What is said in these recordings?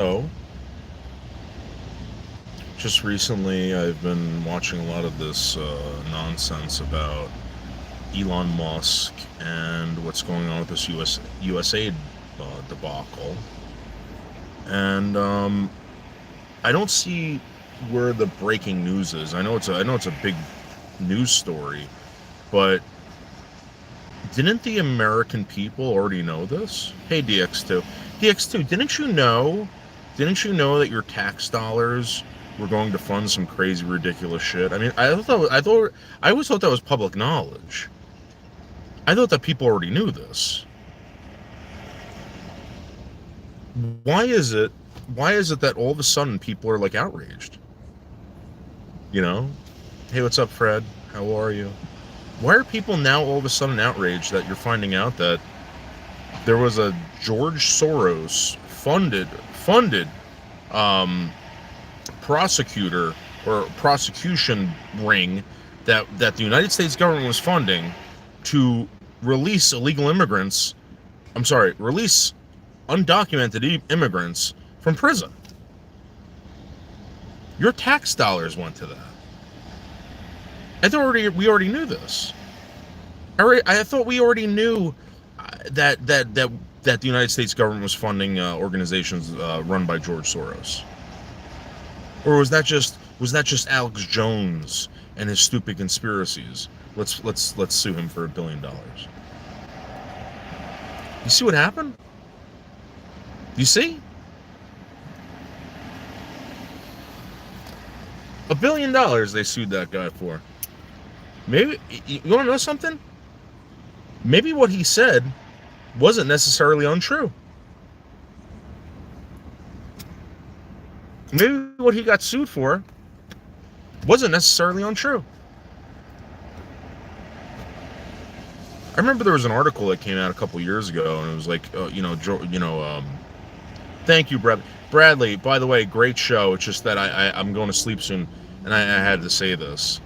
So, just recently I've been watching a lot of this nonsense about Elon Musk and what's going on with this Usaid debacle. And I don't see where the breaking news is. I know it's a big news story, but didn't the American people already know this? Hey, DX2, didn't you know that your tax dollars were going to fund some crazy, ridiculous shit? I mean, I always thought that was public knowledge. I thought that people already knew this. Why is it? Why is it that all of a sudden people are like outraged? You know? Hey, what's up, Fred? How are you? Why are people now all of a sudden outraged that you're finding out that there was a George Soros funded um, prosecutor or prosecution ring that the United States government was funding to release illegal immigrants? I'm sorry, release undocumented immigrants from prison. Your tax dollars went to that. We already knew this. I thought we already knew that the United States government was funding organizations run by George Soros, or was that just Alex Jones and his stupid conspiracies? Let's sue him for $1 billion. You see what happened? You see? $1 billion they sued that guy for. Maybe you want to know something? Maybe what he said wasn't necessarily untrue. Maybe what he got sued for wasn't necessarily untrue. I remember there was an article that came out a couple years ago, and it was like, thank you, Bradley. By the way, great show. It's just that I'm going to sleep soon, and I had to say this.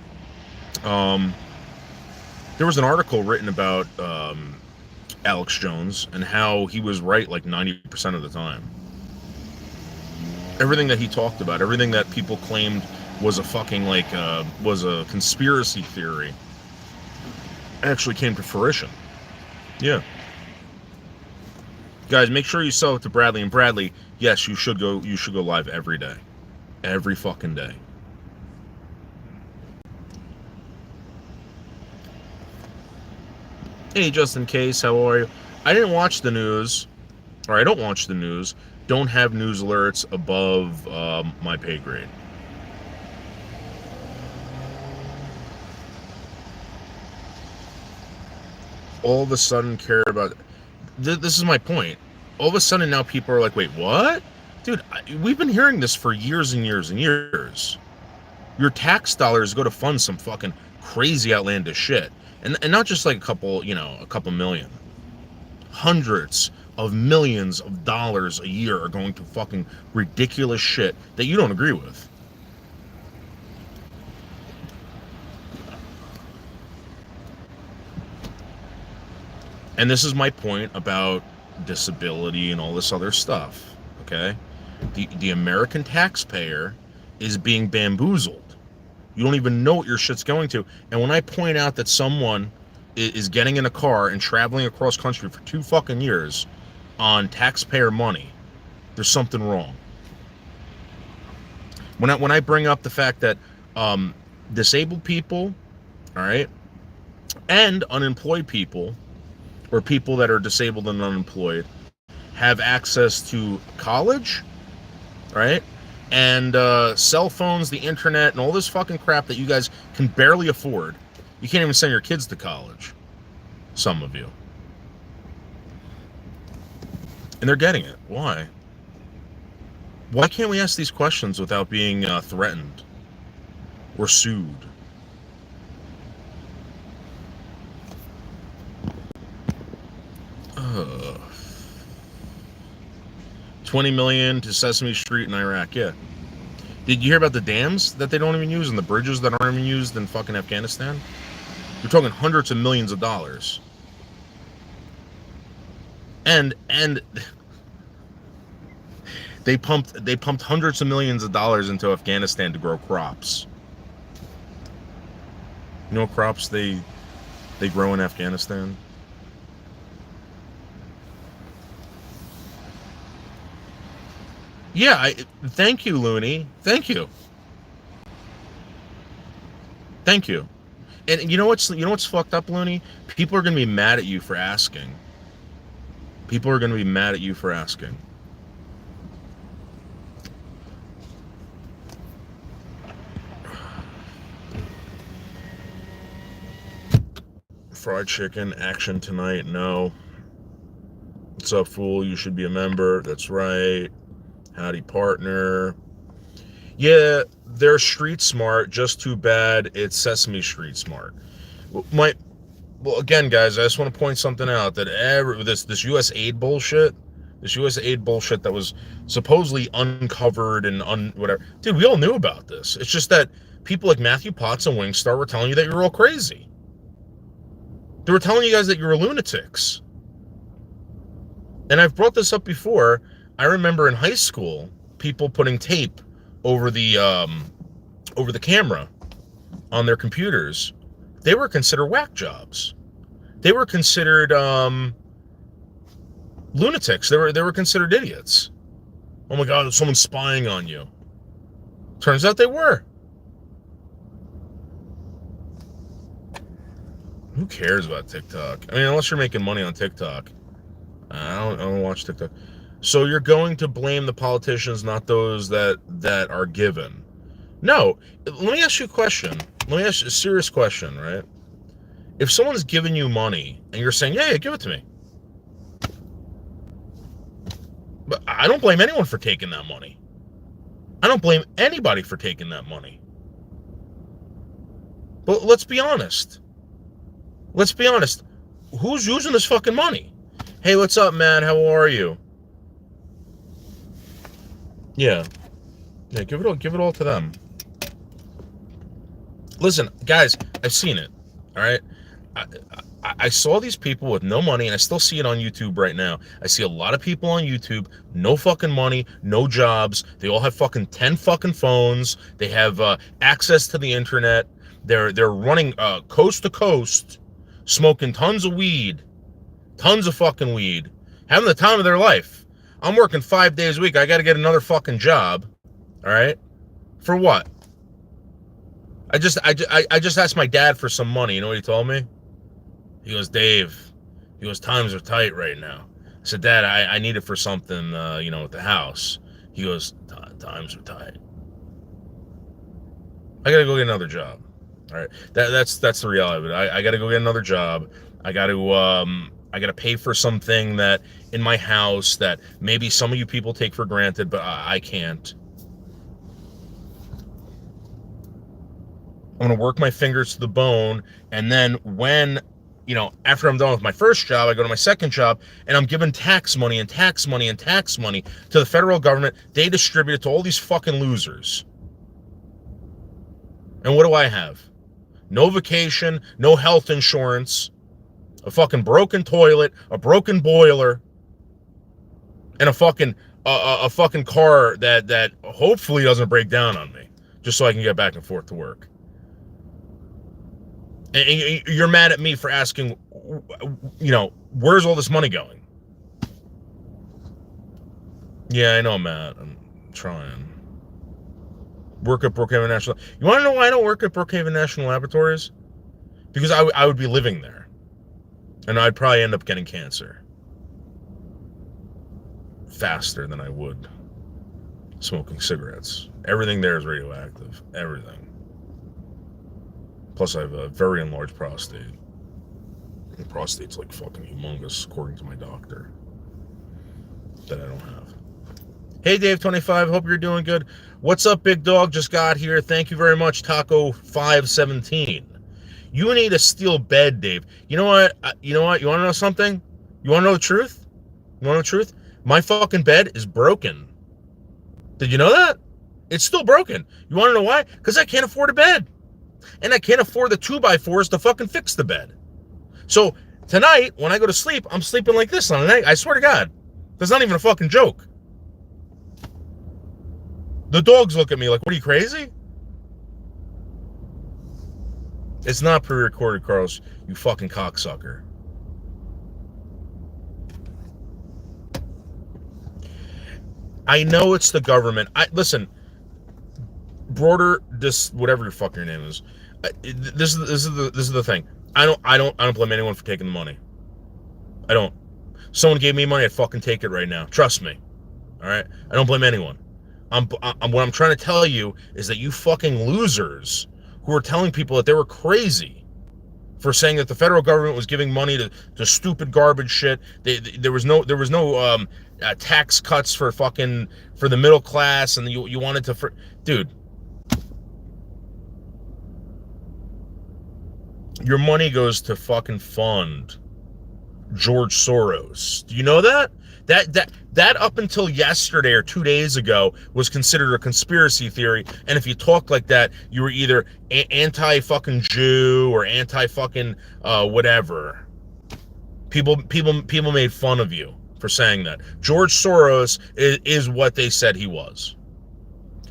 There was an article written about Alex Jones and how he was right like 90% of the time. Everything that he talked about, everything that people claimed was a fucking was a conspiracy theory, actually came to fruition. Yeah. Guys, make sure you sell it to Bradley. And Bradley, yes, you should go live every day. Every fucking day. Hey, just in case, how are you? I didn't watch the news, or I don't watch the news. Don't have news alerts above my pay grade. All of a sudden care about... This is my point. All of a sudden now people are like, wait, what? Dude, we've been hearing this for years and years and years. Your tax dollars go to fund some fucking crazy outlandish shit. And not just like a couple million. Hundreds of millions of dollars a year are going to fucking ridiculous shit that you don't agree with. And this is my point about disability and all this other stuff, okay? The American taxpayer is being bamboozled. You don't even know what your shit's going to. And when I point out that someone is getting in a car and traveling across country for 2 fucking years on taxpayer money, there's something wrong. When I bring up the fact that disabled people, all right, and unemployed people, or people that are disabled and unemployed, have access to college, right? And cell phones, the internet, and all this fucking crap that you guys can barely afford. You can't even send your kids to college. Some of you. And they're getting it. Why? Why can't we ask these questions without being threatened or sued? Ugh. 20 million to Sesame Street in Iraq, yeah. Did you hear about the dams that they don't even use and the bridges that aren't even used in fucking Afghanistan? You're talking hundreds of millions of dollars. And They pumped hundreds of millions of dollars into Afghanistan to grow crops. You know what crops they grow in Afghanistan? Yeah, thank you, Looney. Thank you. Thank you. And you know what's fucked up, Looney? People are gonna be mad at you for asking. People are gonna be mad at you for asking. Fried chicken action tonight? No. What's up, fool? You should be a member. That's right. Howdy, partner. Yeah, they're street smart. Just too bad it's Sesame Street smart. Well, again, guys, I just want to point something out that this Usaid bullshit, that was supposedly uncovered and whatever. Dude, we all knew about this. It's just that people like Matthew Potts and Wingstar were telling you that you were all crazy. They were telling you guys that you were lunatics. And I've brought this up before. I remember in high school, people putting tape over the camera on their computers. They were considered whack jobs. They were considered lunatics. They were considered idiots. Oh my God, someone's spying on you. Turns out they were. Who cares about TikTok? I mean, unless you're making money on TikTok. I don't watch TikTok. So you're going to blame the politicians, not those that are given. No, let me ask you a question. Let me ask you a serious question, right? If someone's giving you money and you're saying, yeah, give it to me. But I don't blame anyone for taking that money. I don't blame anybody for taking that money. But let's be honest. Let's be honest. Who's using this fucking money? Hey, what's up, man? How are you? Yeah. Yeah, give it all to them. Listen, guys, I've seen it. All right? I saw these people with no money, and I still see it on YouTube right now. I see a lot of people on YouTube, no fucking money, no jobs. They all have fucking 10 fucking phones. They have access to the internet. They're running coast to coast, smoking tons of weed, tons of fucking weed, having the time of their life. I'm working 5 days a week. I got to get another fucking job. All right? For what? I just asked my dad for some money. You know what he told me? He goes, Dave, he goes, times are tight right now. I said, Dad, I need it for something, at the house. He goes, times are tight. I got to go get another job. All right. That's the reality of it. I got to go get another job. I got to pay for something that in my house that maybe some of you people take for granted, but I can't. I'm going to work my fingers to the bone. And then when, after I'm done with my first job, I go to my second job and I'm given tax money and tax money and tax money to the federal government. They distribute it to all these fucking losers. And what do I have? No vacation, no health insurance, a fucking broken toilet, a broken boiler, and a fucking car that hopefully doesn't break down on me, just so I can get back and forth to work. And you're mad at me for asking, where's all this money going? Yeah, I know, Matt. I'm trying. Work at Brookhaven National. You want to know why I don't work at Brookhaven National Laboratories? Because I would be living there. And I'd probably end up getting cancer. Faster than I would smoking cigarettes. Everything there is radioactive. Everything. Plus, I have a very enlarged prostate. The prostate's like fucking humongous, according to my doctor. That I don't have. Hey, Dave25, hope you're doing good. What's up, big dog? Just got here. Thank you very much, Taco517. You need a steel bed, Dave. You know what? You want to know something? You want to know the truth? You want to know the truth? My fucking bed is broken. Did you know that? It's still broken. You want to know why? Because I can't afford a bed. And I can't afford the 2x4s to fucking fix the bed. So tonight, when I go to sleep, I'm sleeping like this on the night. I swear to God. That's not even a fucking joke. The dogs look at me like, what, are you crazy? It's not pre-recorded, Carlos, you fucking cocksucker. I know it's the government. Listen, broader, whatever your fucking name is. This is the thing. I don't blame anyone for taking the money. I don't. Someone gave me money, I'd fucking take it right now. Trust me. All right. I don't blame anyone. What I'm trying to tell you is that you fucking losers who are telling people that they were crazy for saying that the federal government was giving money to stupid garbage shit. There was no tax cuts for the middle class, and you wanted to, dude. Your money goes to fucking fund George Soros. Do you know that? That up until yesterday or 2 days ago was considered a conspiracy theory, and if you talked like that, you were either anti-fucking Jew or anti-fucking whatever. People made fun of you for saying that. George Soros is what they said he was.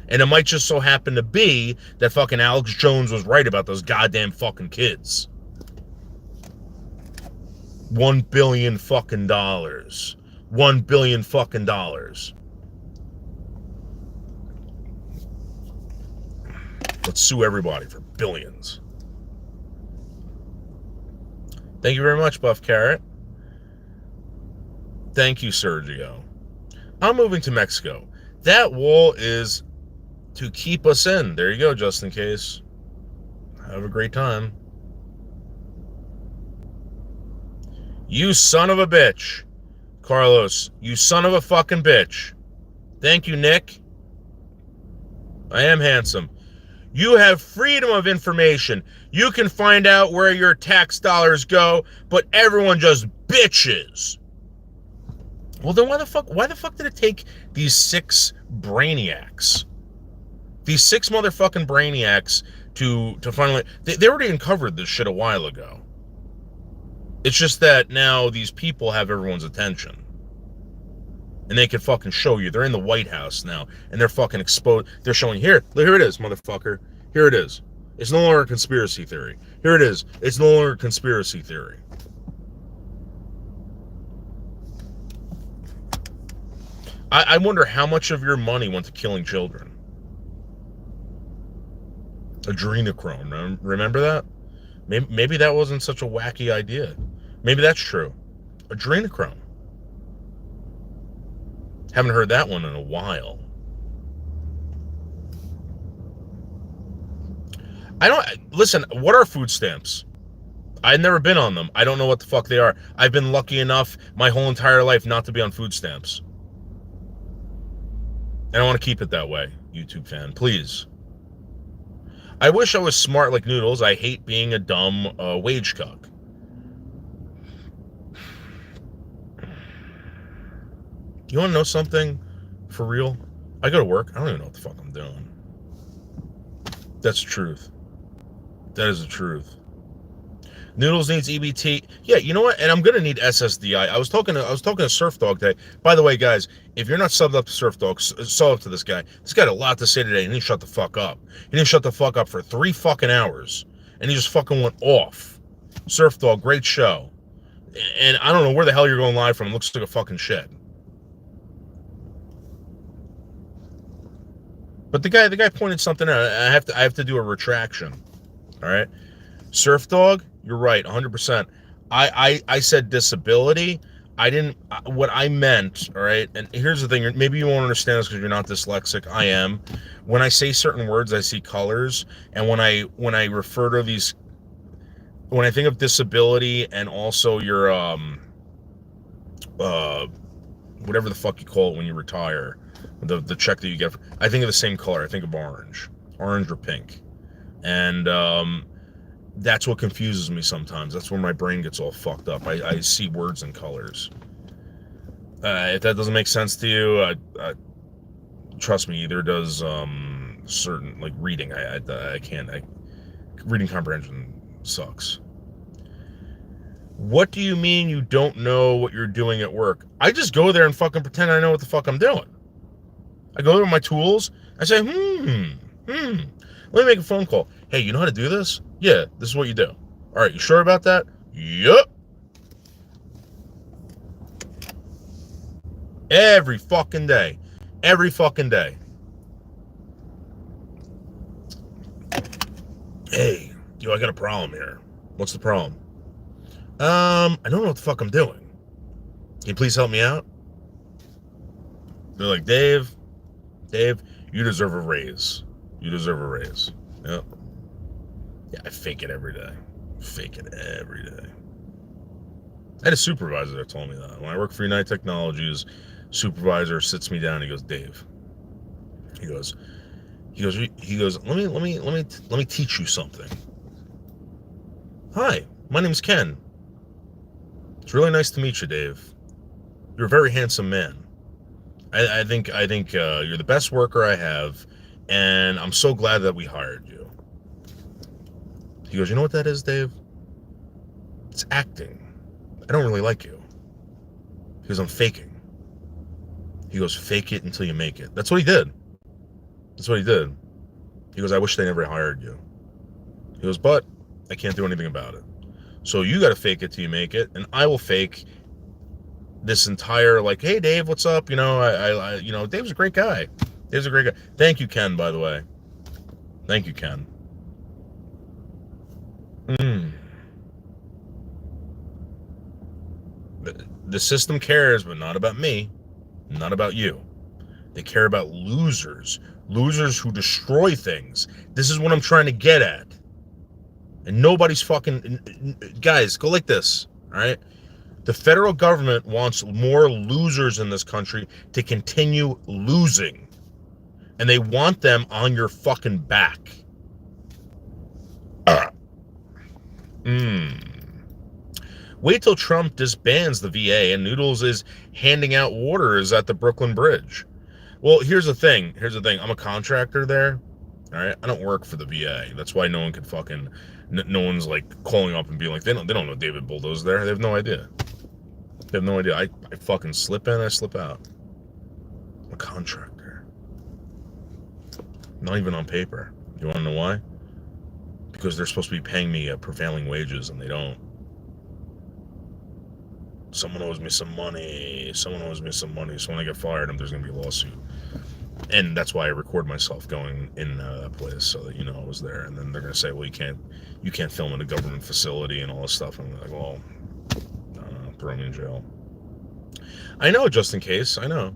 And it might just so happen to be that fucking Alex Jones was right about those goddamn fucking kids. $1 billion fucking dollars. $1 billion fucking dollars. Let's sue everybody for billions. Thank you very much, Buff Carrot. Thank you, Sergio. I'm moving to Mexico. That wall is to keep us in. There you go, just in case. Have a great time. You son of a bitch. Carlos, you son of a fucking bitch. Thank you, Nick. I am handsome. You have freedom of information. You can find out where your tax dollars go, but everyone just bitches. Well, then why the fuck did it take these 6 brainiacs? These 6 motherfucking brainiacs to finally... They already uncovered this shit a while ago. It's just that now these people have everyone's attention. And they can fucking show you. They're in the White House now. And they're fucking exposed. They're showing, here it is, motherfucker. Here it is. It's no longer a conspiracy theory. Here it is. It's no longer a conspiracy theory. I wonder how much of your money went to killing children. Adrenochrome, remember that? Maybe that wasn't such a wacky idea. Maybe that's true. Adrenochrome. Haven't heard that one in a while. Listen, what are food stamps? I've never been on them. I don't know what the fuck they are. I've been lucky enough my whole entire life not to be on food stamps. And I want to keep it that way, YouTube fan. Please. I wish I was smart like Noodles. I hate being a dumb wage cuck. You want to know something for real? I go to work. I don't even know what the fuck I'm doing. That's the truth. That is the truth. Noodles needs EBT. Yeah, you know what? And I'm gonna need SSDI. I was talking to Surf Dog today. By the way, guys, if you're not subbed up to Surf Dog, sub up to this guy. This guy had a lot to say today, and he didn't shut the fuck up. He didn't shut the fuck up for 3 fucking hours, and he just fucking went off. Surf Dog, great show. And I don't know where the hell you're going live from. It looks like a fucking shit. But the guy pointed something out. I have to do a retraction. All right, Surf Dog. You're right, 100%. I said disability. I didn't. What I meant, all right. And here's the thing. Maybe you won't understand this because you're not dyslexic. I am. When I say certain words, I see colors. And when I refer to these, when I think of disability and also your whatever the fuck you call it when you retire, the check that you get, I think of the same color. I think of orange or pink, and that's what confuses me sometimes. That's where my brain gets all fucked up. I see words and colors. If that doesn't make sense to you, trust me, either does certain, like reading. I can't. Reading comprehension sucks. What do you mean you don't know what you're doing at work? I just go there and fucking pretend I know what the fuck I'm doing. I go over my tools. I say, let me make a phone call. Hey, you know how to do this? Yeah, this is what you do. All right, you sure about that? Yup. Every fucking day. Every fucking day. Hey, I got a problem here. What's the problem? I don't know what the fuck I'm doing. Can you please help me out? They're like, Dave, you deserve a raise. You deserve a raise. Yep. Yeah, I fake it every day. Fake it every day. I had a supervisor that told me that. When I work for United Technologies, supervisor sits me down and he goes, Dave. He goes, let me teach you something. Hi, my name's Ken. It's really nice to meet you, Dave. You're a very handsome man. I think you're the best worker I have, and I'm so glad that we hired you. He goes, you know what that is, Dave? It's acting. I don't really like you. He goes, I'm faking. He goes, fake it until you make it. That's what he did. That's what he did. He goes, I wish they never hired you. He goes, but I can't do anything about it. So you got to fake it till you make it, and I will fake this entire, like, hey, Dave, what's up? Dave's a great guy. Dave's a great guy. Thank you, Ken, by the way. Thank you, Ken. The system cares, but not about me. Not about you. They care about losers. Losers who destroy things. This is what I'm trying to get at. And nobody's fucking... Guys, go like this, all right? The federal government wants more losers in this country to continue losing. And they want them on your fucking back. Wait till Trump disbands the VA and Noodles is handing out waters at the Brooklyn Bridge. Well, here's the thing. I'm a contractor there. All right, I don't work for the VA. That's why no one can fucking... No one's like calling up and being like, they don't know David Bulldoze there. They have no idea. They have no idea. I fucking slip in, I slip out. I'm a contractor. Not even on paper. You want to know why? Because they're supposed to be paying me prevailing wages, and they don't. Someone owes me some money. So when I get fired, there's going to be a lawsuit. And that's why I record myself going in that place so that I was there. And then they're going to say, well, you can't film in a government facility and all this stuff. And I'm like, well, throw me in jail. I know, just in case. I know.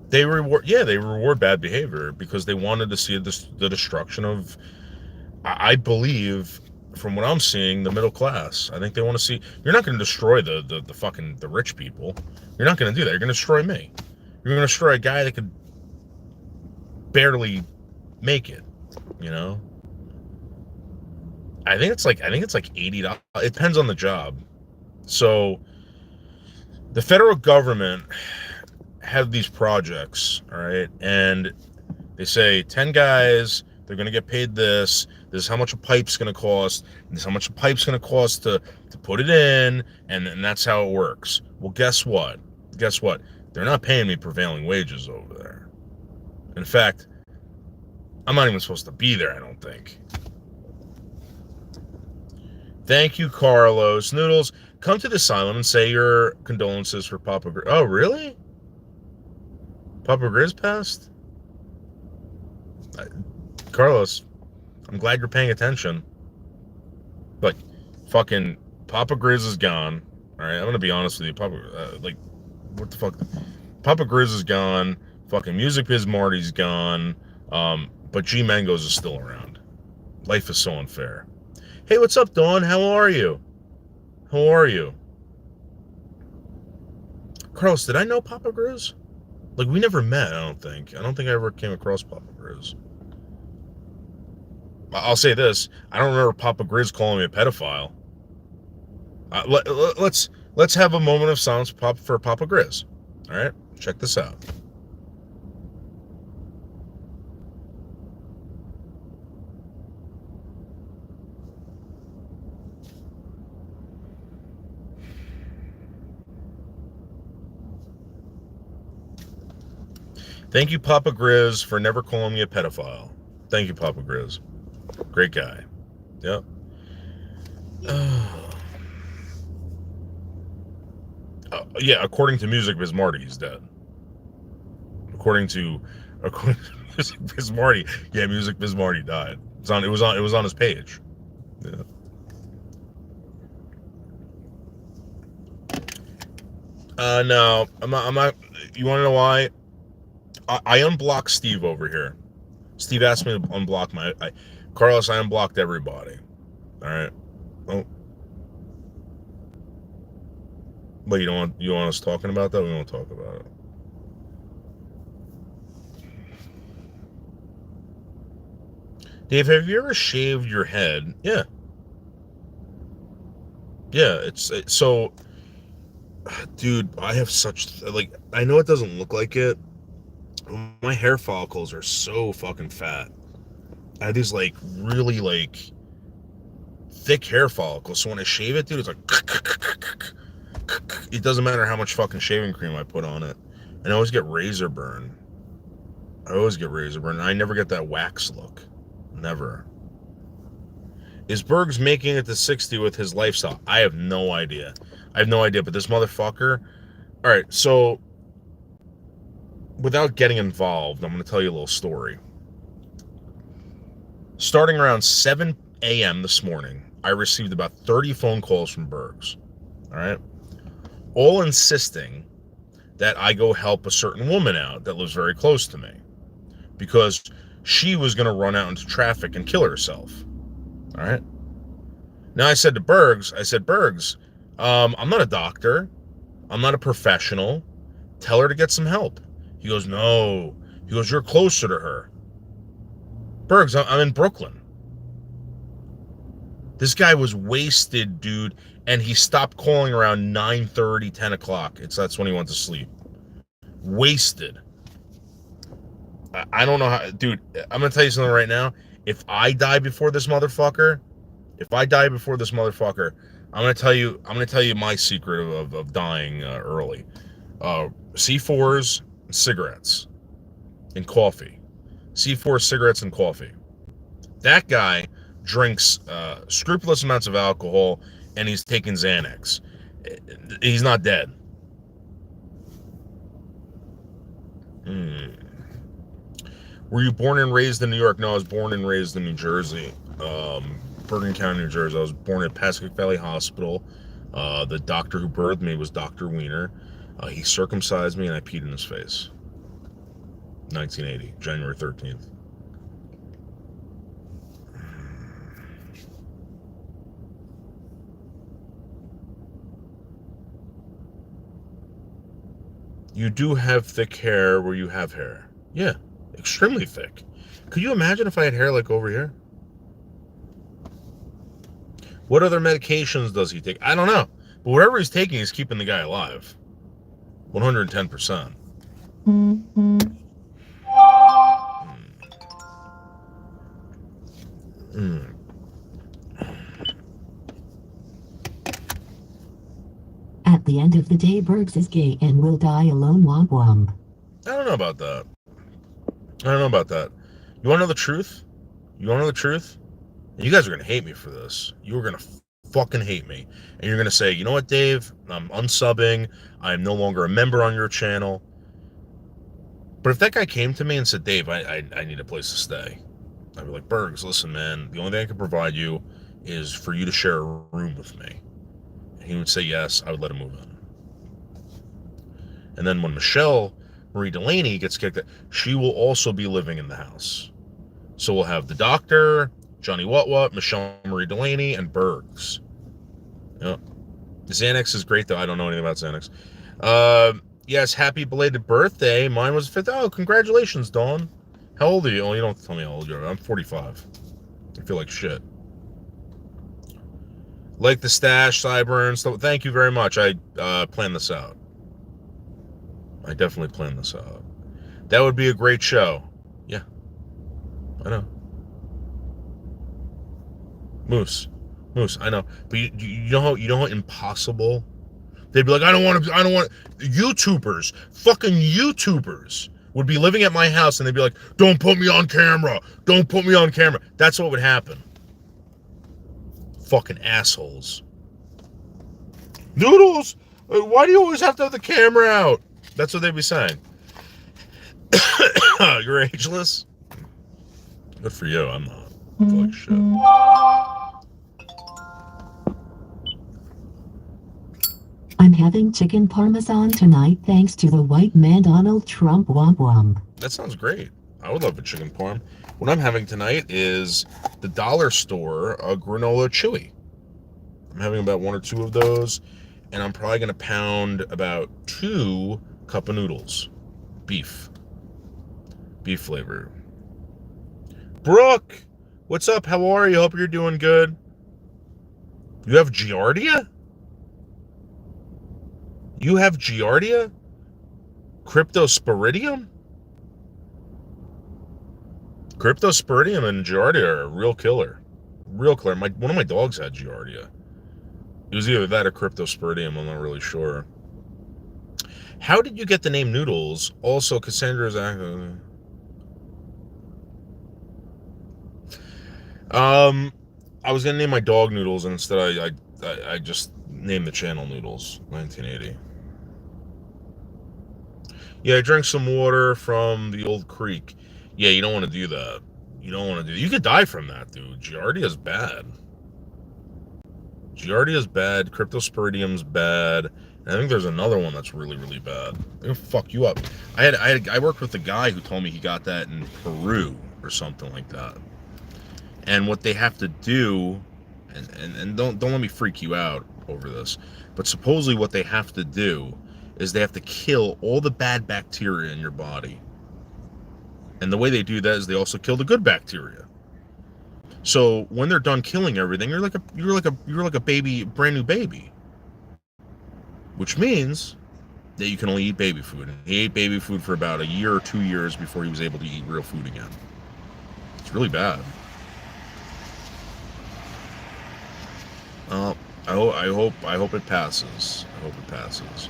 They reward bad behavior because they wanted to see the destruction of, I believe, from what I'm seeing, the middle class. I think they want to see... You're not going to destroy the rich people. You're not going to do that. You're going to destroy me. You're going to destroy a guy that could barely make it. I think it's like $80. It depends on the job. So the federal government have these projects, all right, and they say 10 guys, they're going to get paid this. This is how much a pipe's going to cost. This is how much a pipe's going to cost to put it in, and that's how it works. Well, guess what? They're not paying me prevailing wages over there. In fact, I'm not even supposed to be there, I don't think. Thank you, Carlos. Noodles, come to the asylum and say your condolences for Papa Grizz. Oh, really? Papa Grizz passed? Carlos, I'm glad you're paying attention. But fucking Papa Grizz is gone. All right, I'm going to be honest with you. What the fuck? Papa Grizz is gone. Fucking Music Biz Marty's gone. But G Mangoes is still around. Life is so unfair. Hey, what's up, Dawn? How are you? Carlos, did I know Papa Grizz? Like, we never met, I don't think. I don't think I ever came across Papa Grizz. I'll say this. I don't remember Papa Grizz calling me a pedophile. Let's have a moment of silence for Papa Grizz. All right? Check this out. Thank you, Papa Grizz, for never calling me a pedophile. Thank you, Papa Grizz. Great guy. Yep. Yeah, according to Music Biz Marty, he's dead. According to Music Biz Marty, yeah, Music Biz Marty died. It was on his page. Yeah. No, I'm not. You want to know why? I unblocked Steve over here. Steve asked me to unblock Carlos. I unblocked everybody. All right. Oh. But you want us talking about that? We won't talk about it. Dave, have you ever shaved your head? Yeah. Yeah, so, dude, I have such, like, I know it doesn't look like it. My hair follicles are so fucking fat. I have these, like, really, like, thick hair follicles. So when I shave it, dude, it's like, it doesn't matter how much fucking shaving cream I put on it. And I always get razor burn. I never get that wax look. Never. Is Bergs making it to 60 with his lifestyle? I have no idea. But this motherfucker... Alright, so... without getting involved, I'm going to tell you a little story. Starting around 7 a.m. this morning, I received about 30 phone calls from Bergs. Alright? All insisting that I go help a certain woman out that lives very close to me. Because she was going to run out into traffic and kill herself. All right. Now I said to Bergs, I'm not a doctor. I'm not a professional. Tell her to get some help. He goes, no. He goes, you're closer to her. Bergs, I'm in Brooklyn. This guy was wasted, dude, and he stopped calling around 9:30, 10 o'clock. That's when he went to sleep. Wasted. I don't know how, dude, I'm going to tell you something right now. If I die before this motherfucker, I'm going to tell you my secret of dying early. C4s, cigarettes, and coffee. C4 cigarettes and coffee. That guy drinks scrupulous amounts of alcohol, and he's taking Xanax. He's not dead. Were you born and raised in New York? No, I was born and raised in New Jersey. Bergen County, New Jersey. I was born at Pacific Valley Hospital. The doctor who birthed me was Dr. Wiener. He circumcised me and I peed in his face. 1980, January 13th. You do have thick hair where you have hair. Yeah, extremely thick. Could you imagine if I had hair like over here? What other medications does he take? I don't know. But whatever he's taking is keeping the guy alive. 110%. At the end of the day, Bergs is gay and will die alone. Womp womp. I don't know about that. You want to know the truth? You guys are going to hate me for this. You're going to fucking hate me. And you're going to say, you know what, Dave? I'm unsubbing. I'm no longer a member on your channel. But if that guy came to me and said, Dave, I need a place to stay, I'd be like, Bergs, listen, man, the only thing I can provide you is for you to share a room with me. And he would say yes, I would let him move in. And then when Michelle Marie Delaney gets kicked out, she will also be living in the house. So we'll have the doctor, Johnny What, Michelle Marie Delaney, and Bergs. Yep. Xanax is great, though. I don't know anything about Xanax. Yes, happy belated birthday. Mine was 5th. Oh, congratulations, Dawn. How old are you? Oh, you don't have to tell me how old you are. I'm 45. I feel like shit. Like the stash, Cyburn, stuff. Thank you very much. I planned this out. I definitely planned this out. That would be a great show. Yeah. I know. Moose, I know. But you know how impossible? They'd be like, I don't want YouTubers, fucking YouTubers would be living at my house and they'd be like, don't put me on camera. Don't put me on camera. That's what would happen. Fucking assholes. Noodles, why do you always have to have the camera out? That's what they'd be saying. You're ageless? Good for you, I'm not. Fuck shit. I'm having chicken parmesan tonight thanks to the white man Donald Trump. Womp womp. That sounds great. I would love a chicken parm. What I'm having tonight is the dollar store granola chewy. I'm having about 1 or 2 of those, and I'm probably going to pound about 2 cup of noodles. Beef flavor. Brooke, what's up? How are you? Hope you're doing good. You have Giardia? You have Giardia? Cryptosporidium? Cryptosporidium and Giardia are a real killer. Real killer. One of my dogs had Giardia. It was either that or Cryptosporidium, I'm not really sure. How did you get the name Noodles? Also, Cassandra's... I was gonna name my dog Noodles, and instead I just named the channel Noodles 1980. Yeah, I drank some water from the old creek. Yeah, you don't want to do that. You could die from that, dude. Giardia's bad. Giardia's bad. Cryptosporidium's bad. And I think there's another one that's really, really bad. They're gonna fuck you up. I worked with a guy who told me he got that in Peru or something like that. And what they have to do, and don't let me freak you out over this, but supposedly what they have to do is they have to kill all the bad bacteria in your body. And the way they do that is they also kill the good bacteria. So when they're done killing everything, you're like a baby, brand new baby. Which means that you can only eat baby food. And he ate baby food for about 1 year or 2 years before he was able to eat real food again. It's really bad. I hope it passes. I hope it passes.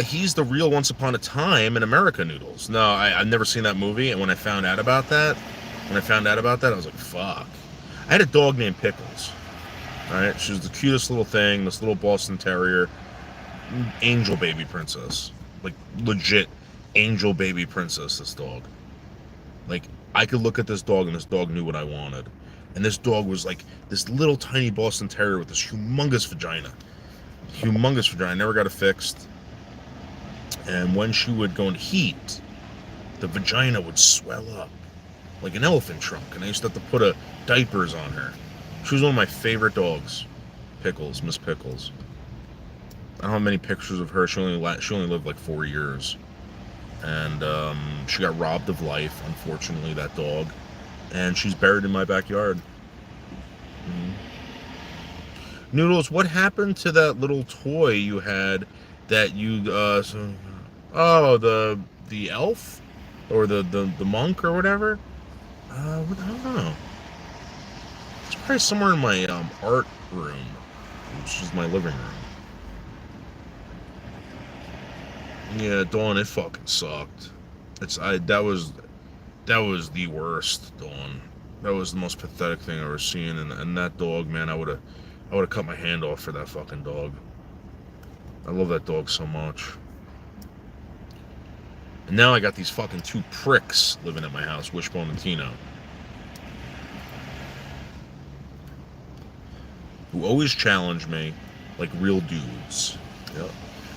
He's the real Once Upon a Time in America Noodles. No, I've never seen that movie, and when I found out about that, I was like, fuck. I had a dog named Pickles. Alright, she was the cutest little thing, this little Boston Terrier, angel baby princess. Like, legit angel baby princess, this dog. Like, I could look at this dog, and this dog knew what I wanted. And this dog was like this little tiny Boston Terrier with this humongous vagina. I never got it fixed. And when she would go in heat, the vagina would swell up like an elephant trunk. And I used to have to put diapers on her. She was one of my favorite dogs. Pickles, Miss Pickles. I don't have many pictures of her. She only lived like 4 years. And she got robbed of life, unfortunately, that dog. And she's buried in my backyard. Mm-hmm. Noodles, what happened to that little toy you had that you the elf or the monk or whatever? I don't know. It's probably somewhere in my art room, which is my living room. Yeah, Dawn, it fucking sucked. That was the worst, Dawn. That was the most pathetic thing I've ever seen, and that dog, man, I would have cut my hand off for that fucking dog. I love that dog so much. And now I got these fucking 2 pricks living at my house, Wishbone and Tino, who always challenge me like real dudes. Yep.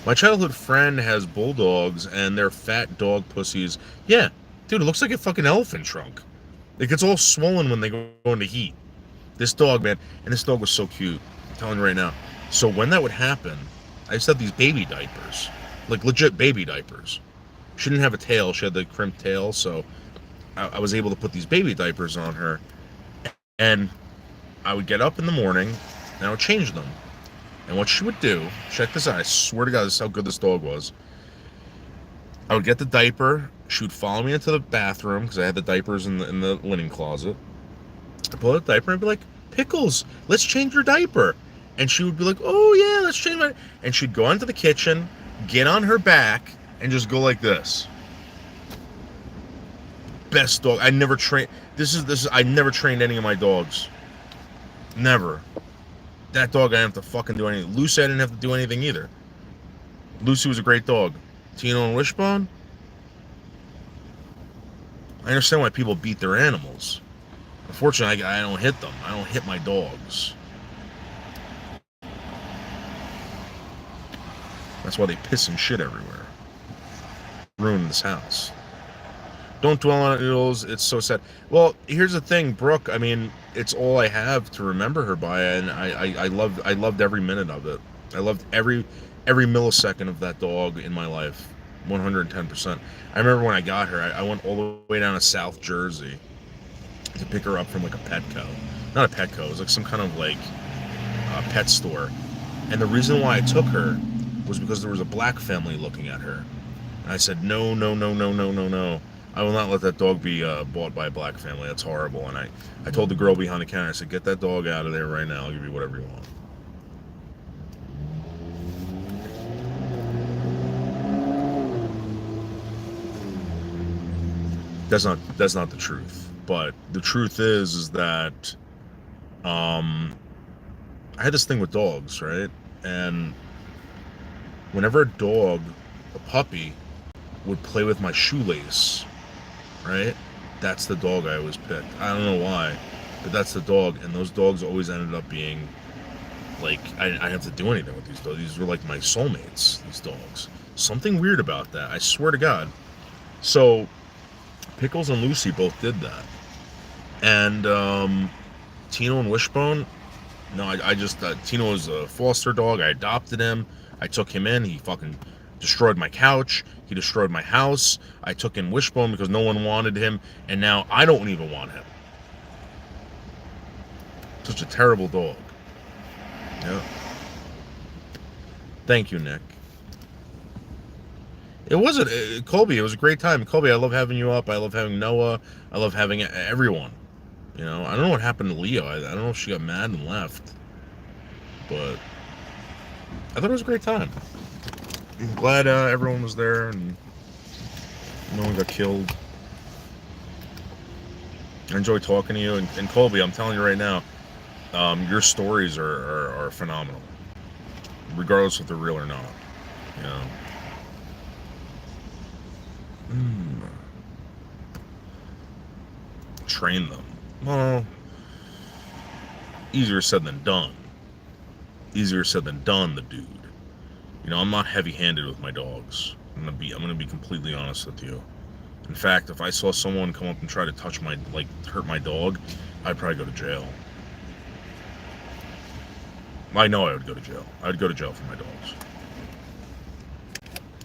My childhood friend has bulldogs, and they're fat dog pussies. Yeah, dude, it looks like a fucking elephant trunk. It gets all swollen when they go into heat. This dog, man, and this dog was so cute. I'm telling you right now. So when that would happen, I used to have these baby diapers, like legit baby diapers. She didn't have a tail; she had the crimped tail, so I was able to put these baby diapers on her. And I would get up in the morning, and I would change them. And what she would do, check this out, I swear to God, this is how good this dog was. I would get the diaper, she would follow me into the bathroom, because I had the diapers in the linen closet. I'd pull out the diaper, and I'd be like, Pickles, let's change your diaper. And she would be like, oh yeah, let's change my... And she'd go into the kitchen, get on her back, and just go like this. Best dog. I never trained. This is. I never trained any of my dogs. Never. That dog, I didn't have to fucking do anything. Lucy, I didn't have to do anything either. Lucy was a great dog. Tino and Wishbone. I understand why people beat their animals. Unfortunately, I don't hit them. I don't hit my dogs. That's why they piss and shit everywhere. Ruin this house. Don't dwell on it, Noodles. It's so sad. Well, here's the thing, Brooke. I mean, it's all I have to remember her by, and I loved every minute of it. I loved every millisecond of that dog in my life, 110%. I remember when I got her, I went all the way down to South Jersey to pick her up from like a Petco. Not a Petco. It was like some kind of like pet store. And the reason why I took her was because there was a black family looking at her. And I said, no. I will not let that dog be bought by a black family. That's horrible. And I told the girl behind the counter, I said, get that dog out of there right now. I'll give you whatever you want. That's not the truth. But the truth is that I had this thing with dogs, right? And whenever a puppy, would play with my shoelace, right? That's the dog I always picked. I don't know why, but that's the dog. And those dogs always ended up being like, I didn't have to do anything with these dogs. These were like my soulmates, these dogs. Something weird about that, I swear to God. So Pickles and Lucy both did that. And Tino and Wishbone, no, I just, Tino was a foster dog. I adopted him. I took him in. He fucking destroyed my couch. He destroyed my house. I took in Wishbone because no one wanted him, and now I don't even want him. Such a terrible dog. Yeah. Thank you, Nick. It wasn't Colby. It was a great time, Colby. I love having you up. I love having Noah. I love having everyone. You know, I don't know what happened to Leo. I don't know if she got mad and left, but I thought it was a great time. I'm glad everyone was there and no one got killed. I enjoy talking to you. And Colby, I'm telling you right now, your stories are phenomenal, regardless if they're real or not. You know. Train them. Well, easier said than done. Easier said than done, the dude. You know, I'm not heavy-handed with my dogs. I'm gonna be completely honest with you. In fact, if I saw someone come up and try to hurt my dog, I'd probably go to jail. I know I would go to jail. I would go to jail for my dogs.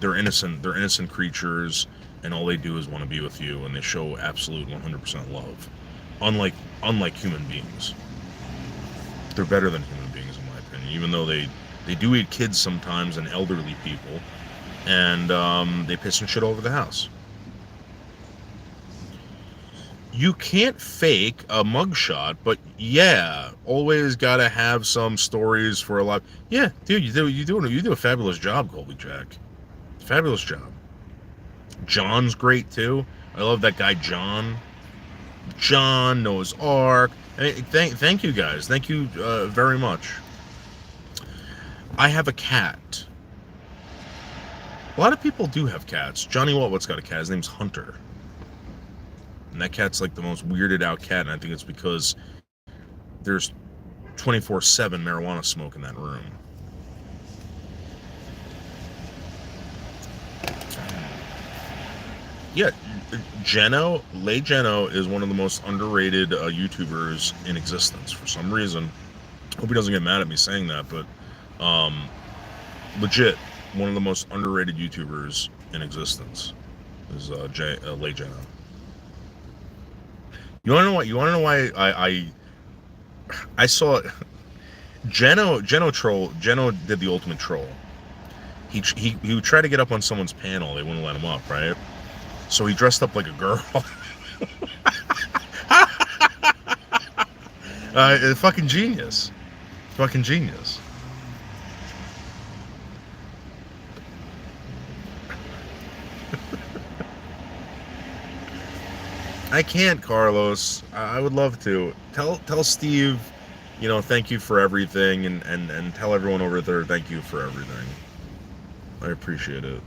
They're innocent creatures, and all they do is want to be with you, and they show absolute 100% love. Unlike human beings. They're better than human beings, in my opinion, even though they do eat kids sometimes and elderly people, and they piss and shit all over the house. You can't fake a mugshot, but yeah, always gotta have some stories for a lot. Yeah, dude, you do a fabulous job, Colby Jack. Fabulous job. John's great too. I love that guy, John. John, Noah's Ark. Thank you guys. Thank you very much. I have a cat. A lot of people do have cats. Johnny What's got a cat. His name's Hunter. And that cat's like the most weirded out cat, and I think it's because there's 24/7 marijuana smoke in that room. Yeah, Lay Geno is one of the most underrated YouTubers in existence for some reason. Hope he doesn't get mad at me saying that, but legit, one of the most underrated YouTubers in existence is Lay Geno. You want to know what? You want to know why I saw Geno did the ultimate troll. He would try to get up on someone's panel. They wouldn't let him up, right? So he dressed up like a girl. Fucking genius. Fucking genius. I can't, Carlos. I would love to. Tell Steve, thank you for everything, and tell everyone over there thank you for everything. I appreciate it.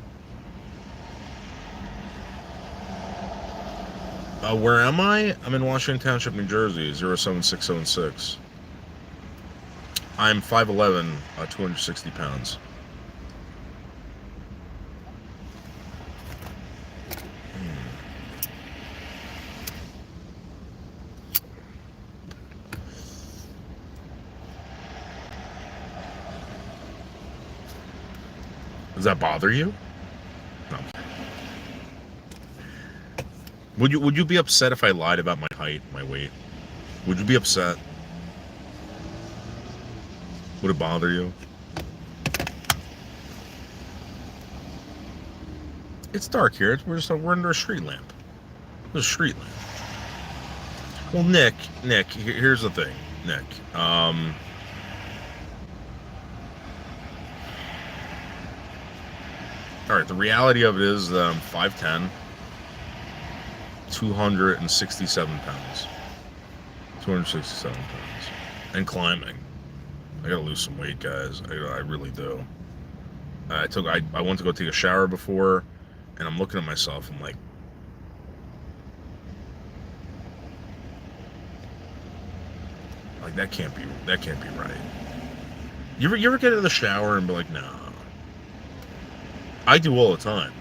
Where am I? I'm in Washington Township, New Jersey, 07676. I'm 5'11", 260 pounds. Does that bother you? No. Would you be upset if I lied about my height, my weight? Would you be upset? Would it bother you? It's dark here. We're under a street lamp. There's a street lamp. Well, Nick, here's the thing, Nick. All right, the reality of it is that I'm 5'10", 267 pounds. 267 pounds. And climbing. I gotta lose some weight, guys. I really do. I went to go take a shower before, and I'm looking at myself. I'm like, that can't be right. You ever get in the shower and be like, nah. I do all the time.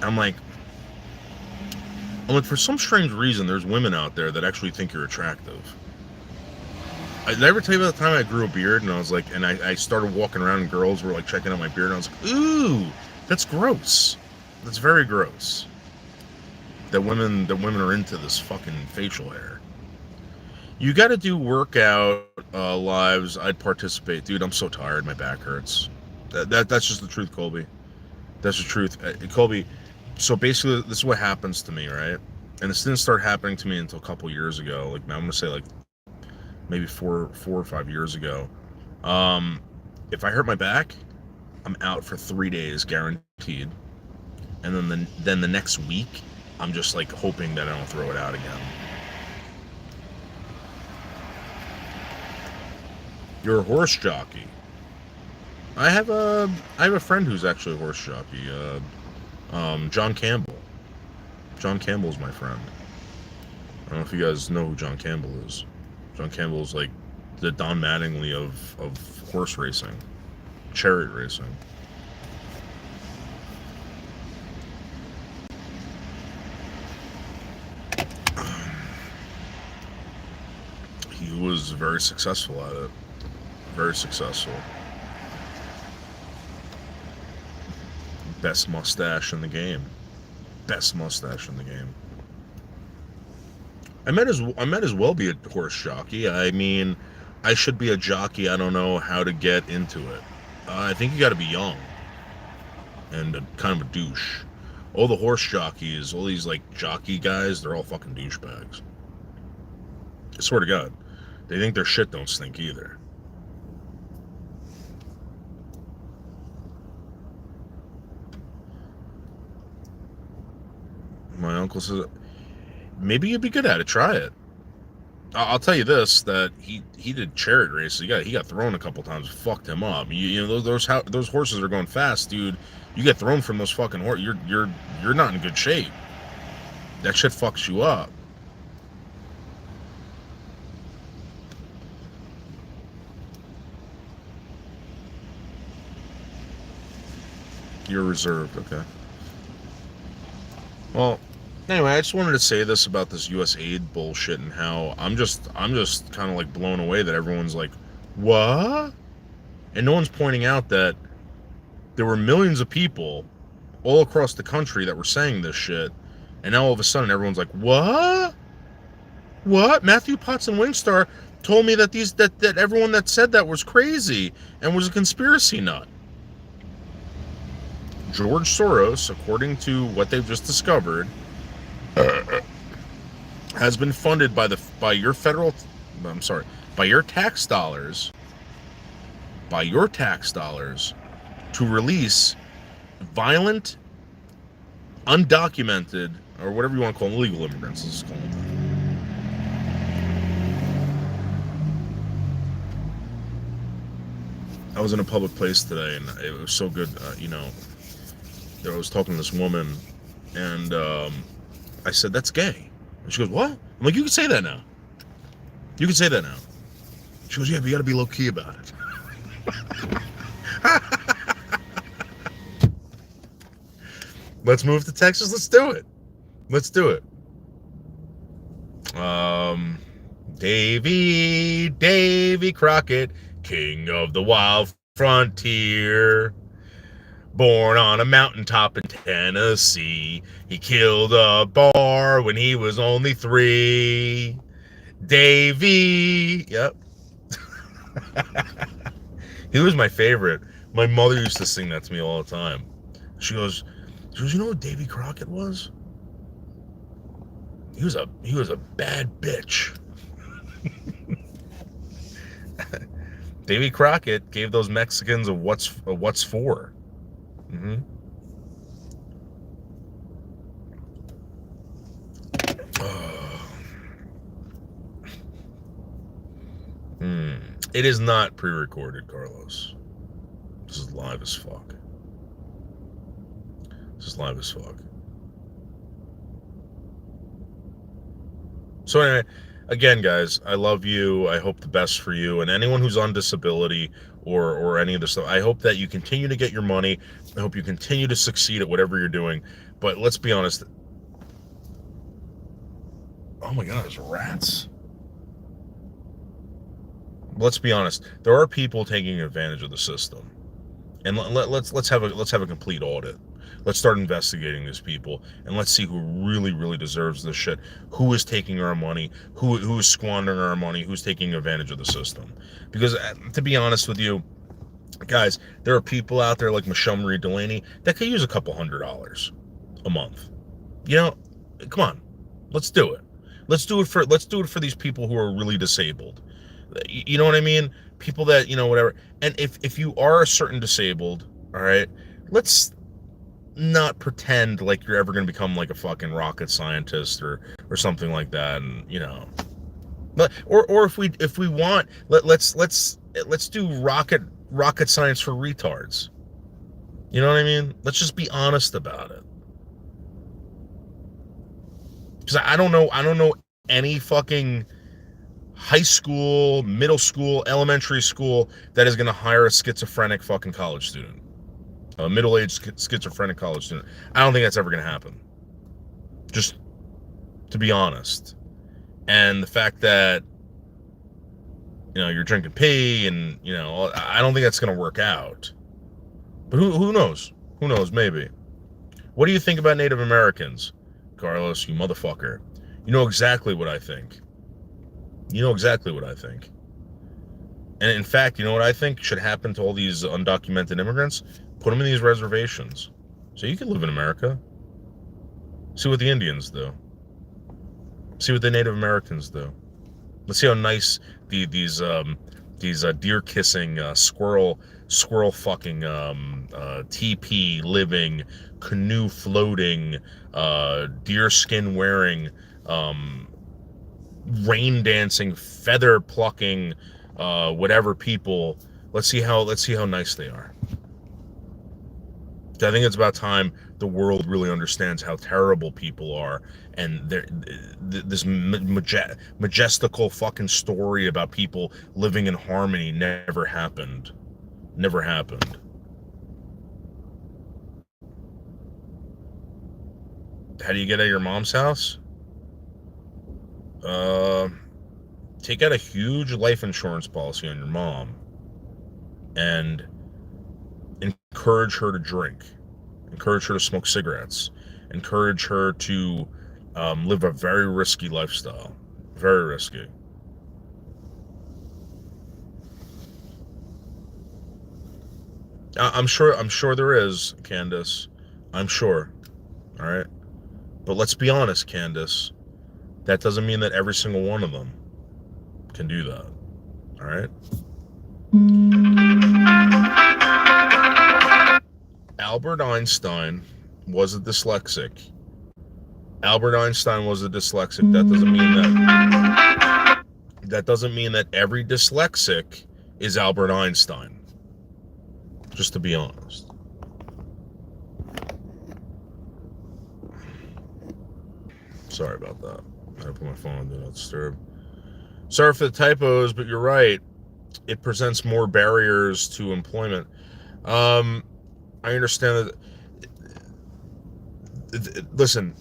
I'm like, for some strange reason, there's women out there that actually think you're attractive. Did I ever tell you about the time I grew a beard and I was like, and I started walking around and girls were like checking out my beard and I was like, ooh, that's gross. That's very gross. That women are into this fucking facial hair. You got to do workout lives. I'd participate, dude. I'm so tired. My back hurts. That's just the truth, Colby. That's the truth, Colby. So basically, this is what happens to me, right? And this didn't start happening to me until a couple years ago. Like I'm gonna say, like maybe four or 5 years ago. If I hurt my back, I'm out for 3 days, guaranteed. And then the next week, I'm just like hoping that I don't throw it out again. You're a horse jockey. I have a friend who's actually a horse jockey. John Campbell. John Campbell's my friend. I don't know if you guys know who John Campbell is. John Campbell's like the Don Mattingly of horse racing, chariot racing. He was very successful at it. Very successful. Best mustache in the game. Best mustache in the game. I might as well be a horse jockey. I mean, I should be a jockey. I don't know how to get into it. I think you got to be young and kind of a douche. All the horse jockeys, all these like jockey guys, they're all fucking douchebags. I swear to God, they think their shit don't stink either. My uncle says, maybe you'd be good at it. Try it. I'll tell you this: that he did chariot races. He got thrown a couple times. Fucked him up. You know those horses are going fast, dude. You get thrown from those fucking horses, you're not in good shape. That shit fucks you up. You're reserved, okay. Well, anyway, I just wanted to say this about this Usaid bullshit and how I'm just kind of like blown away that everyone's like, what? And no one's pointing out that there were millions of people all across the country that were saying this shit, and now all of a sudden everyone's like, what? What? Matthew Potts and Wingstar told me that that everyone that said that was crazy and was a conspiracy nut. George Soros, according to what they've just discovered, has been funded by your tax dollars, to release violent undocumented, or whatever you want to call them, illegal immigrants, let's call them. I was in a public place today, and it was so good. I was talking to this woman, and I said, "That's gay." And she goes, "What?" I'm like, "You can say that now. You can say that now." She goes, "Yeah, but you got to be low key about it." Let's move to Texas. Let's do it. Let's do it. Davy Crockett, king of the wild frontier. Born on a mountaintop in Tennessee, he killed a bar when he was only 3. Davy, yep. He was my favorite. My mother used to sing that to me all the time. She goes, "You know what Davy Crockett was? He was a bad bitch." Davy Crockett gave those Mexicans a what's for. Mm-hmm. It is not pre-recorded, Carlos. This is live as fuck. So anyway, again, guys, I love you. I hope the best for you, and anyone who's on disability or any of this stuff. I hope that you continue to get your money. I hope you continue to succeed at whatever you're doing. But let's be honest. Oh my God, there's rats. Let's be honest. There are people taking advantage of the system, and let's have a complete audit. Let's start investigating these people, and let's see who really deserves this shit. Who is taking our money? Who is squandering our money? Who's taking advantage of the system? Because to be honest with you, guys, there are people out there like Michelle Marie Delaney that could use a couple $100 a month. You know, come on, let's do it. Let's do it for these people who are really disabled. You know what I mean? People that, whatever. And if you are a certain disabled, all right, let's not pretend like you're ever going to become like a fucking rocket scientist or something like that. And or if we want, let's do rocket science for retards. You know what I mean? Let's just be honest about it. Because I don't know any fucking high school, middle school, elementary school that is going to hire a schizophrenic fucking college student. A middle-aged schizophrenic college student. I don't think that's ever going to happen. Just to be honest. And the fact that, you're drinking pee and, I don't think that's going to work out. But who knows? Who knows? Maybe. What do you think about Native Americans? Carlos, you motherfucker. You know exactly what I think. And in fact, you know what I think should happen to all these undocumented immigrants? Put them in these reservations. So you can live in America. See what the Indians do. See what the Native Americans do. Let's see how nice these deer-kissing, squirrel fucking, teepee living, canoe floating, deer skin wearing, rain dancing, feather plucking, whatever people. Let's see how nice they are. I think it's about time the world really understands how terrible people are, and this majestical fucking story about people living in harmony never happened. Never happened. How do you get out of your mom's house? Take out a huge life insurance policy on your mom and encourage her to drink, encourage her to smoke cigarettes, encourage her to live a very risky lifestyle. Very risky. I'm sure there is, Candace. I'm sure. All right. But let's be honest, Candace. That doesn't mean that every single one of them can do that. All right? Albert Einstein was a dyslexic. Albert Einstein was a dyslexic. That doesn't mean that every dyslexic is Albert Einstein. Just to be honest. Sorry about that. I put my phone on Do Not Disturb. Sorry for the typos, but you're right. It presents more barriers to employment. I understand that. Listen,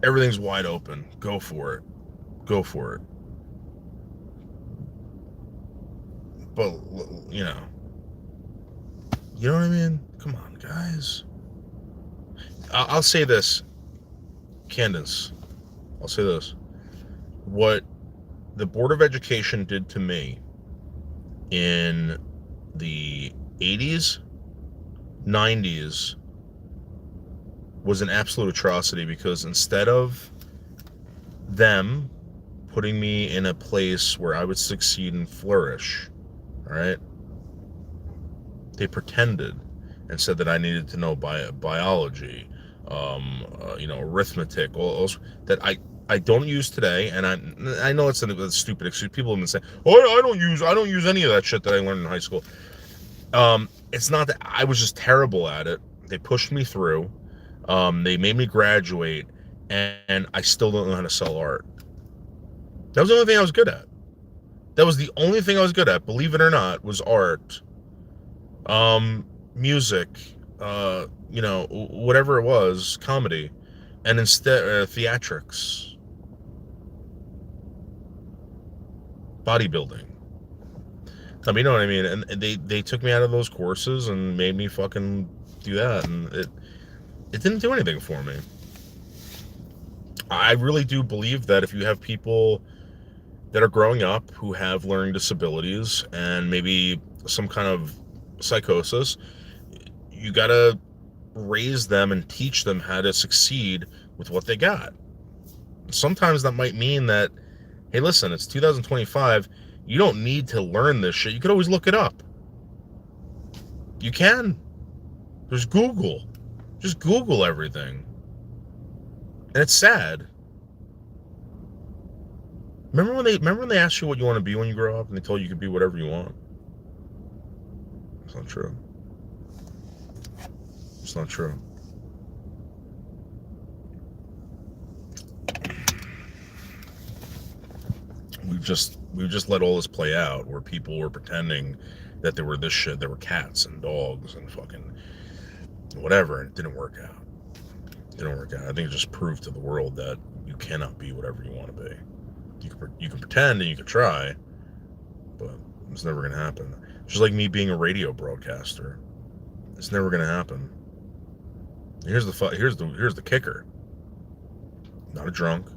everything's wide open. Go for it. Go for it. But, you know what I mean? Come on, guys. I'll say this, Candace. I'll say this. What the Board of Education did to me in the 80s, 90s was an absolute atrocity, because instead of them putting me in a place where I would succeed and flourish, all right, they pretended and said that I needed to know biology, arithmetic, all that I don't use today. And I know it's a stupid excuse. People have been saying, "Oh, I don't use any of that shit that I learned in high school." It's not that I was just terrible at it. They pushed me through. They made me graduate, and I still don't know how to sell art. That was the only thing I was good at. That was the only thing I was good at, believe it or not, was art. Music, whatever it was, comedy, and instead theatrics, bodybuilding. I mean, you know what I mean? And they took me out of those courses and made me fucking do that, and it didn't do anything for me. I really do believe that if you have people that are growing up who have learning disabilities and maybe some kind of psychosis, you gotta raise them and teach them how to succeed with what they got. Sometimes that might mean that, hey, listen, it's 2025. You don't need to learn this shit. You could always look it up. You can. There's Google. Just Google everything. And it's sad. Remember when they asked you what you want to be when you grow up, and they told you could be whatever you want? It's not true. It's not true. We've just let all this play out, where people were pretending that they were this shit. There were cats and dogs and fucking whatever, and it didn't work out. I think it just proved to the world that you cannot be whatever you want to be. You can pretend and you can try, but it's never gonna happen. Just like me being a radio broadcaster, it's never gonna happen. Here's the kicker. Not a drunk.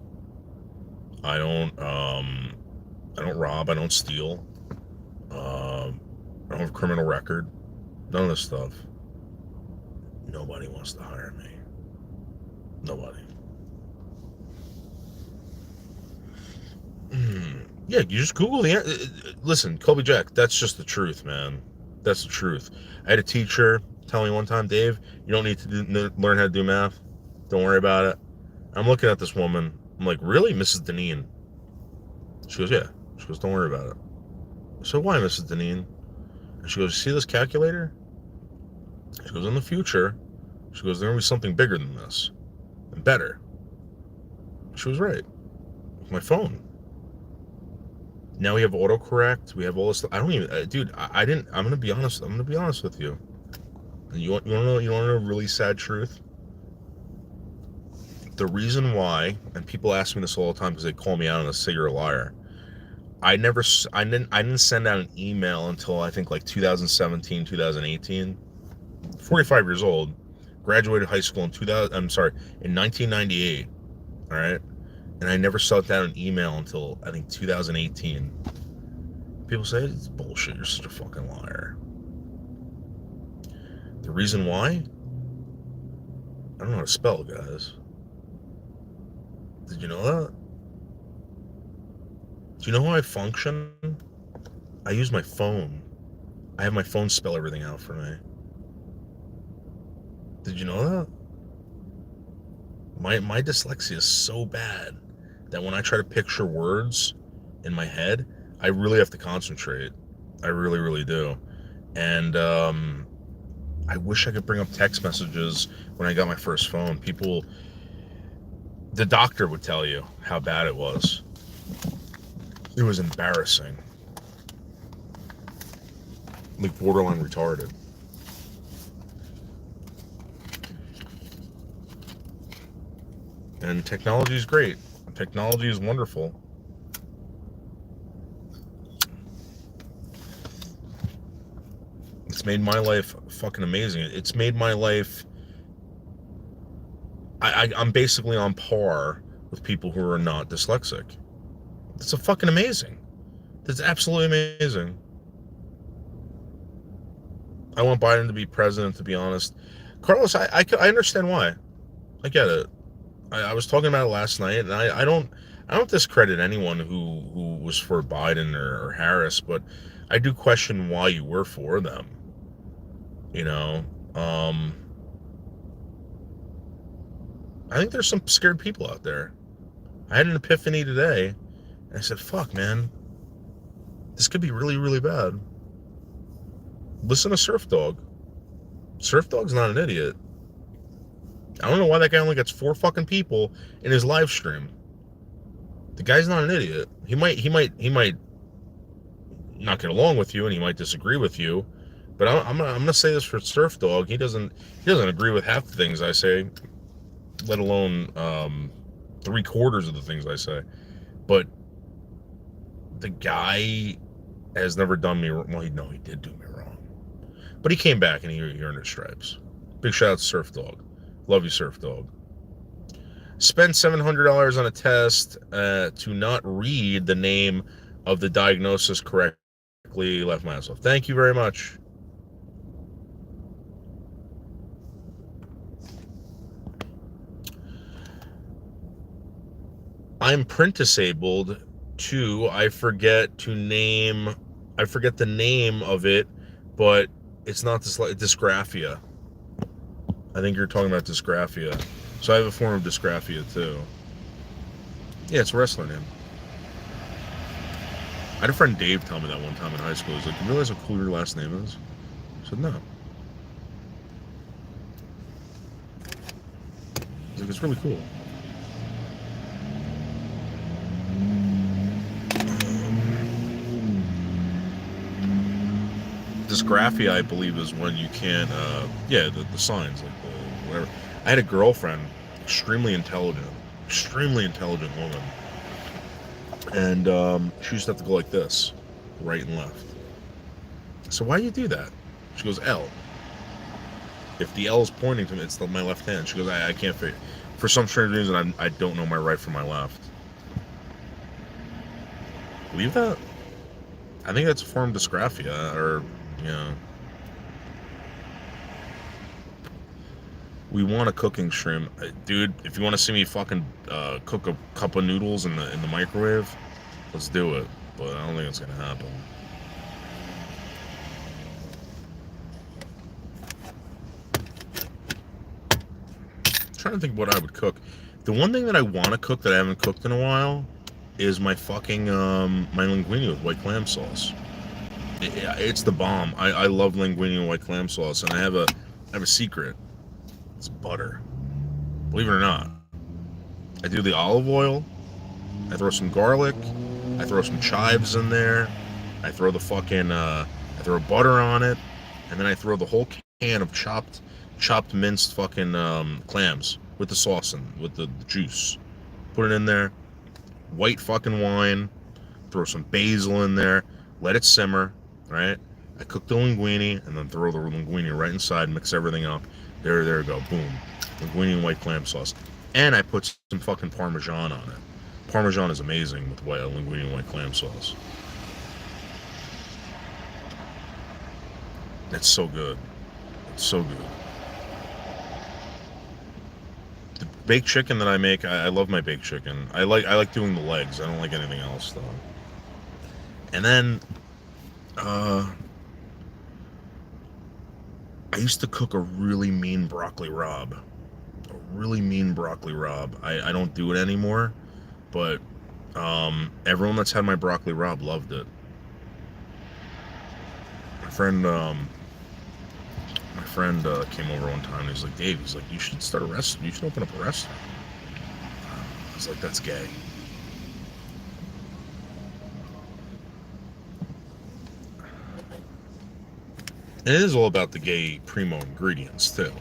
I don't rob. I don't steal. I don't have a criminal record. None of this stuff. Nobody wants to hire me. Nobody. Yeah, you just Google the. Listen, Colby Jack, that's just the truth, man. That's the truth. I had a teacher tell me one time, Dave, you don't need to learn how to do math. Don't worry about it. I'm looking at this woman. I'm like, really, Mrs. Deneen? She goes, yeah. She goes, don't worry about it. So why, Mrs. Deneen? And she goes, see this calculator? She goes, in the future, she goes, there's going to be something bigger than this. And better. She was right. My phone. Now we have autocorrect. We have all this. I don't even, dude. I didn't. I'm gonna be honest. I'm gonna be honest with you. And you want to know? You want to know a really sad truth? The reason why, and people ask me this all the time because they call me out and they say you're a liar. I didn't send out an email until I think like 2017, 2018. 45 years old, graduated high school in 1998. All right. And I never sent down an email until, I think, 2018. People say, it's bullshit, you're such a fucking liar. The reason why? I don't know how to spell, guys. Did you know that? Do you know how I function? I use my phone. I have my phone spell everything out for me. Did you know that? My dyslexia is so bad that when I try to picture words in my head, I really have to concentrate. I really, really do. And I wish I could bring up text messages when I got my first phone. The doctor would tell you how bad it was. It was embarrassing. Like borderline retarded. And technology is great. Technology is wonderful. It's made my life fucking amazing. It's made my life... I'm basically on par with people who are not dyslexic. That's fucking amazing. That's absolutely amazing. I want Biden to be president, to be honest. Carlos, I understand why. I get it. I was talking about it last night, and I don't discredit anyone who was for Biden or Harris, but I do question why you were for them. You know, I think there's some scared people out there. I had an epiphany today, and I said, "Fuck, man, this could be really, really bad." Listen to Surf Dog. Surf Dog's not an idiot. I don't know why that guy only gets 4 fucking people in his live stream. The guy's not an idiot. He might not get along with you, and he might disagree with you. But I'm gonna say this for Surf Dog. He doesn't agree with half the things I say, let alone 3/4 of the things I say. But the guy has never done me wrong. Well, he did do me wrong, but he came back and he earned his stripes. Big shout out to Surf Dog. Love you, Surf Dog. Spend $700 on a test to not read the name of the diagnosis correctly. Left myself. Thank you very much. I'm print disabled too. I forget the name of it, but it's not dysgraphia. I think you're talking about dysgraphia. So I have a form of dysgraphia too. Yeah, it's a wrestler name. I had a friend Dave tell me that one time in high school. He's like, "You realize how cool your last name is?" I said, "No." He's like, "It's really cool." Dysgraphia, I believe, is when you can't, the signs, like the whatever. I had a girlfriend, extremely intelligent woman, and she used to have to go like this, right and left. So why do you do that? She goes, L. If the L is pointing to me, it's my left hand. She goes, I can't figure. For some strange reason, I don't know my right from my left. Believe that? I think that's a form of dysgraphia, or, yeah. We want a cooking stream. Dude, if you want to see me fucking cook a cup of noodles in the microwave, let's do it. But I don't think it's gonna happen. I'm trying to think what I would cook. The one thing that I want to cook that I haven't cooked in a while is my fucking my linguine with white clam sauce. It's the bomb. I love linguine with white clam sauce, and I have a secret. It's butter. Believe it or not. I do the olive oil. I throw some garlic. I throw some chives in there. I throw the fucking I throw butter on it, and then I throw the whole can of chopped minced fucking clams with the sauce and with the juice. Put it in there. White fucking wine. Throw some basil in there. Let it simmer. Right. I cook the linguine and then throw the linguine right inside. Mix everything up. There we go. Boom. Linguine and white clam sauce. And I put some fucking Parmesan on it. Parmesan is amazing with linguine and white clam sauce. It's so good. It's so good. The baked chicken that I make, I love my baked chicken. I like doing the legs. I don't like anything else though. And then I used to cook a really mean broccoli rabe. A really mean broccoli rabe. I don't do it anymore, but everyone that's had my broccoli rabe loved it. My friend, came over one time and he's like, Dave, he's like, you should start a restaurant. You should open up a restaurant. I was like, that's gay. And it is all about the gay primo ingredients too.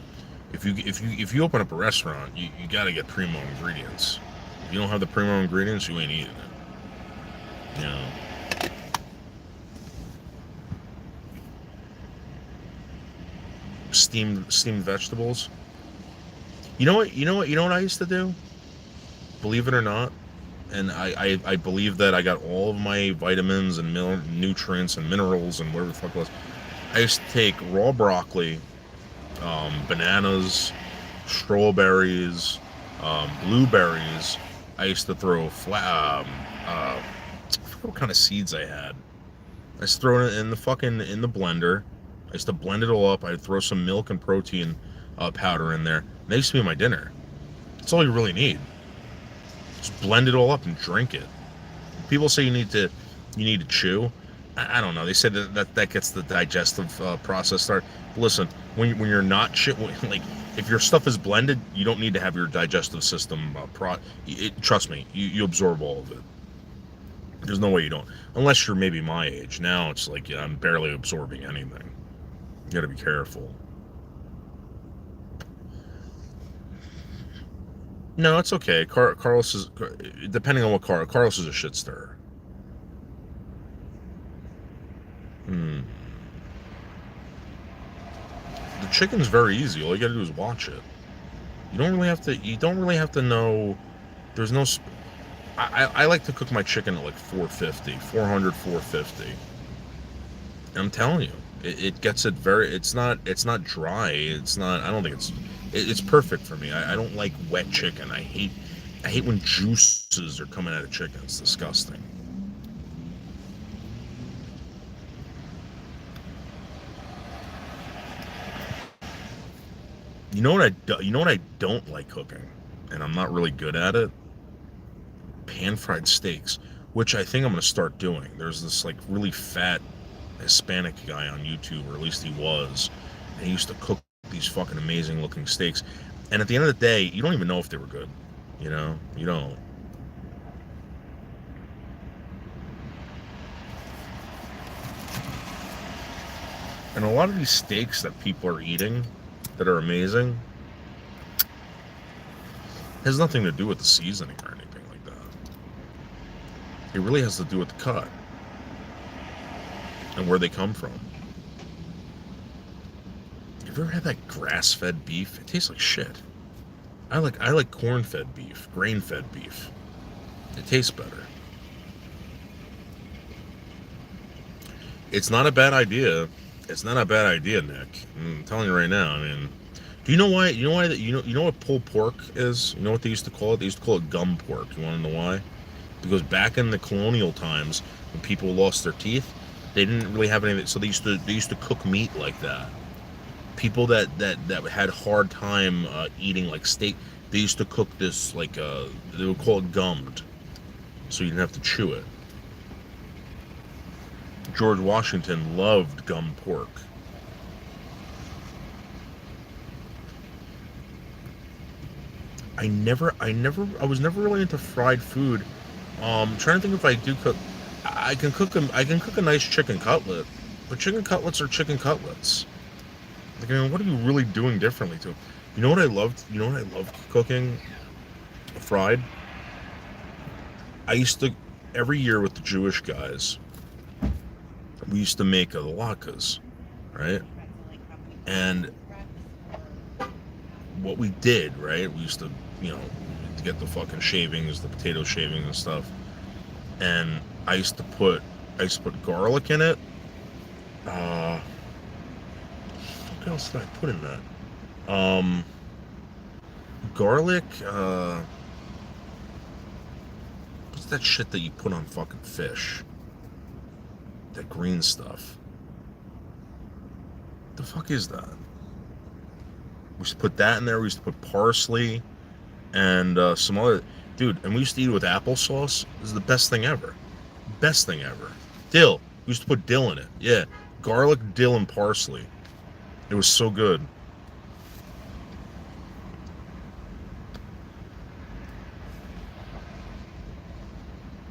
If you open up a restaurant, you gotta get primo ingredients. If you don't have the primo ingredients, you ain't eating it. You know. Steamed vegetables. You know what I used to do? Believe it or not, and I believe that I got all of my vitamins and nutrients and minerals and whatever the fuck it was. I used to take raw broccoli, bananas, strawberries, blueberries. I used to throw I forget what kind of seeds I had. I used to throw it in the blender. I used to blend it all up. I'd throw some milk and protein powder in there. And that used to be my dinner. That's all you really need. Just blend it all up and drink it. People say you need to chew. I don't know. They said that gets the digestive process started. But listen, when you're not like if your stuff is blended, you don't need to have your digestive system trust me, you absorb all of it. There's no way you don't, unless you're maybe my age. Now it's like, yeah, I'm barely absorbing anything. You got to be careful. No, it's okay. Carlos is, depending on what Carlos is a shit stirrer. The chicken's very easy. All you gotta do is watch it. You don't really have to. You don't really have to know. There's no. I like to cook my chicken at like 450, 400, 450. And I'm telling you, it gets it very. It's not dry. It's not. I don't think it's perfect for me. I don't like wet chicken. I hate when juices are coming out of chicken. It's disgusting. You know what I don't like cooking, and I'm not really good at it. Pan fried steaks, which I think I'm gonna start doing. There's this like really fat Hispanic guy on YouTube, or at least he was, and he used to cook these fucking amazing looking steaks. And at the end of the day, you don't even know if they were good. You know, you don't. And a lot of these steaks that people are eating that are amazing has nothing to do with the seasoning or anything like that. It really has to do with the cut and where they come from. Have you ever had that grass-fed beef? It tastes like shit. I like corn-fed beef, grain-fed beef. It tastes better. It's not a bad idea. It's not a bad idea, Nick. I'm telling you right now. I mean, do you know why? You know what pulled pork is? You know what they used to call it? They used to call it gum pork. You want to know why? Because back in the colonial times, when people lost their teeth, they didn't really have anything. So they used to cook meat like that. People that had hard time eating like steak, they used to cook this like they would call it gummed, so you didn't have to chew it. George Washington loved gum pork. I was never really into fried food. Trying to think if I do cook. I can cook a nice chicken cutlet, but chicken cutlets are chicken cutlets. Like, I mean, what are you really doing differently to them? You know what I loved? You know what I loved cooking? Fried. I used to every year with the Jewish guys. We used to make latkes, right? And what we did, right? We used to, to get the fucking shavings, the potato shavings and stuff. And I used to put garlic in it. What else did I put in that? Garlic. What's that shit that you put on fucking fish? That green stuff. The fuck is that? We used to put that in there. We used to put parsley and some other, dude. And we used to eat it with applesauce. This is the best thing ever. Best thing ever. Dill. We used to put dill in it. Yeah, garlic, dill, and parsley. It was so good.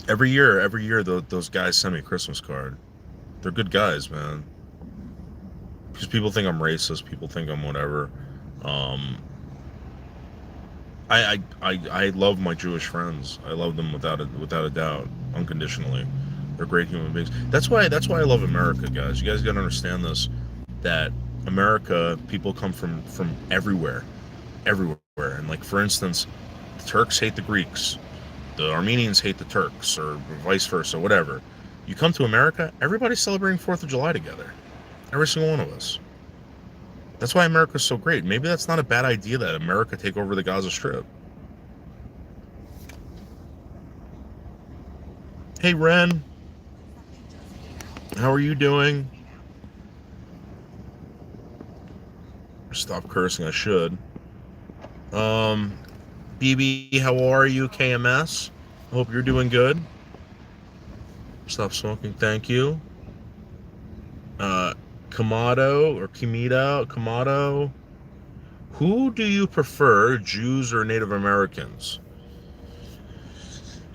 Every year, those guys send me a Christmas card. They're good guys, man. Because people think I'm racist. People think I'm whatever. Um, I love my Jewish friends. I love them without a doubt, unconditionally. They're great human beings. That's why I love America, guys. You guys gotta understand this. That America, people come from everywhere, and like for instance, the Turks hate the Greeks, the Armenians hate the Turks, or vice versa, whatever. You come to America, everybody's celebrating 4th of July together. Every single one of us. That's why America's so great. Maybe that's not a bad idea that America take over the Gaza Strip. Hey, Ren. How are you doing? Stop cursing, I should. BB, how are you? KMS? I hope you're doing good. Stop smoking, thank you. Kamado. Who do you prefer, Jews or Native Americans?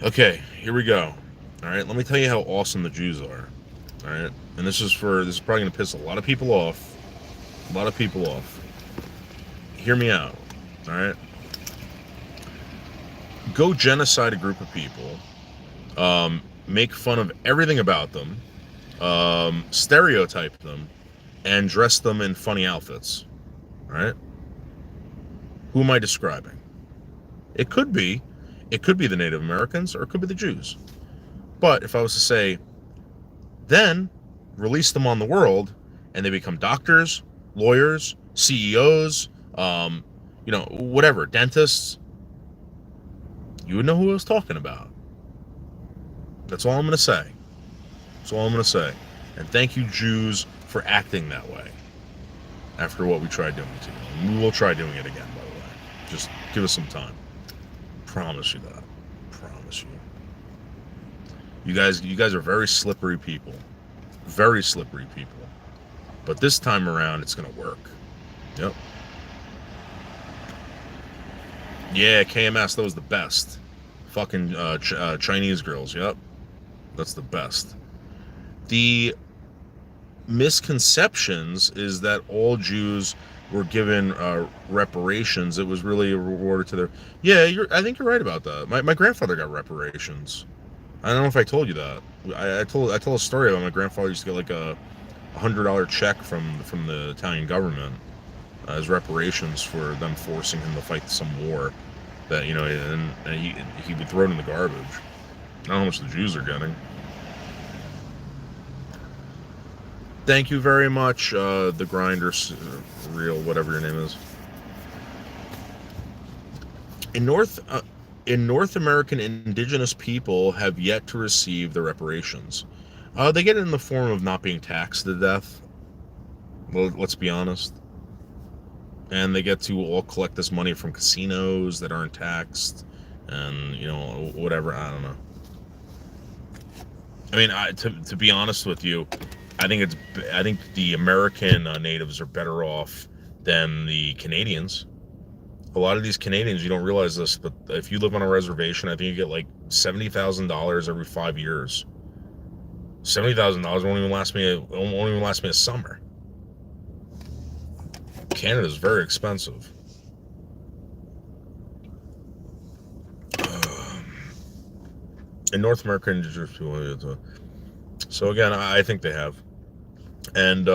Okay, here we go. All right, let me tell you how awesome the Jews are. All right, and this is probably gonna piss a lot of people off. Hear me out. All right, go genocide a group of people. Make fun of everything about them. Stereotype them, and dress them in funny outfits. All right. Who am I describing? It could be the Native Americans, or it could be the Jews. But if I was to say, then release them on the world, and they become doctors, lawyers, CEOs, whatever, dentists, you would know who I was talking about. That's all I'm going to say. And thank you, Jews, for acting that way after what we tried doing to you. And we will try doing it again, by the way. Just give us some time. Promise you that. Promise you. You guys are very slippery people. Very slippery people. But this time around, it's going to work. Yep. Yeah, KMS, that was the best. Fucking Chinese girls, yep. That's the best. The misconceptions is that all Jews were given reparations. It was really rewarded to their... Yeah, I think you're right about that. My grandfather got reparations. I don't know if I told you that. I told a story about my grandfather used to get like a $100 check from the Italian government as reparations for them forcing him to fight some war that, and he would throw it in the garbage. I don't know how much the Jews are getting. Thank you very much, the Grinder Real, whatever your name is. In North American, indigenous people have yet to receive the reparations. They get it in the form of not being taxed to death. Well, let's be honest. And they get to all collect this money from casinos that aren't taxed, and whatever. I don't know. I mean, to be honest with you, I think the American natives are better off than the Canadians. A lot of these Canadians, you don't realize this, but if you live on a reservation, I think you get like $70,000 every 5 years. $70,000 won't even last me a summer. Canada's very expensive. In North America, indigenous people. So again, I think they have. And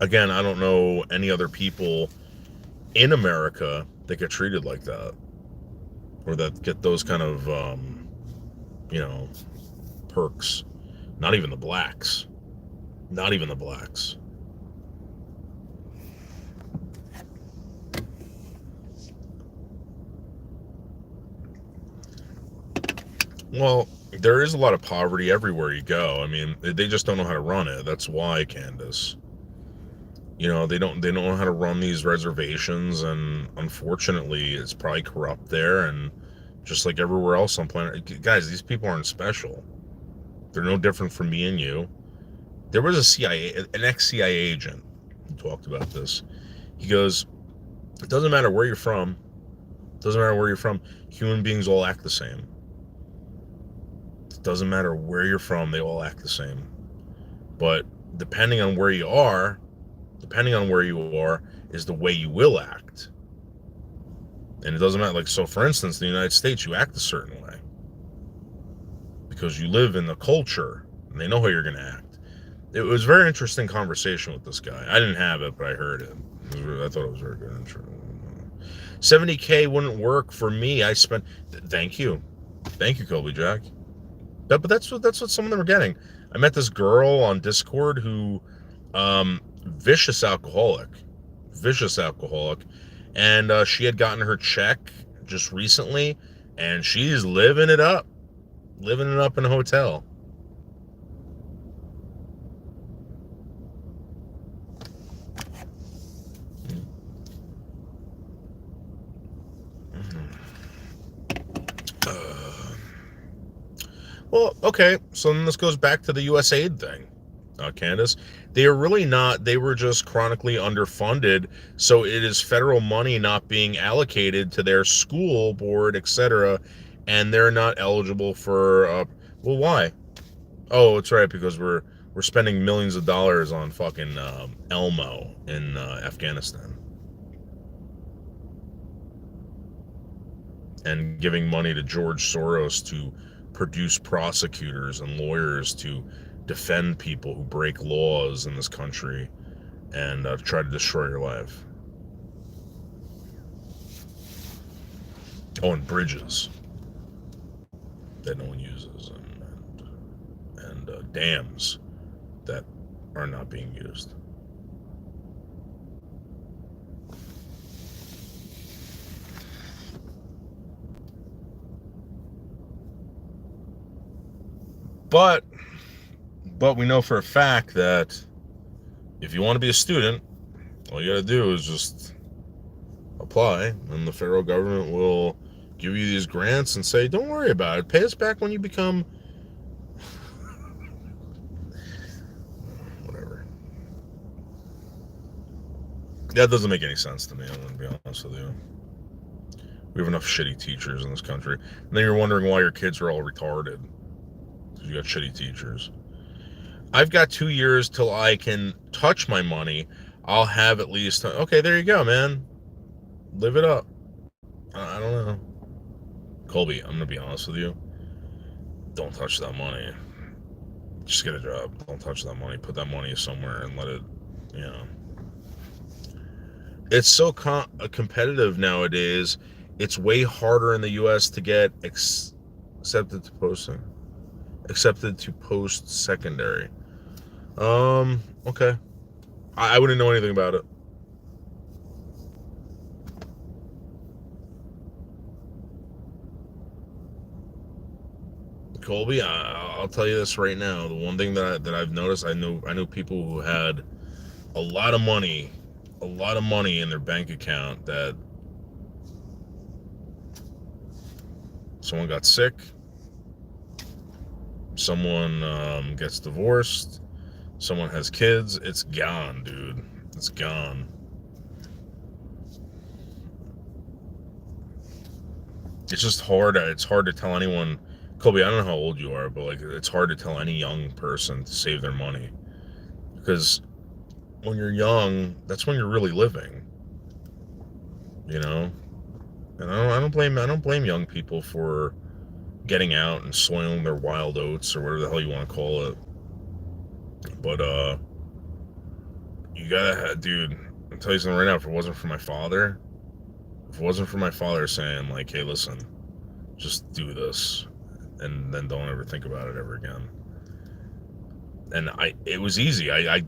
again, I don't know any other people in America that get treated like that, or that get those kind of perks. Not even the blacks. Well, there is a lot of poverty everywhere you go. I mean, they just don't know how to run it. That's why, Candace. They don't know how to run these reservations, and unfortunately, it's probably corrupt there. And just like everywhere else on planet, guys, these people aren't special. They're no different from me and you. There was an ex-CIA agent who talked about this. He goes, it doesn't matter where you're from. It doesn't matter where you're from. Human beings all act the same. It doesn't matter where you're from. They all act the same. But depending on where you are, is the way you will act. And it doesn't matter. Like, so for instance, in the United States, you act a certain way because you live in the culture and they know how you're going to act. It was a very interesting conversation with this guy. I didn't have it, but I heard it. I thought it was very good. 70K wouldn't work for me. Thank you, Colby Jack. But that's what some of them are getting. I met this girl on Discord who, vicious alcoholic, and she had gotten her check just recently, and she's living it up in a hotel. Well, okay, so then this goes back to the Usaid thing, Candace. They are really not, they were just chronically underfunded, so it is federal money not being allocated to their school board, etc., and they're not eligible for, well, why? Oh, it's right, because we're spending millions of dollars on fucking Elmo in Afghanistan. And giving money to George Soros to produce prosecutors and lawyers to defend people who break laws in this country and try to destroy your life. Oh, and bridges that no one uses, and dams that are not being used. But we know for a fact that if you want to be a student, all you got to do is just apply, and the federal government will give you these grants and say, don't worry about it. Pay us back when you become whatever. That doesn't make any sense to me, I'm going to be honest with you. We have enough shitty teachers in this country. And then you're wondering why your kids are all retarded. Because you got shitty teachers. I've got 2 years till I can touch my money. I'll have at least, okay, there you go, man. Live it up. I don't know. Colby, I'm going to be honest with you. Don't touch that money. Just get a job. Don't touch that money. Put that money somewhere and let it, It's so competitive nowadays. It's way harder in the U.S. to get accepted to post-secondary. Okay. I wouldn't know anything about it. Colby, I'll tell you this right now. The one thing that I've noticed, I know people who had a lot of money in their bank account that someone got sick, someone gets divorced, someone has kids. It's gone, dude. It's gone. It's just hard. It's hard to tell anyone. Colby, I don't know how old you are, but like, it's hard to tell any young person to save their money, because when you're young, that's when you're really living. And I don't blame young people for getting out and soiling their wild oats or whatever the hell you want to call it. But you gotta, dude. I'll tell you something right now. If it wasn't for my father saying like, "Hey, listen, just do this, and then don't ever think about it ever again." And it was easy. I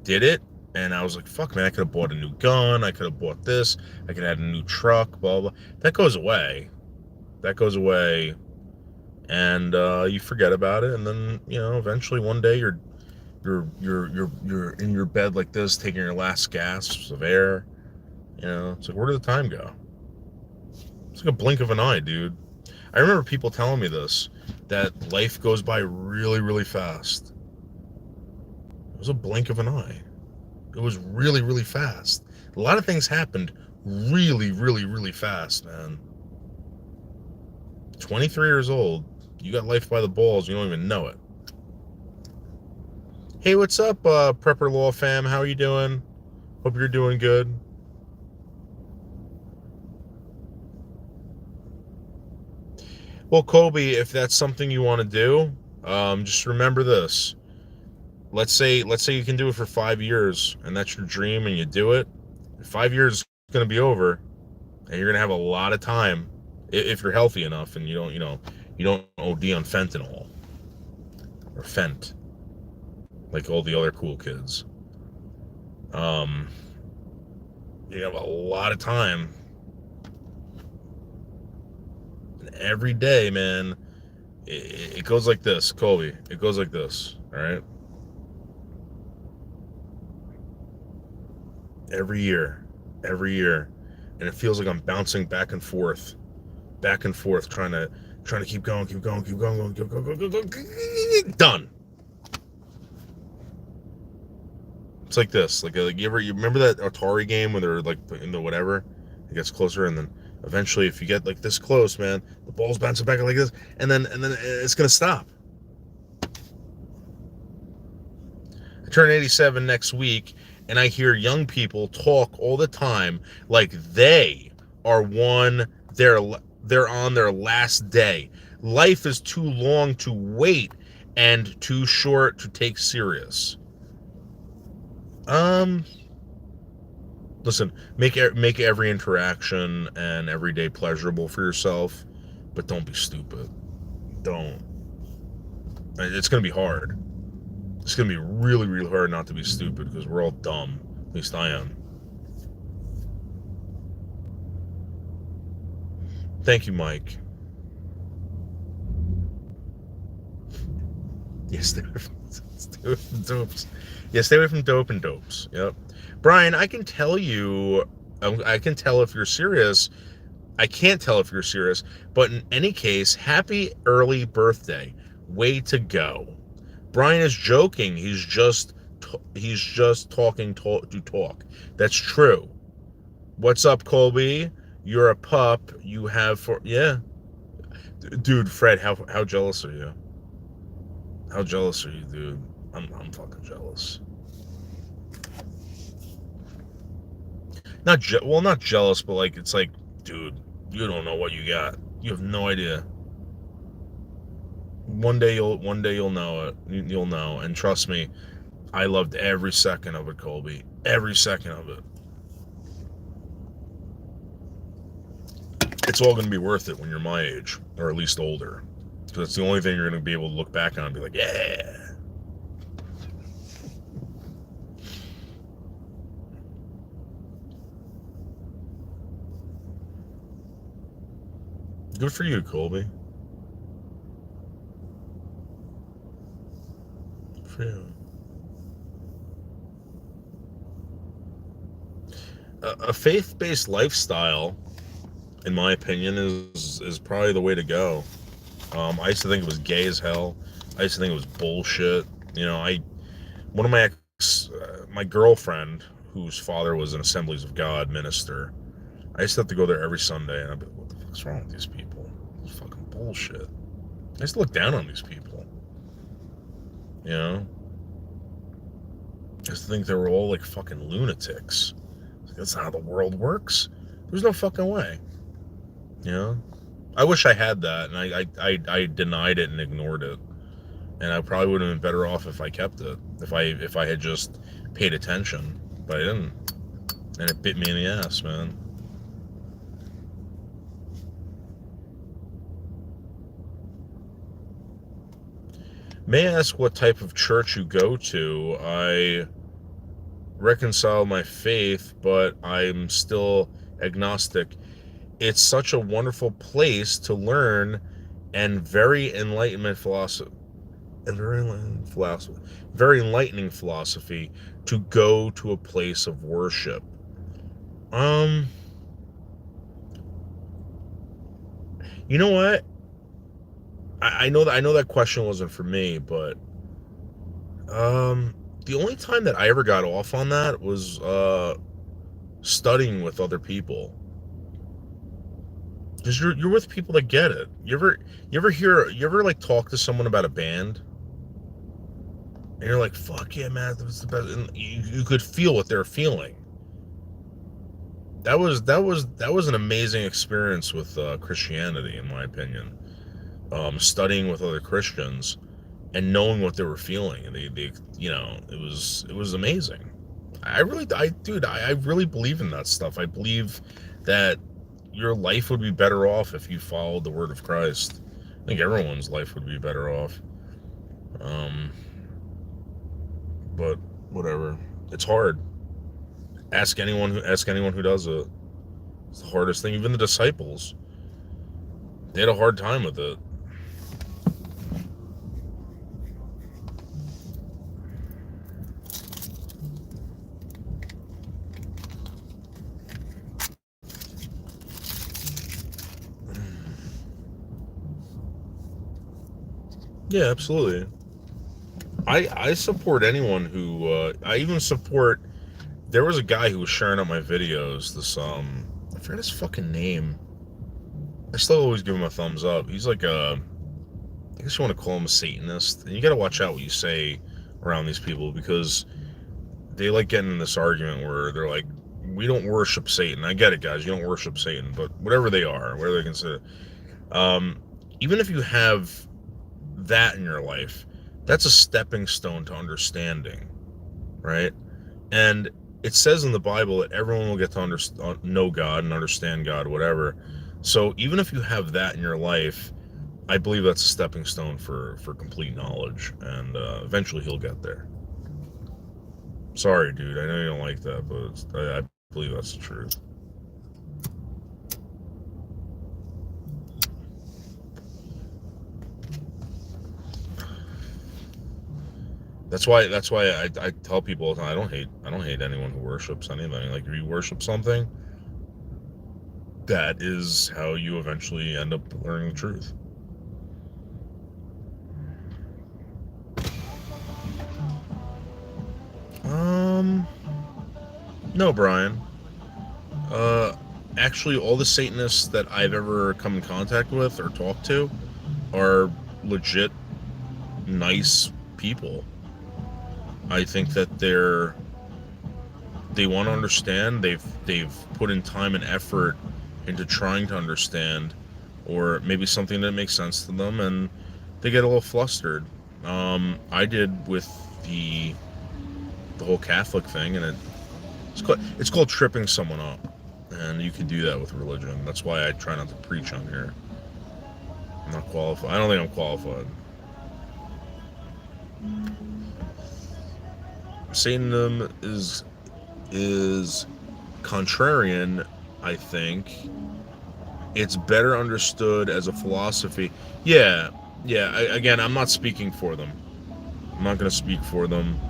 did it, and I was like, "Fuck, man! I could have bought a new gun. I could have bought this. I could have had a new truck. Blah blah." That goes away. And you forget about it, and then eventually one day you're You're in your bed like this, taking your last gasps of air. You know, it's like, where did the time go? It's like a blink of an eye, dude. I remember people telling me this, that life goes by really, really fast. It was a blink of an eye. It was really, really fast. A lot of things happened really, really, really fast, man. 23 years old, you got life by the balls, you don't even know it. Hey, what's up, Prepper Law fam? How are you doing? Hope you're doing good. Well, Colby, if that's something you want to do, just remember this. Let's say you can do it for 5 years, and that's your dream, and you do it. 5 years is going to be over, and you're going to have a lot of time if you're healthy enough, and you don't OD on fentanyl or fent like all the other cool kids. You have a lot of time. And every day, man, it goes like this, Colby. It goes like this, all right? Every year, and it feels like I'm bouncing back and forth, trying to keep going. Done. It's like this, like you remember that Atari game where they're like in the whatever, it gets closer, and then eventually, if you get like this close, man, the ball's bouncing back like this, and then it's gonna stop. I turn 87 next week, and I hear young people talk all the time like they're on their last day. Life is too long to wait and too short to take serious. Listen, make every interaction and every day pleasurable for yourself, but don't be stupid. Don't. It's gonna be hard. It's gonna be really, really hard not to be stupid because we're all dumb. At least I am. Thank you, Mike. Yes, stay away from dopes. Yeah, stay away from dope and dopes. Yep. Brian, I can tell you, I can tell if you're serious. I can't tell if you're serious, but in any case, happy early birthday. Way to go. Brian is joking. He's just talking to talk. That's true. What's up, Colby? You're a pup. You have yeah. Dude, Fred, how jealous are you? How jealous are you, dude? I'm fucking jealous. Not jealous, but like it's like, dude, you don't know what you got. You have no idea. One day you'll know it. You'll know, and trust me, I loved every second of it, Colby. Every second of it. It's all going to be worth it when you're my age, or at least older, because it's the only thing you're going to be able to look back on and be like, yeah. Good for you, Colby. Good for you. A faith-based lifestyle, in my opinion, is probably the way to go. I used to think it was gay as hell. I used to think it was bullshit. You know, one of my my girlfriend, whose father was an Assemblies of God minister, I used to have to go there every Sunday, and I'd be like, what the fuck's wrong with these people? It's fucking bullshit. I used to look down on these people. You know? I used to think they were all like fucking lunatics. That's not how the world works. There's no fucking way. You know? I wish I had that, and I denied it and ignored it. And I probably would have been better off if I kept it. If I had just paid attention. But I didn't. And it bit me in the ass, man. May I ask what type of church you go to? I reconcile my faith, but I'm still agnostic. It's such a wonderful place to learn and very enlightenment philosophy. and very enlightening philosophy to go to a place of worship. Um, you know what? I know that question wasn't for me, but the only time that I ever got off on that was studying with other people. Because you're with people that get it. You ever like talk to someone about a band and you're like, fuck yeah, man, that was the best, and you could feel what they're feeling. That was an amazing experience with Christianity, in my opinion. Studying with other Christians and knowing what they were feeling, and they you know, it was amazing. I really believe in that stuff. I believe that your life would be better off if you followed the word of Christ. I think everyone's life would be better off. Um, but whatever. It's hard. Ask anyone who does it. It's the hardest thing. Even the disciples, they had a hard time with it. Yeah, absolutely. I support anyone who I even support. There was a guy who was sharing up my videos. This I forget his fucking name. I still always give him a thumbs up. He's like I guess you want to call him a Satanist. And you got to watch out what you say around these people, because they like getting in this argument where they're like, we don't worship Satan. I get it, guys. You don't worship Satan, but whatever they are, whatever they consider, um, even if you have that in your life, that's a stepping stone to understanding, right? And it says in the Bible that everyone will get to know God and understand God, whatever. So even if you have that in your life, I believe that's a stepping stone for complete knowledge, and eventually he'll get there. Sorry, dude. I know you don't like that, but I believe that's the truth. That's why I tell people all the time, I don't hate anyone who worships anything. Like, if you worship something, that is how you eventually end up learning the truth. No, Brian. Uh, Actually, all the Satanists that I've ever come in contact with or talked to are legit nice people. I think that they want to understand. They've put in time and effort into trying to understand, or maybe something that makes sense to them, and they get a little flustered. I did with the whole Catholic thing, and it's called tripping someone up, and you can do that with religion. That's why I try not to preach on here. I'm not qualified. I don't think I'm qualified. Satanism is contrarian. I think it's better understood as a philosophy. Yeah, yeah. Again, I'm not speaking for them. I'm not going to speak for them.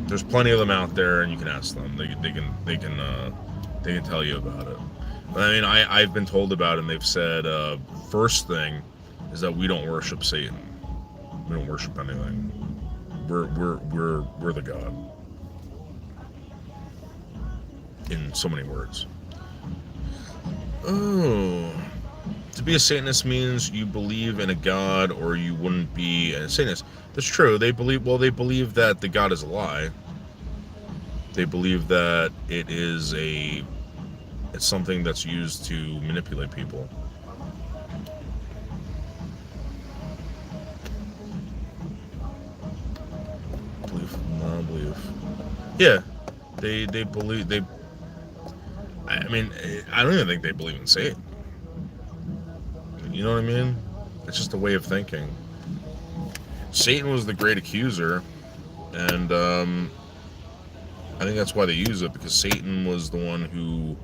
There's plenty of them out there, and you can ask them. They can tell you about it. I mean, I've been told about it, and they've said first thing is that we don't worship Satan. We don't worship anything. We're the God. In so many words. Oh, to be a Satanist means you believe in a God, or you wouldn't be a Satanist. That's true. They believe that the God is a lie. They believe that it's something that's used to manipulate people. Belief, non-belief. Yeah, they believe they. I mean, I don't even think they believe in Satan. You know what I mean? It's just a way of thinking. Satan was the great accuser, and I think that's why they use it, because Satan was the one who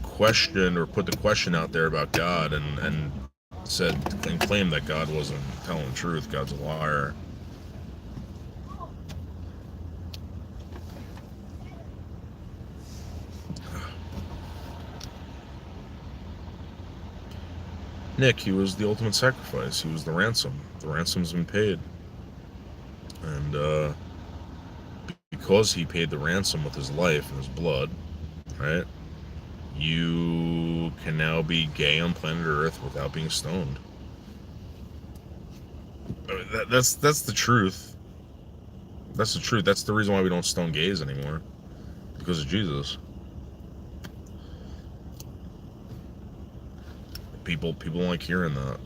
questioned or put the question out there about God, and said and claimed that God wasn't telling the truth. God's a liar. Nick, he was the ultimate sacrifice. He was the ransom. The ransom's been paid. And because he paid the ransom with his life and his blood, right, you can now be gay on planet Earth without being stoned. That's the truth. That's the truth. That's the reason why we don't stone gays anymore. Because of Jesus. People don't like hearing that.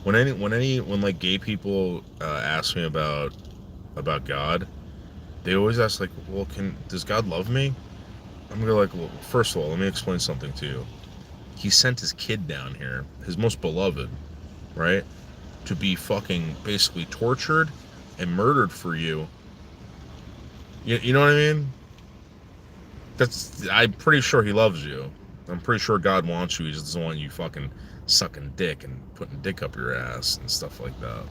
When like gay people ask me about God, they always ask like, well, does God love me? I'm gonna like, well, first of all, let me explain something to you. He sent his kid down here, his most beloved, right, to be fucking basically tortured and murdered for you. You know what I mean? I'm pretty sure he loves you. I'm pretty sure God wants you. He just doesn't want you fucking sucking dick and putting dick up your ass and stuff like that.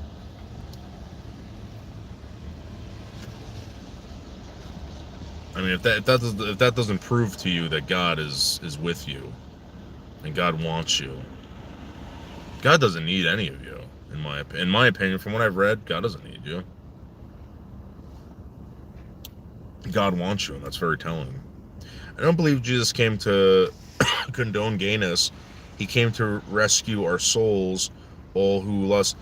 I mean, if that doesn't prove to you that God is with you and God wants you, God doesn't need any of you. In my opinion, from what I've read, God doesn't need you. God wants you, and that's very telling. I don't believe Jesus came to condone gayness. He came to rescue our souls, all who lust.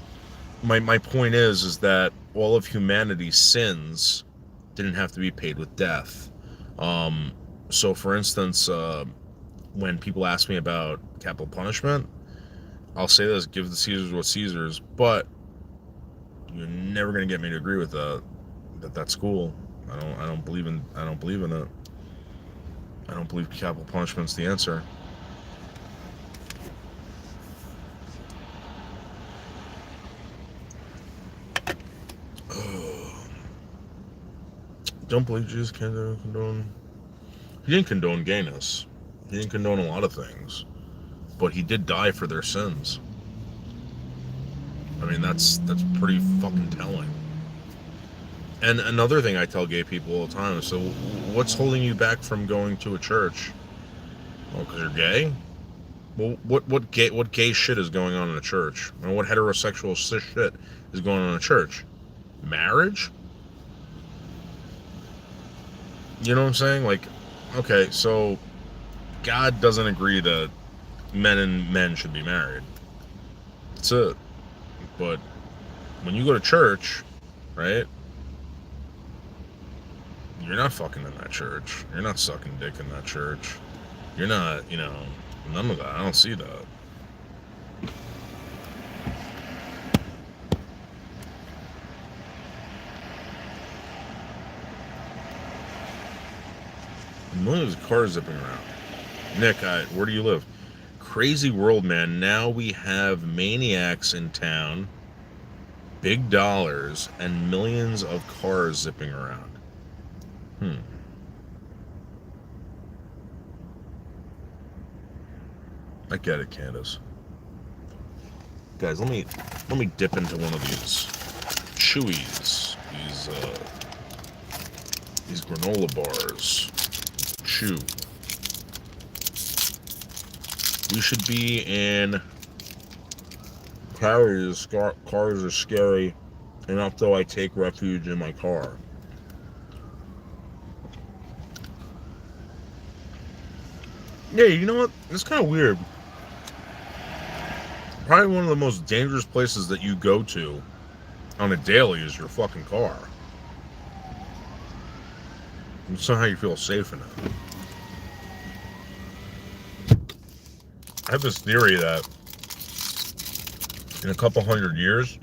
My point is that all of humanity's sins didn't have to be paid with death. So for instance, when people ask me about capital punishment, I'll say this: give the Caesars what's Caesar's, but you're never gonna get me to agree with that. That's cool. I don't believe in it. I don't believe capital punishment's the answer. Don't believe Jesus can condone. He didn't condone gayness. He didn't condone a lot of things, but he did die for their sins. I mean, that's pretty fucking telling. And another thing I tell gay people all the time is, so what's holding you back from going to a church? Oh, because you're gay? Well, what gay shit is going on in a church? And what heterosexual shit is going on in a church? Marriage? You know what I'm saying? Like, okay, so God doesn't agree that men and men should be married. That's it. But when you go to church, right? You're not fucking in that church. You're not sucking dick in that church. You're not, none of that. I don't see that. Millions of cars zipping around. Nick, where do you live? Crazy world, man. Now we have maniacs in town, big dollars, and millions of cars zipping around. I get it, Candace. Guys, let me dip into one of these chewies. These granola bars. Chew. We should be in Paris. Cars are scary enough, though I take refuge in my car. Yeah, you know what? It's kind of weird. Probably one of the most dangerous places that you go to on a daily is your fucking car. It's not how you feel safe in it. I have this theory that in a couple hundred years,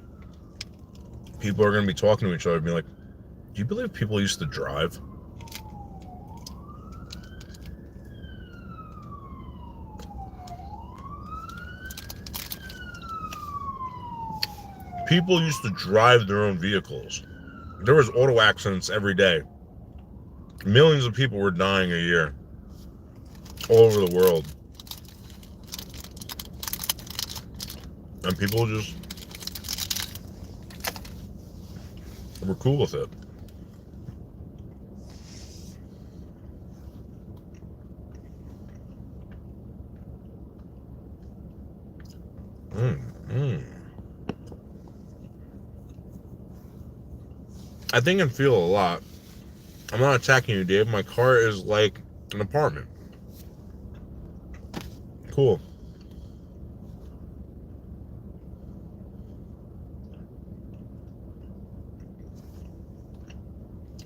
people are going to be talking to each other and be like, do you believe people used to drive? People used to drive their own vehicles. There was auto accidents every day. Millions of people were dying a year all over the world. And people just were cool with it. I think and feel a lot. I'm not attacking you, Dave. My car is like an apartment. Cool.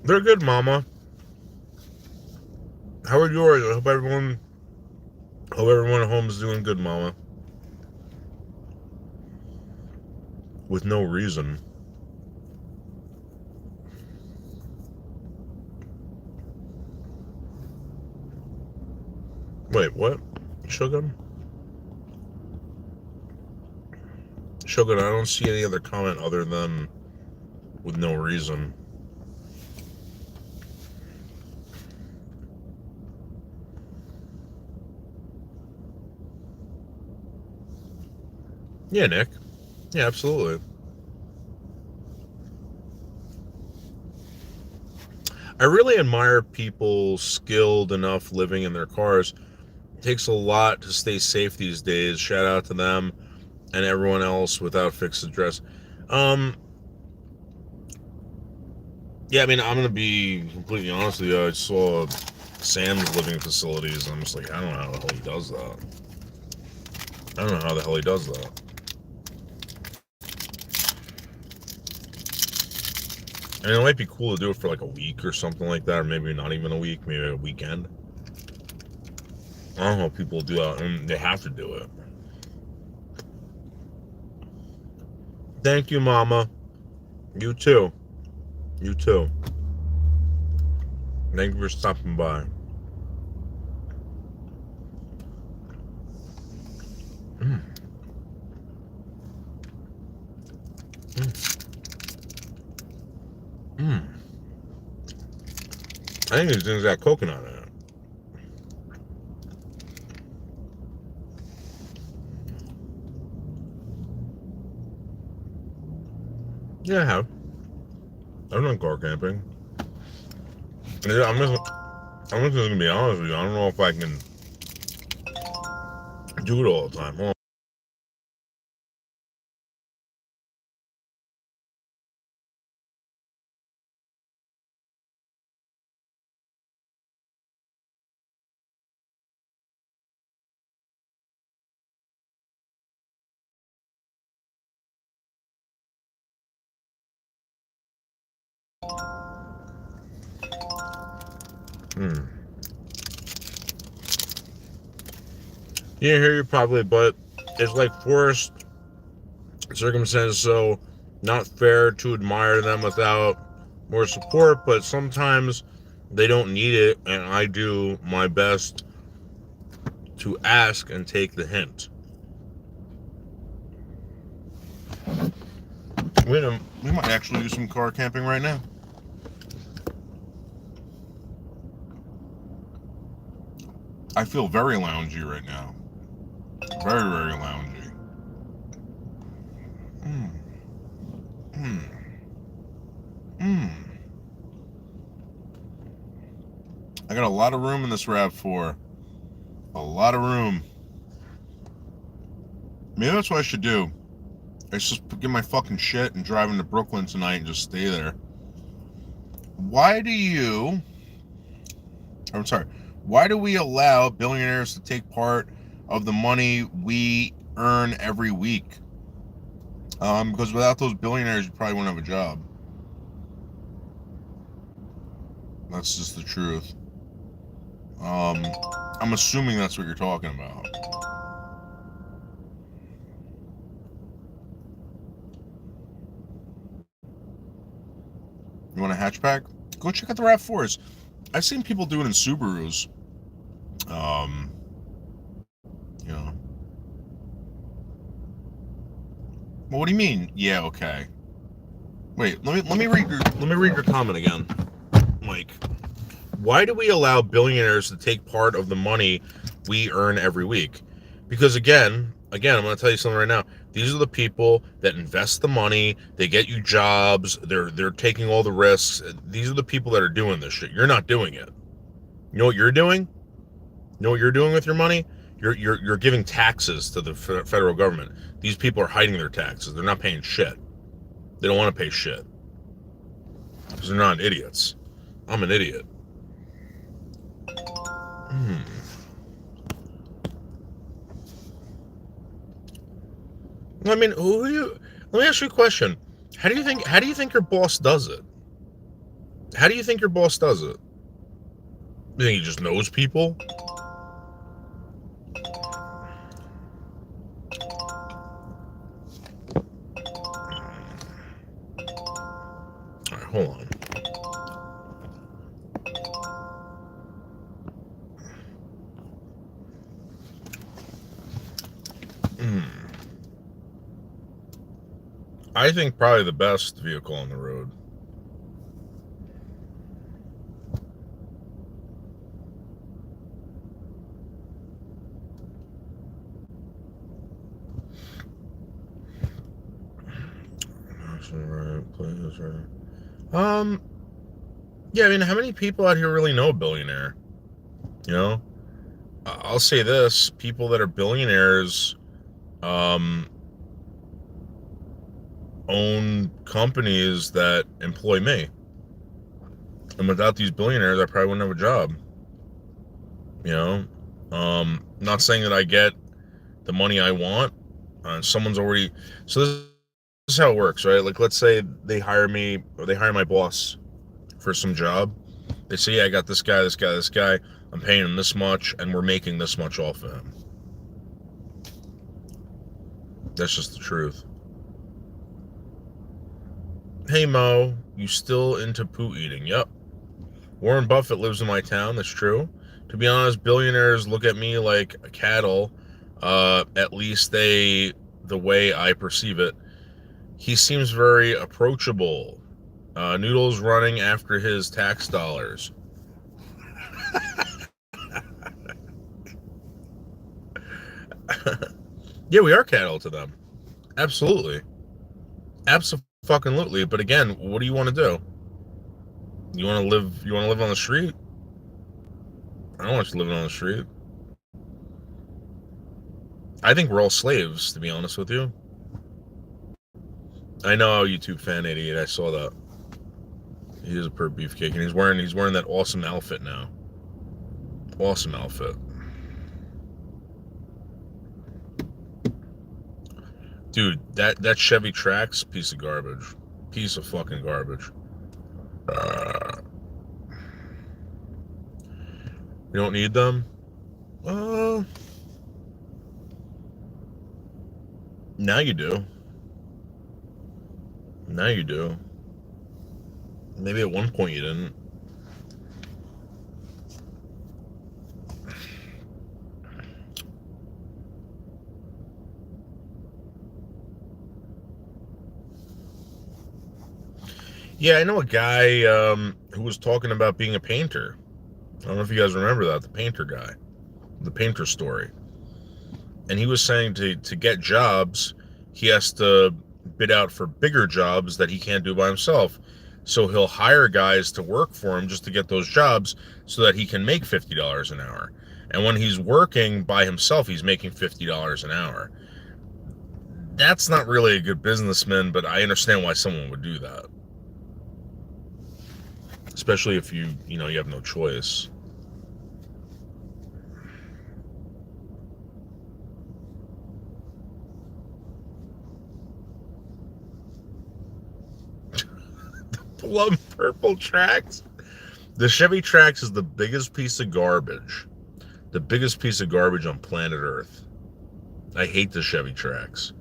They're good, Mama. How are yours? I hope everyone at home is doing good, Mama. With no reason. Wait, what? Shogun? Shogun, I don't see any other comment other than with no reason. Yeah, Nick. Yeah, absolutely. I really admire people skilled enough living in their cars. It takes a lot to stay safe these days. Shout out to them and everyone else without fixed address. Yeah, I mean, I'm going to be completely honest with you. I saw Sam's living facilities, and I'm just like, I don't know how the hell he does that. I don't know how the hell he does that. And it might be cool to do it for like a week or something like that, or maybe not even a week, maybe a weekend. I don't know how people do that, and they have to do it. Thank you, Mama. You too. You too. Thank you for stopping by. Mm. Mm. Mm. I think these things got coconut in it. Yeah, I have. I've done car camping. I'm just gonna be honest with you. I don't know if I can do it all the time. Hold on. You didn't hear you probably, but it's like forced circumstances, so not fair to admire them without more support, but sometimes they don't need it, and I do my best to ask and take the hint. Wait a minute, we might actually do some car camping right now. I feel very loungy right now. Very, very loungy. Mm. Mm. Mm. I got a lot of room in this RAV4. A lot of room. Maybe that's what I should do. I should just get my fucking shit and drive into Brooklyn tonight and just stay there. Why do we allow billionaires to take part of the money we earn every week? Because without those billionaires, you probably wouldn't have a job. That's just the truth. I'm assuming that's what you're talking about. You want a hatchback? Go check out the RAV4s. I've seen people do it in Subarus. You know. Well, what do you mean? Yeah, okay. Wait, let me read your comment again, Mike. Why do we allow billionaires to take part of the money we earn every week? Because again, I'm going to tell you something right now. These are the people that invest the money. They get you jobs. They're taking all the risks. These are the people that are doing this shit. You're not doing it. You know what you're doing? You know what you're doing with your money? You're giving taxes to the federal government. These people are hiding their taxes. They're not paying shit. They don't want to pay shit because they're not idiots. I'm an idiot. I mean, who are you? Let me ask you a question. How do you think your boss does it? How do you think your boss does it? You think he just knows people? All right, hold on. I think probably the best vehicle on the road. Yeah, I mean, how many people out here really know a billionaire? You know, I'll say this: people that are billionaires, own companies that employ me. And without these billionaires, I probably wouldn't have a job. You know, not saying that I get the money I want. Someone's already. So this is how it works, right? Like, let's say they hire me or they hire my boss for some job. They say, yeah, I got this guy. I'm paying him this much, and we're making this much off of him. That's just the truth. Hey, Mo, you still into poo eating? Yep. Warren Buffett lives in my town. That's true. To be honest, billionaires look at me like a cattle. At least the way I perceive it. He seems very approachable. Noodles running after his tax dollars. Yeah, we are cattle to them. Absolutely. Absolutely. But again, what do you want to do? You want to live on the street? I don't want you living on the street. I think we're all slaves, to be honest with you. I know, YouTube fan 88. I saw that. He is a perp beefcake, and he's wearing that awesome outfit now. Awesome outfit. Dude, that Chevy Trax, piece of garbage. Piece of fucking garbage. You don't need them? Now you do. Now you do. Maybe at one point you didn't. Yeah, I know a guy who was talking about being a painter. I don't know if you guys remember that, the painter guy. The painter story. And he was saying to get jobs, he has to bid out for bigger jobs that he can't do by himself. So he'll hire guys to work for him just to get those jobs so that he can make $50 an hour. And when he's working by himself, he's making $50 an hour. That's not really a good businessman, but I understand why someone would do that. Especially if you have no choice. Plum purple Trax. The Chevy Trax is the biggest piece of garbage. The biggest piece of garbage on planet Earth. I hate the Chevy Trax.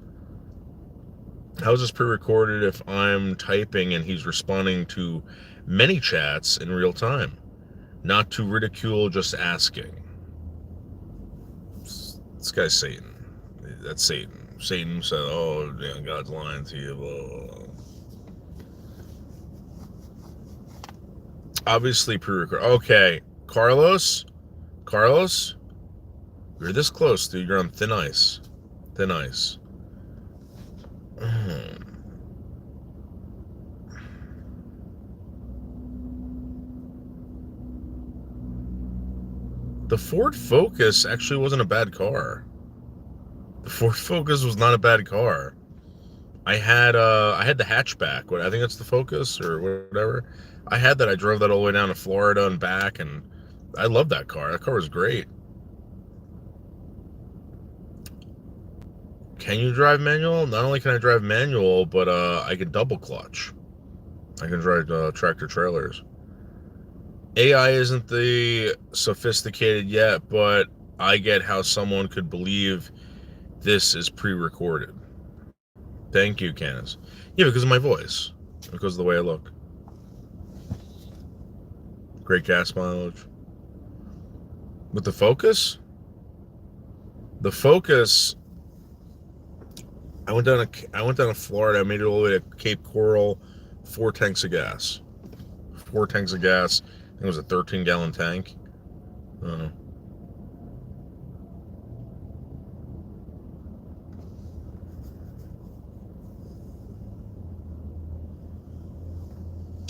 How is this pre-recorded if I'm typing and he's responding to many chats in real time? Not to ridicule, just asking. This guy's Satan. That's Satan. Satan said, oh, yeah, God's lying to you. Blah, blah, blah. Obviously pre-record. Okay, Carlos, you're this close, dude. You're on thin ice. Thin ice. The Ford Focus actually wasn't a bad car. The Ford Focus was not a bad car. I had the hatchback. What I think that's the Focus or whatever. I had that. I drove that all the way down to Florida and back, and I love that car. That car was great. Can you drive manual? Not only can I drive manual, but I can double clutch. I can drive tractor trailers. AI isn't the sophisticated yet, but I get how someone could believe this is pre-recorded. Thank you, Candace. Yeah, because of my voice. Because of the way I look. Great gas mileage. With the Focus? The Focus, I went down to Florida. I made it all the way to Cape Coral, 4 tanks of gas. 4 tanks of gas. I think it was a 13-gallon tank. I don't know.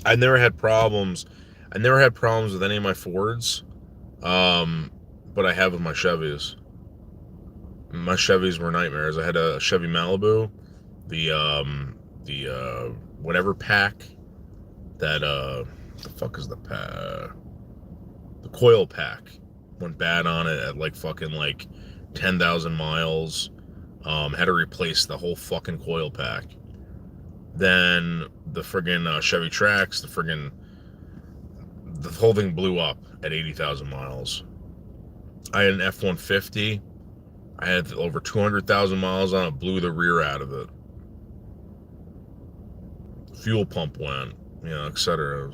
I never had problems. I never had problems with any of my Fords, but I have with my Chevys. My Chevys were nightmares. I had a Chevy Malibu, the whatever pack that the fuck is the pack? The coil pack went bad on it at like fucking like 10,000 miles. Had to replace the whole fucking coil pack. Then the friggin' Chevy Trax, the whole thing blew up at 80,000 miles. I had an F-150. I had over 200,000 miles on it, blew the rear out of it. Fuel pump went, etc.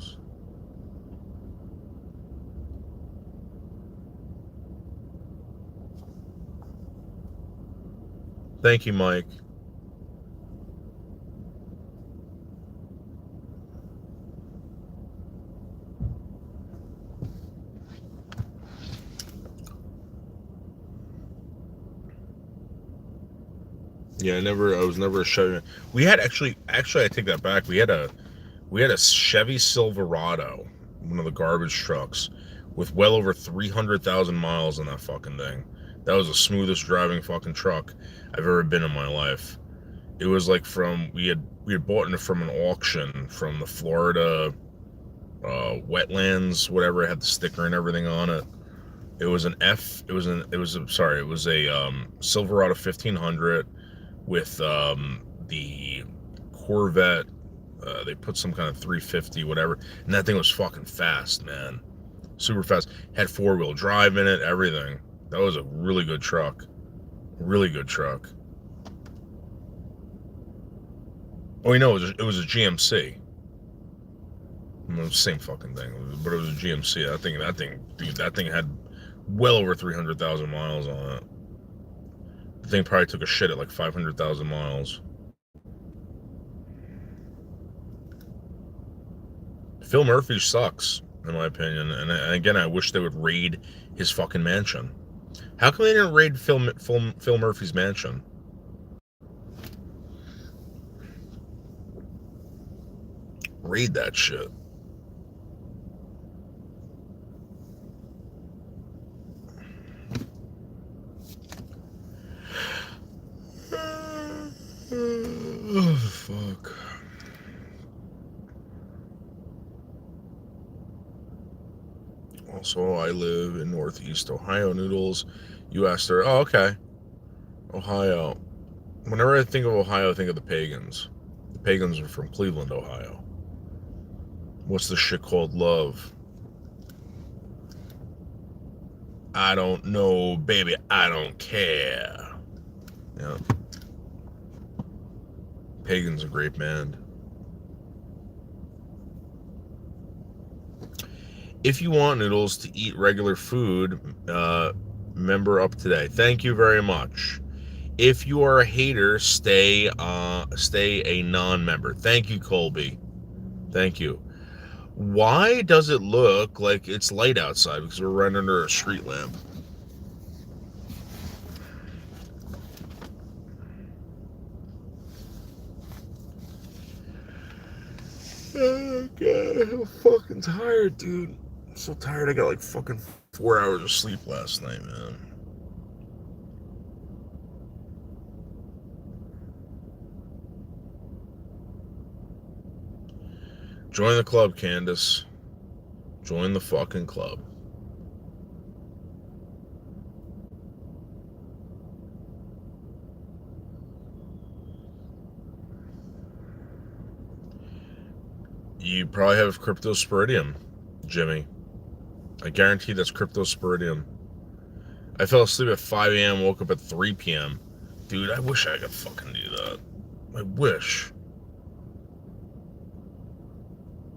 Thank you, Mike. Yeah, I was never a Chevy. We had actually, I take that back. We had a Chevy Silverado, one of the garbage trucks, with well over 300,000 miles on that fucking thing. That was the smoothest driving fucking truck I've ever been in my life. It was like we had bought it from an auction from the Florida wetlands, whatever. It had the sticker and everything on it. It was a Silverado 1500 with the Corvette. They put some kind of 350, whatever, and that thing was fucking fast, man. Super fast. Had 4-wheel drive in it, everything. That was a really good truck. Really good truck. Oh, it was a GMC. Same fucking thing, but it was a GMC. That thing had well over 300,000 miles on it. The thing probably took a shit at like 500,000 miles. Phil Murphy sucks, in my opinion. And again, I wish they would raid his fucking mansion. How come they didn't raid Phil Murphy's mansion? Raid that shit. Oh, fuck. Also, I live in Northeast Ohio. Noodles, you asked her. Oh, okay. Ohio. Whenever I think of Ohio, I think of the Pagans. The Pagans are from Cleveland, Ohio. What's the shit called love? I don't know, baby. I don't care. Yeah. Pagan's a great band. If you want Noodles to eat regular food, member up today. Thank you very much. If you are a hater, stay a non-member. Thank you, Colby. Thank you. Why does it look like it's light outside? Because we're right under a street lamp. Oh god, I'm fucking tired, dude. I'm so tired. I got like fucking 4 hours of sleep last night, man. Join the club, Candace. Join the fucking club. You probably have cryptosporidium, Jimmy. I guarantee that's cryptosporidium. I fell asleep at 5 a.m., woke up at 3 p.m. Dude, I wish I could fucking do that. I wish.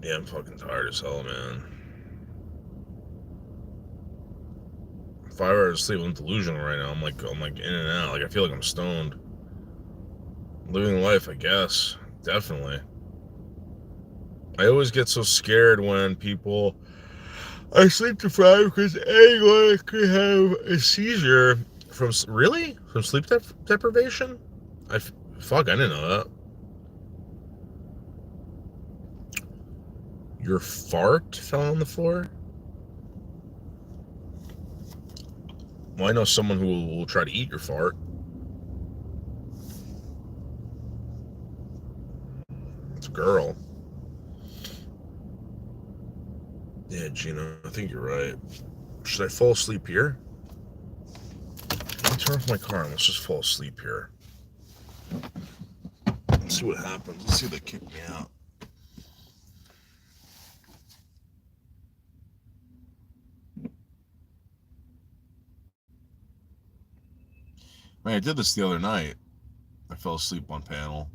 Yeah, I'm fucking tired as hell, man. 5 hours of sleep, I'm delusional right now. I'm like in and out. Like I feel like I'm stoned. Living life, I guess. Definitely. I always get so scared when people are sleep deprived because anyone could have a seizure from really from sleep deprivation. Fuck, I didn't know that. Your fart fell on the floor. Well, I know someone who will try to eat your fart. It's a girl. Yeah, Gina, I think you're right. Should I fall asleep here? Let me turn off my car and let's just fall asleep here. Let's see what happens. Let's see if they kick me out. Man, I did this the other night. I fell asleep on panel.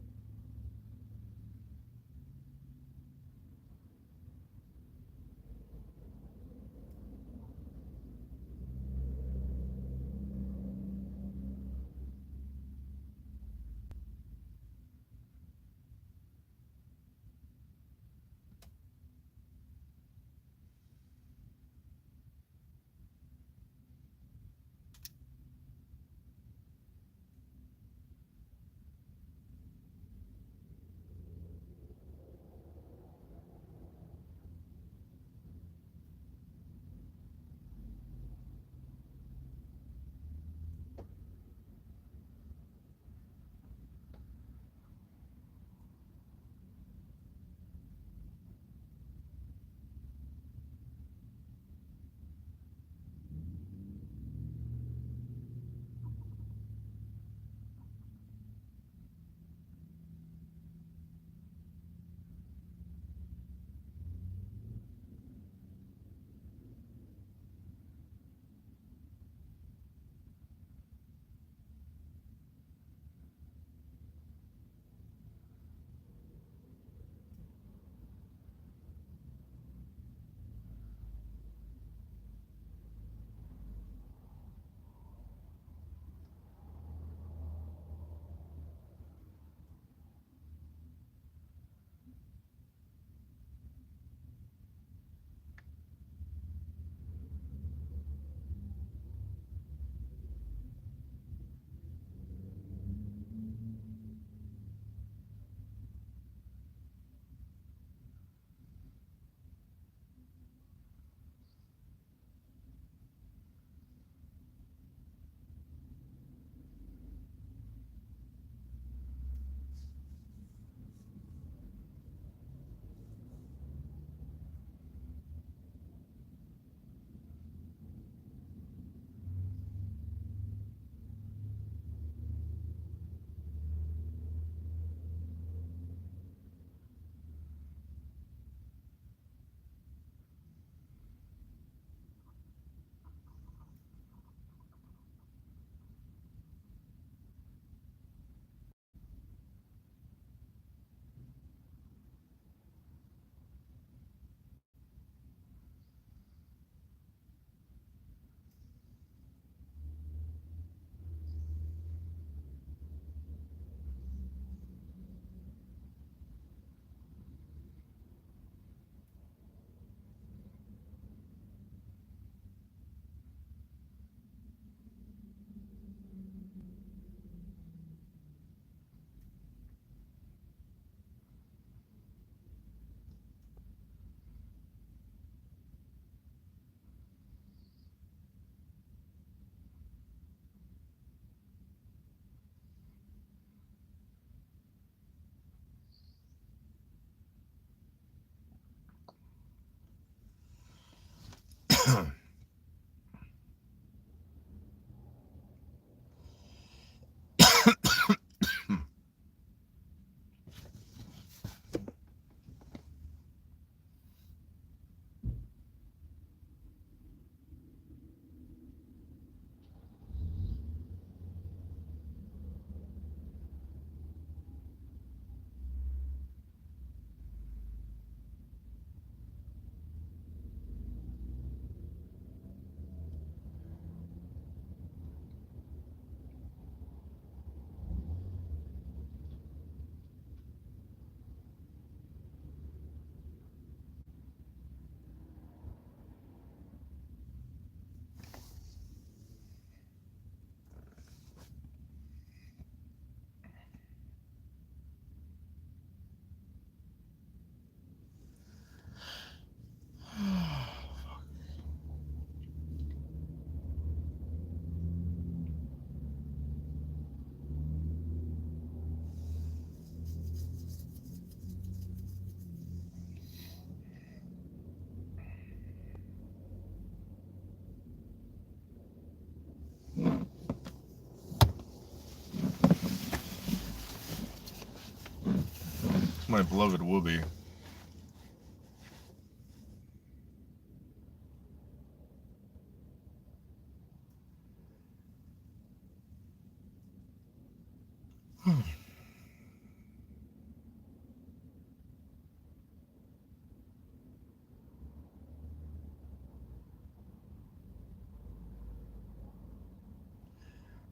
My beloved Whoopi.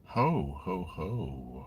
Ho, ho, ho.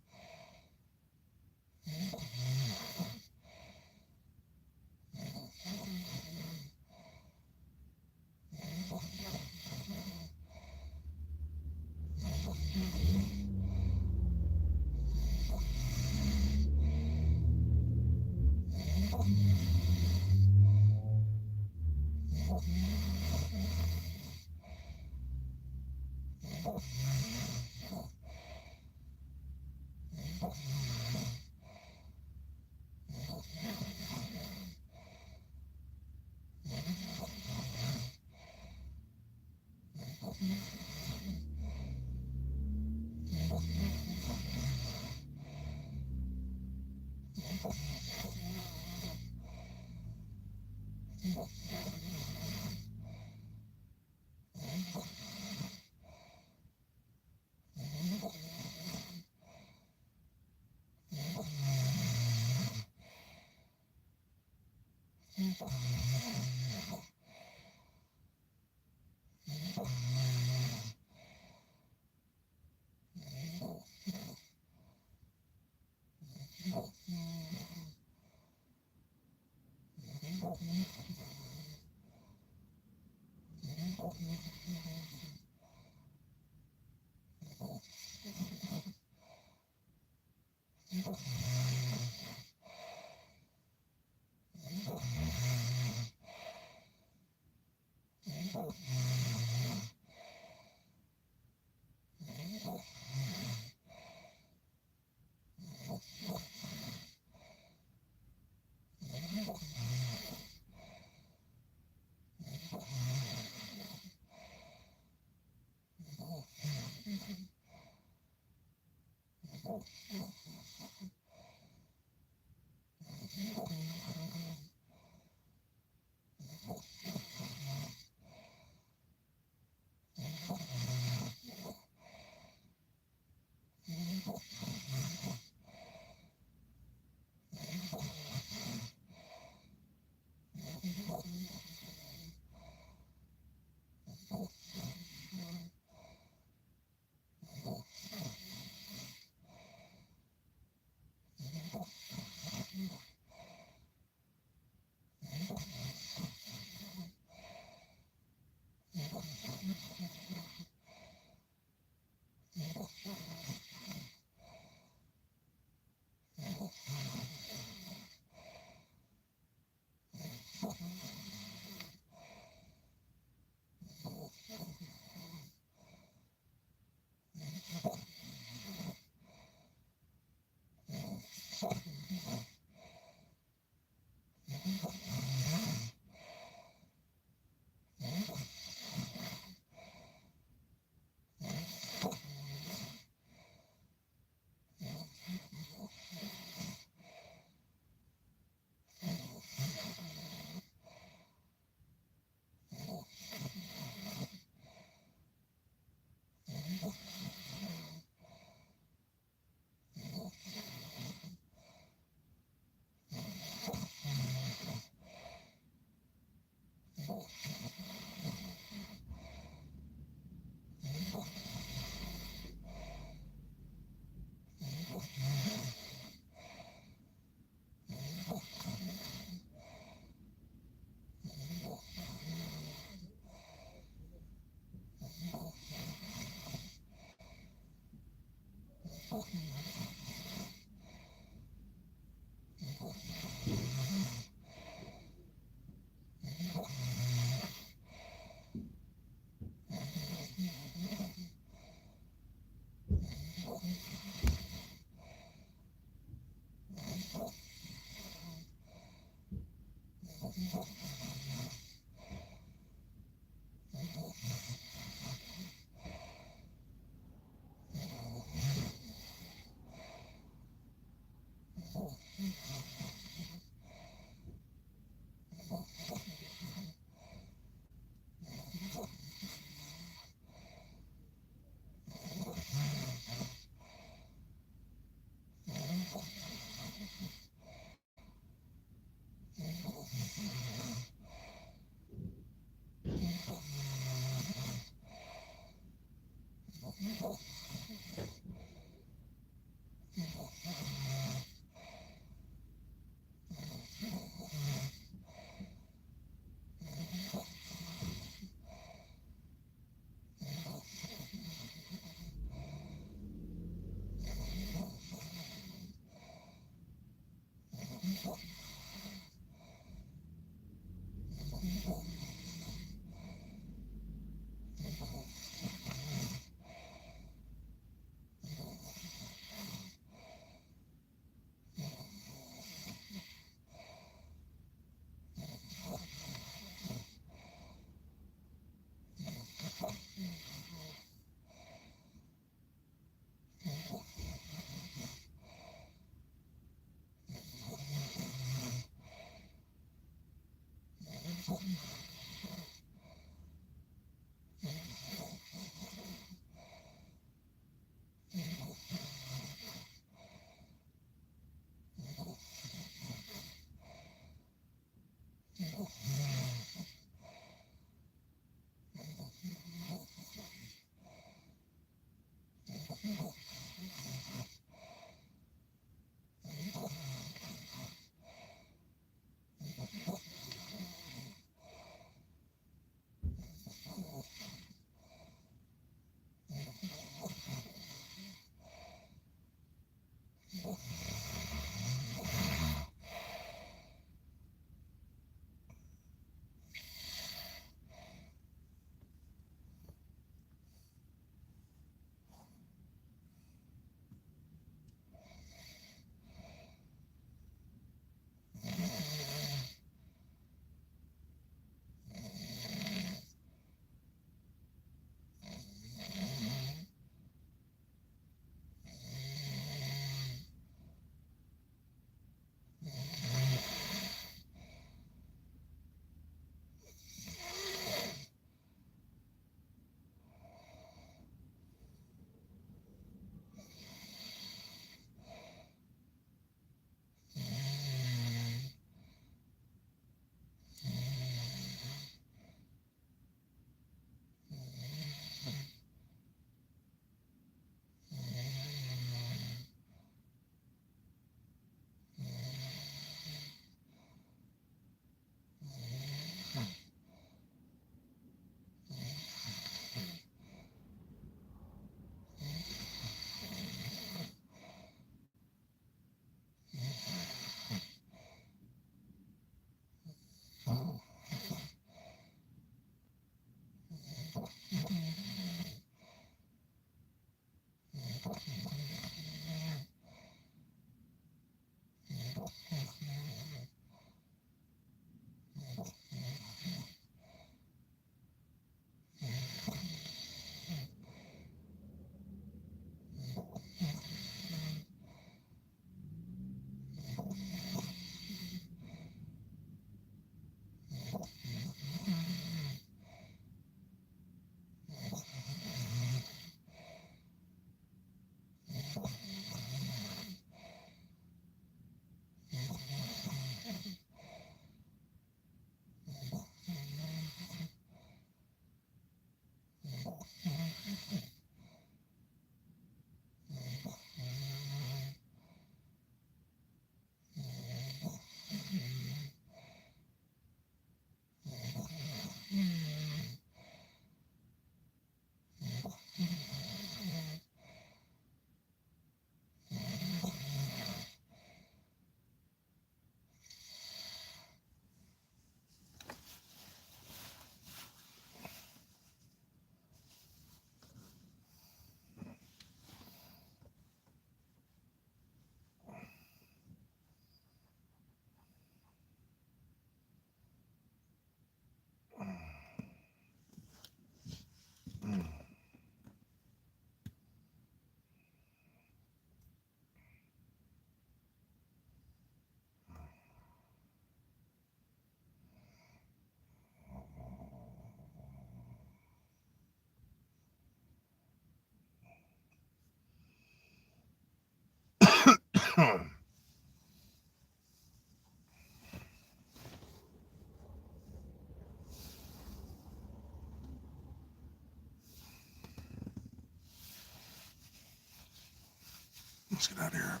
Let's get out of here.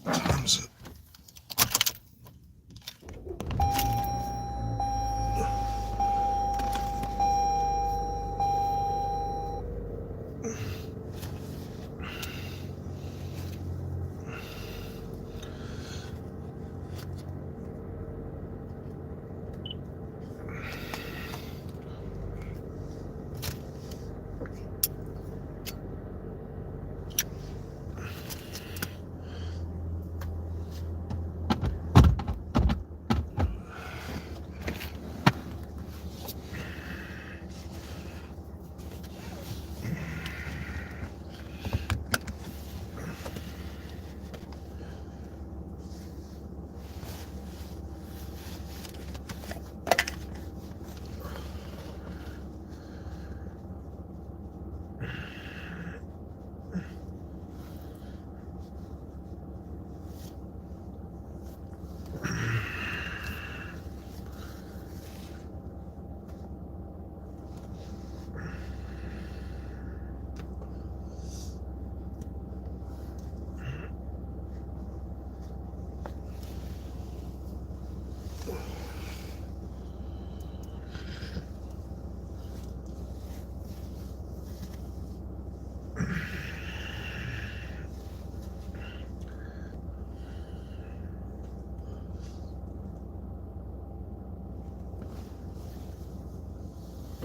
What time is it?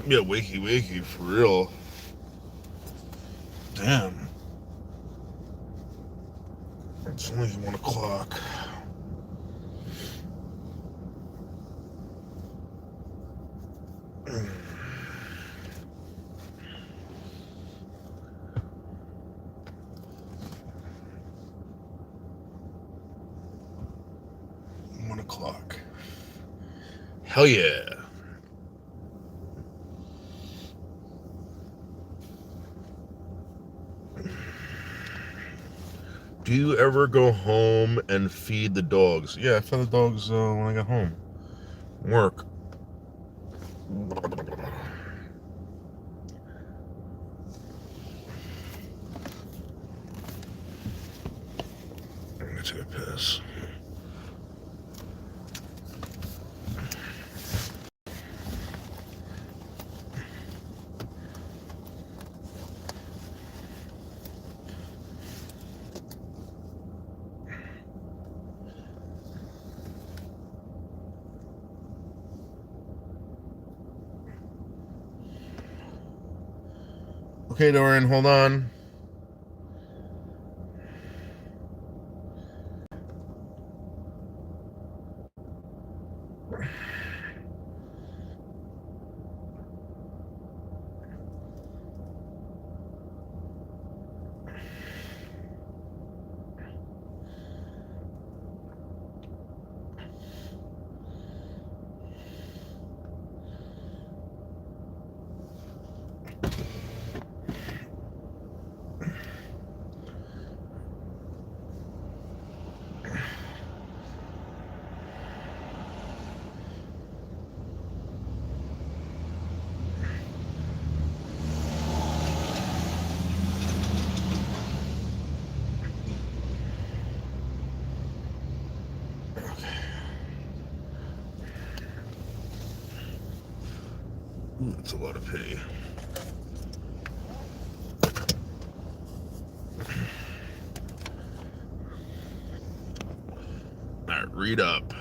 Yeah, wakey wakey for real. Damn. It's only 1 o'clock. Hell yeah. Do you ever go home and feed the dogs? Yeah, I fed the dogs when I got home. Work. I'm gonna take a piss. Okay, Dorian, hold on. Ooh, that's a lot of pity. Alright, read up.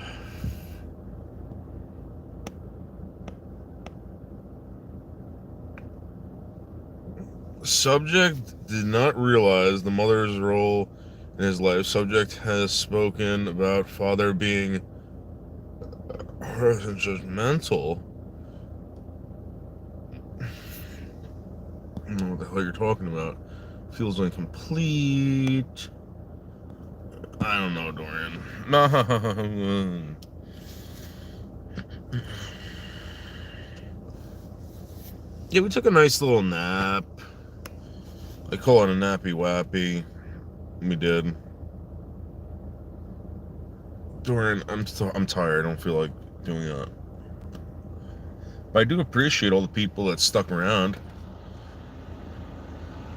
Subject did not realize the mother's role in his life. Subject has spoken about father being judgmental. I don't know what the hell you're talking about. Feels incomplete. I don't know, Dorian. No. Yeah, we took a nice little nap. I call it a nappy wappy. We did. Dorian, I'm tired. I don't feel like doing that. But I do appreciate all the people that stuck around.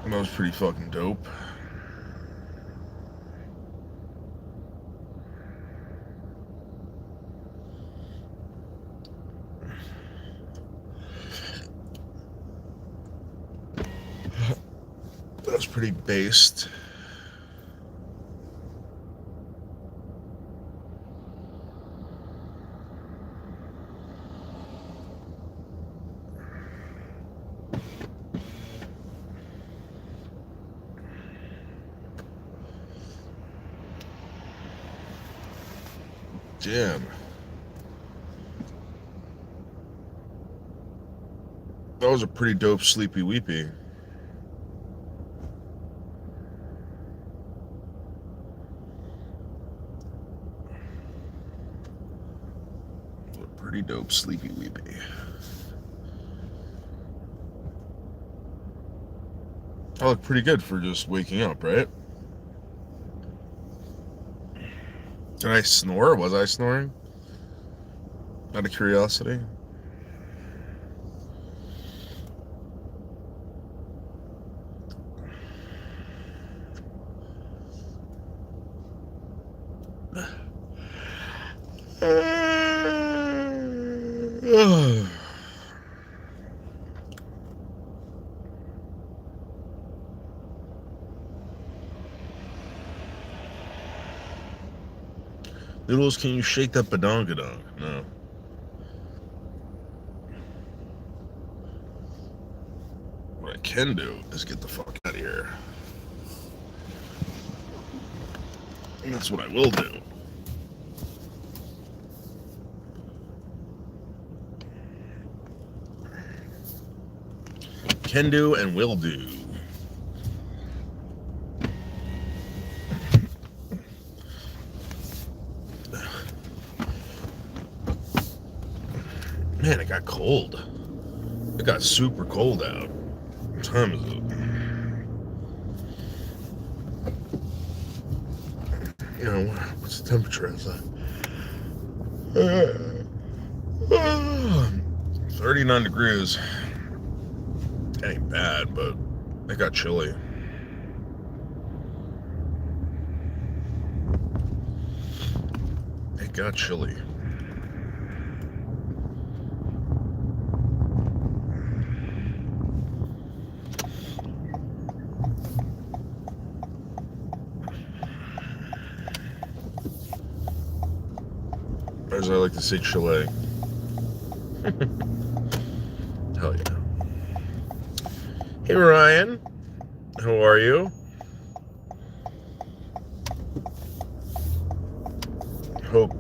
That was pretty fucking dope. was pretty based. Damn. That was a pretty dope sleepy weepy. Pretty dope sleepy weepy. I look pretty good for just waking up, right? Did I snore? Was I snoring? Out of curiosity. Noodles, can you shake that badongadong? No. What I can do is get the fuck out of here. And that's what I will do. Can do and will do. Man, it got cold. It got super cold out. What time is it? You know, what's the temperature outside? 39 degrees. It ain't bad, but it got chilly. It got chilly. Or as I like to say, Chile. Hell yeah. Hey Ryan, how are you? Hope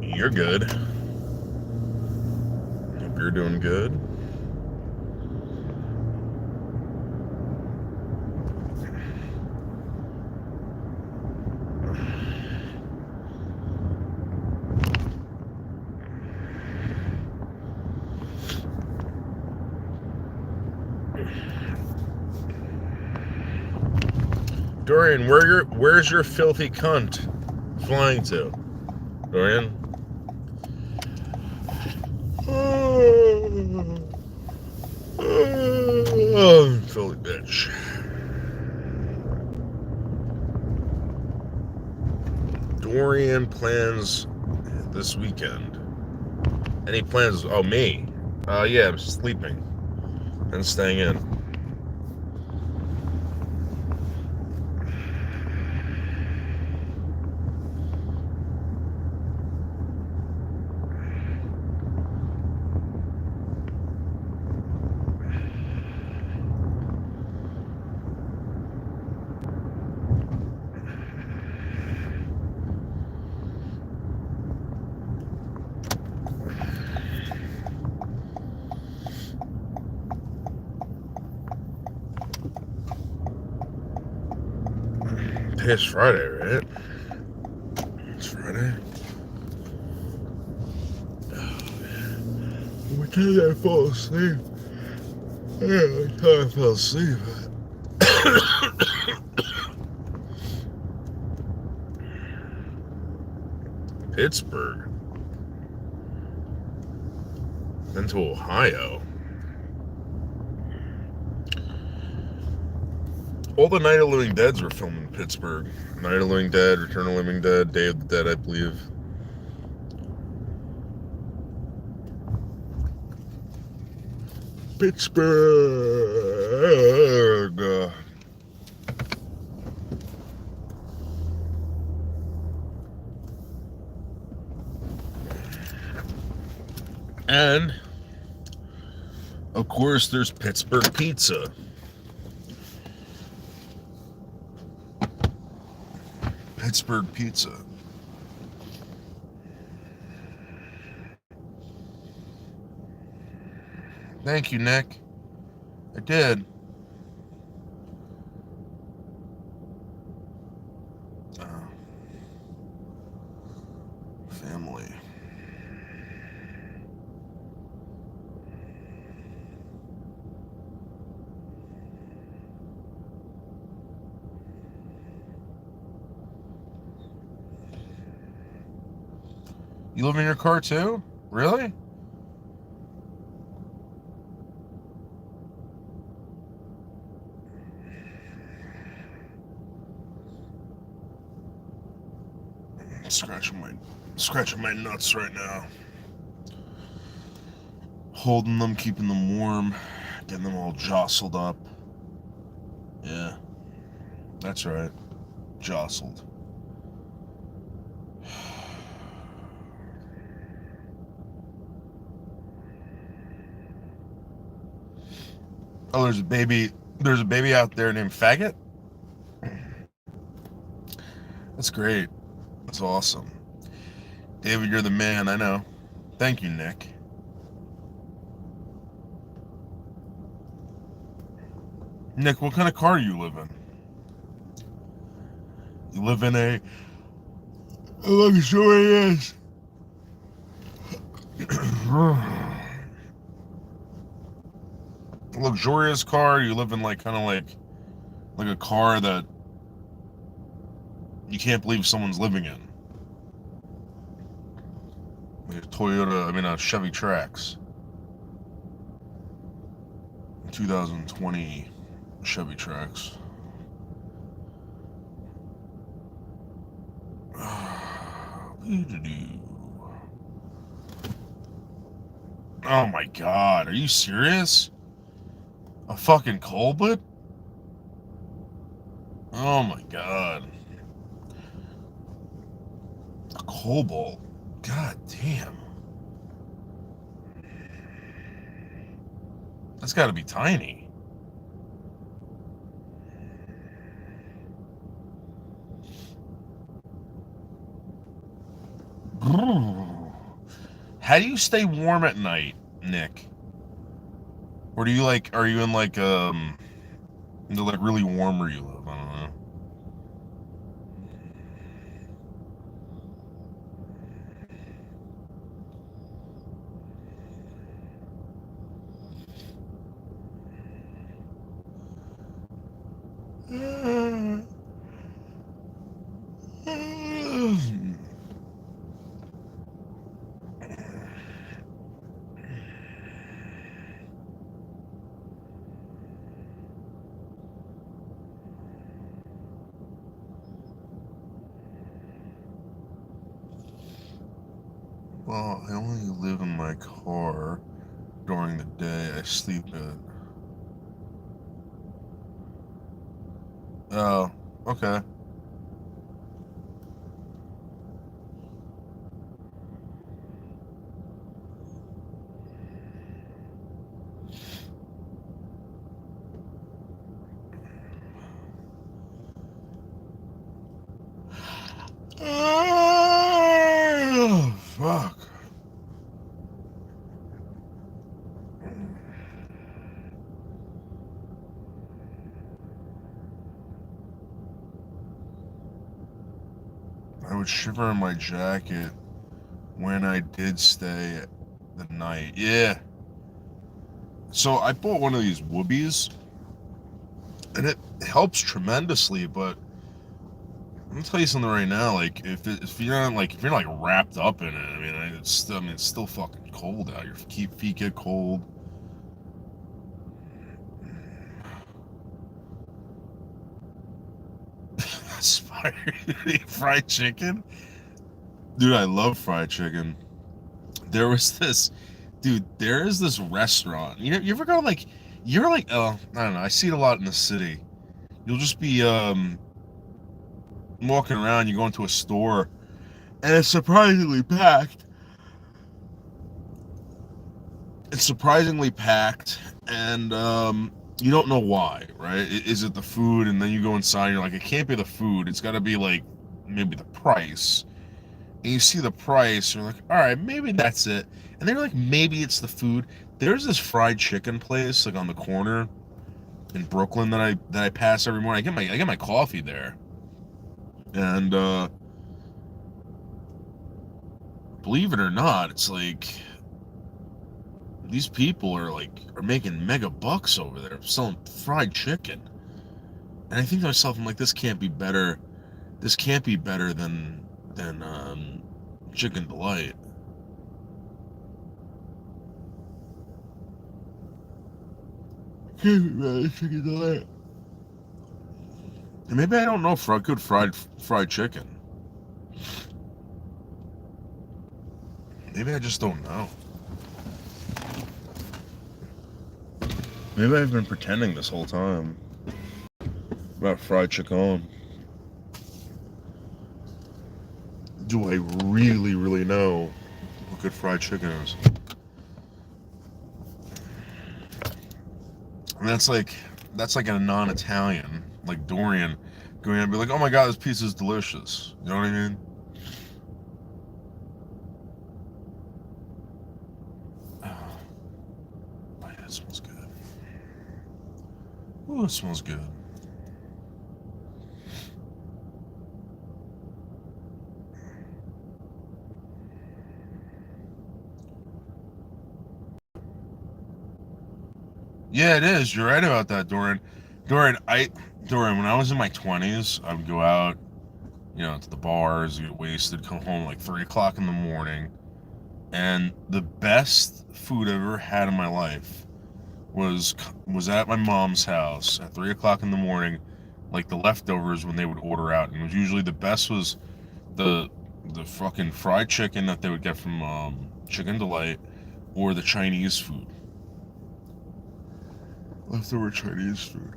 you're good. Hope you're doing good. Dorian, where's your filthy cunt flying to? Dorian? Oh, filthy bitch. Dorian plans this weekend. Any plans? Oh, me? Yeah, I'm sleeping and staying in. It's Friday, right? It's Friday. Oh, man. What time did I fall asleep? Yeah, what time I fell asleep? Pittsburgh. Then to Ohio. All the Night of the Living Deads were filmed in Pittsburgh. Night of the Living Dead, Return of the Living Dead, Day of the Dead, I believe. Pittsburgh. And of course, there's Pittsburgh pizza. Pittsburgh pizza. Thank you, Nick. I did. Family. You live in your car too? Really? Scratching my nuts right now. Holding them, keeping them warm, getting them all jostled up. Yeah, that's right. Jostled. Oh, there's a baby out there named Faggot? That's great. That's awesome. David, you're the man, I know. Thank you, Nick. Nick, what kind of car do you live in? You live in a luxurious luxurious car? You live in like kind of like a car that you can't believe someone's living in. Like a Chevy Trax. 2020 Chevy Trax. Oh my god, are you serious? A fucking Colbert? Oh my god. A Cobalt. God damn. That's gotta be tiny. How do you stay warm at night, Nick? Or do you are you in really warm where you live? I don't know. Well, I only live in my car during the day. I sleep at... Oh, okay. Oh, fuck. I would shiver in my jacket when I did stay the night. Yeah. So I bought one of these whoobies, and it helps tremendously, but I'm gonna tell you something right now. Like, if you're not wrapped up in it, I mean, it's still fucking cold out. Your feet get cold. Fried chicken, dude. I love fried chicken. There is this restaurant. You ever go I don't know. I see it a lot in the city. You'll just be walking around. You go into a store, and it's surprisingly packed. it's surprisingly packed, and you don't know why, right? Is it the food? And then you go inside, and you're like, it can't be the food. It's got to be like maybe the price. And you see the price, and you're like, all right, maybe that's it. And then you're like, maybe it's the food. There's this fried chicken place like on the corner in Brooklyn that I pass every morning. I get my coffee there, and believe it or not, it's like these people are making mega bucks over there selling fried chicken. And I think to myself, I'm like, this can't be better. This can't be better than Chicken Delight. Chicken Delight. And maybe I don't know good fried chicken. Maybe I just don't know. Maybe I've been pretending this whole time about fried chicken. Do I really, really know what good fried chicken is? And that's like a non-Italian, like Dorian, going in and be like, oh my god, this pizza is delicious. You know what I mean? Oh yeah, it smells good. Oh, it smells good. Yeah, it is. You're right about that, Dorian. Dorian, when I was in my 20s, I would go out, to the bars, get wasted, come home like 3 o'clock in the morning. And the best food I've ever had in my life was at my mom's house at 3 o'clock in the morning, like the leftovers when they would order out. And it was usually the best was the fucking fried chicken that they would get from Chicken Delight or the Chinese food. Leftover Chinese food.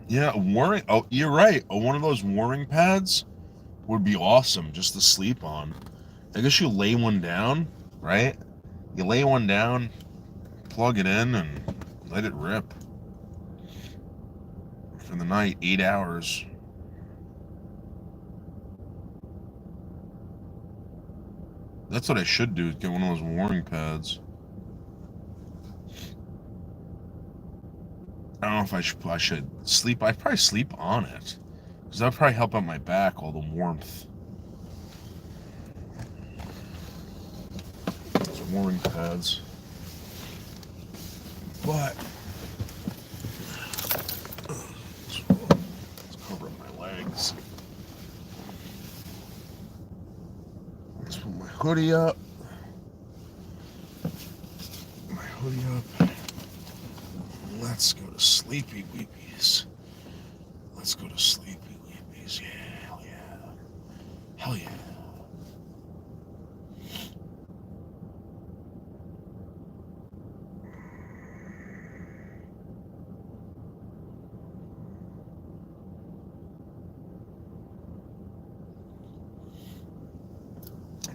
Yeah, warming. Oh, you're right. One of those warming pads would be awesome just to sleep on. I guess you lay one down, right? You lay one down, plug it in, and let it rip for the night, 8 hours. That's what I should do, get one of those warming pads. I don't know if I should sleep. I'd probably sleep on it. Because that would probably help out my back, all the warmth. Those warming pads. But let's cover up my legs. Let's put my hoodie up. Let's go to sleepy weepies. Let's go to sleepy weepies. Yeah, hell yeah. Hell yeah.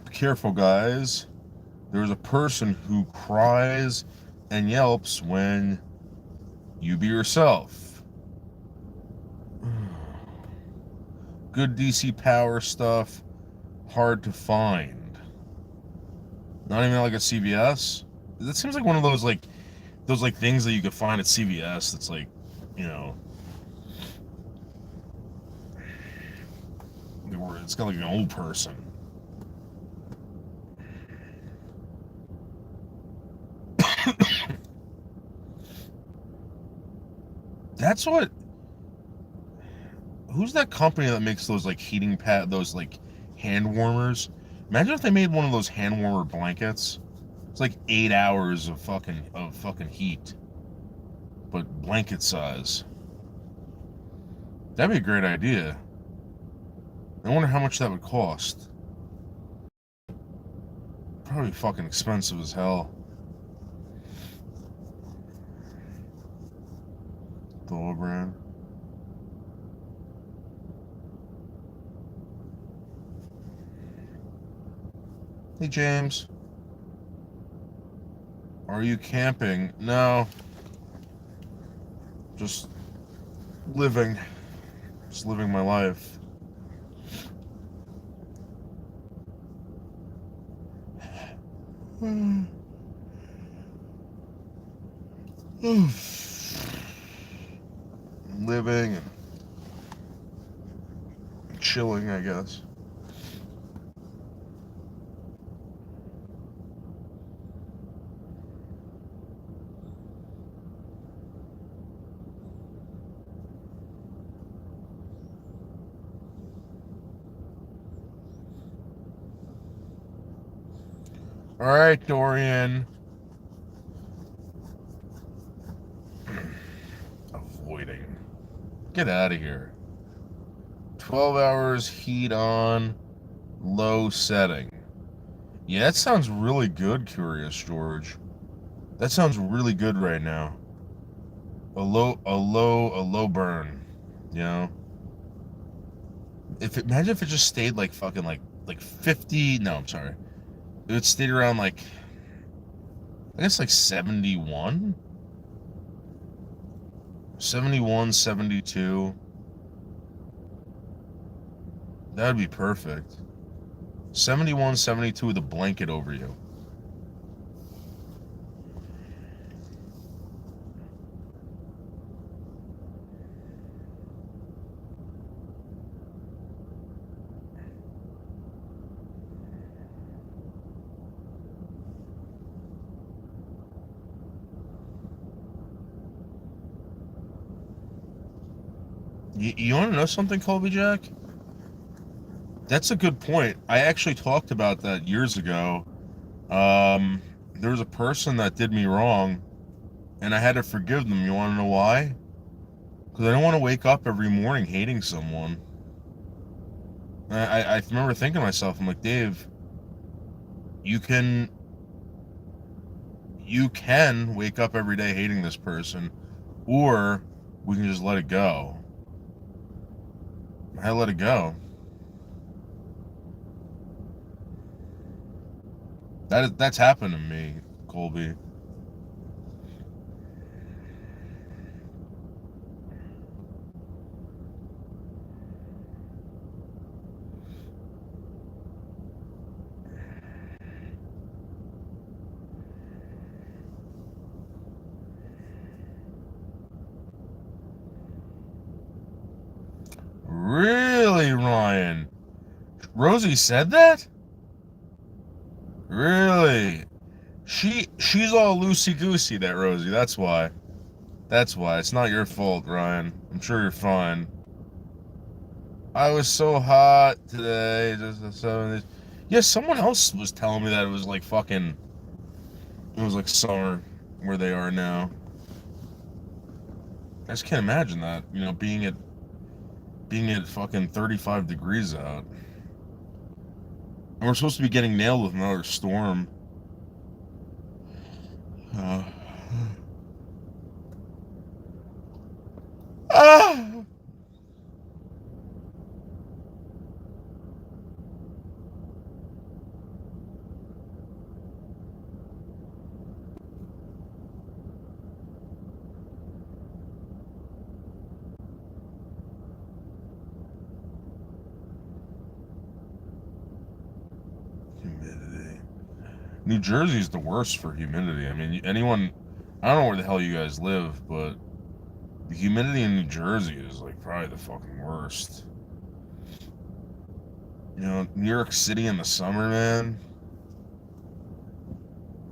Be careful, guys. There's a person who cries and yelps when you be yourself. Good DC Power stuff, hard to find. Not even like at CVS. That seems like one of those things that you could find at CVS. That's like, it's got like an old person. That's what. Who's that company that makes those like heating pad, those like hand warmers? Imagine if they made one of those hand warmer blankets. It's like 8 hours of fucking heat, but blanket size. That'd be a great idea. I wonder how much that would cost. probably fucking expensive as hell. Dollar brand. Hey, James. Are you camping? No. Just living. Just living my life. Living and chilling, I guess. All right, Dorian. Avoiding. Get out of here. 12 hours, heat on, low setting. Yeah, that sounds really good, Curious George. That sounds really good right now. A low burn. You know? Imagine if it just stayed like fucking like 50. No, I'm sorry. It would stay around like, I guess like 71? 71, 72. That would be perfect. 71, 72 with a blanket over you. You want to know something, Colby Jack? That's a good point. I actually talked about that years ago. There was a person that did me wrong, and I had to forgive them. You want to know why? Because I don't want to wake up every morning hating someone. I remember thinking to myself, I'm like, Dave, you can wake up every day hating this person, or we can just let it go. I let it go. That's happened to me, Colby. Really, Ryan? Rosie said that? Really? She's all loosey goosey, that Rosie. That's why. That's why. It's not your fault, Ryan. I'm sure you're fine. I was so hot today. Just the 70s. Yeah, someone else was telling me that it was like fucking. It was like summer where they are now. I just can't imagine that. You know, being at fucking 35 degrees out. And we're supposed to be getting nailed with another storm. Uh, ah! Humidity. New Jersey's the worst for humidity. I mean, anyone, I don't know where the hell you guys live, but the humidity in New Jersey is like probably the fucking worst. You know, New York City in the summer, man,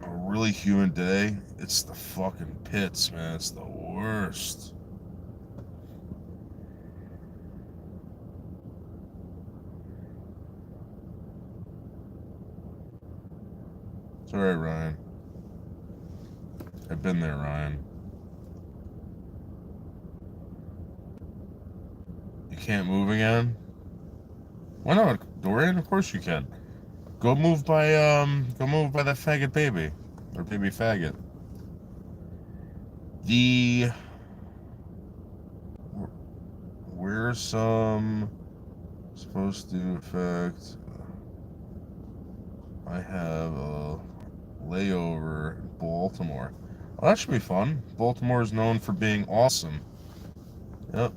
a really humid day, it's the fucking pits, man. It's the worst. It's alright, Ryan. I've been there, Ryan. You can't move again? Why not, Dorian? Of course you can. Go move by that faggot baby. Or baby faggot. Where's some supposed to affect? I have a layover in Baltimore. Well, that should be fun. Baltimore is known for being awesome. Yep.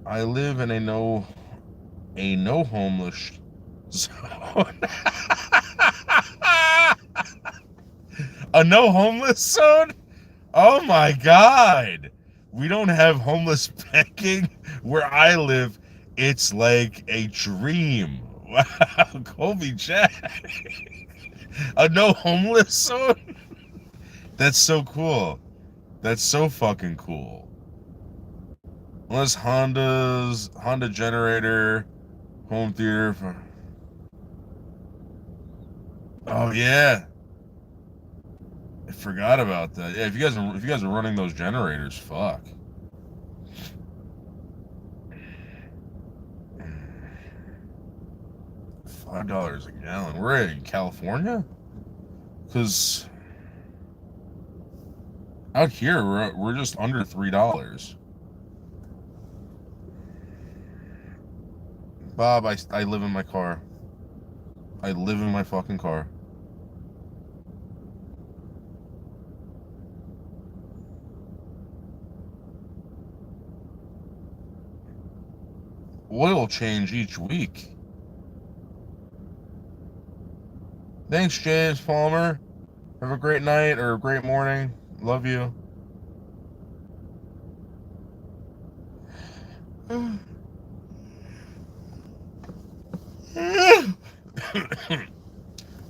I live in a no homeless zone. A no homeless zone? Oh my God. We don't have homeless begging where I live. It's like a dream. Wow, Colby Jack. A no homeless zone? That's so cool. That's so fucking cool. Unless Honda generator, home theater. Oh yeah, I forgot about that. Yeah, if you guys are running those generators, fuck. $5 a gallon. We're in California, because out here we're just under $3. Bob, I live in my car. I live in my fucking car. Oil change each week. Thanks, James Palmer. Have a great night or a great morning. Love you.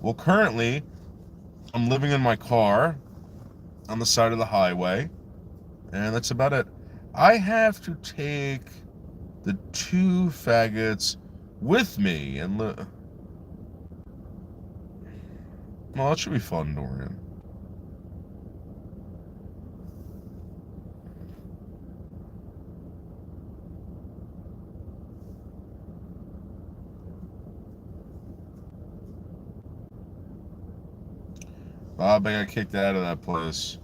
Well, currently, I'm living in my car on the side of the highway, and that's about it. I have to take the 2 faggots with me, and well, that should be fun, Dorian. Bob, I got kicked out of that place.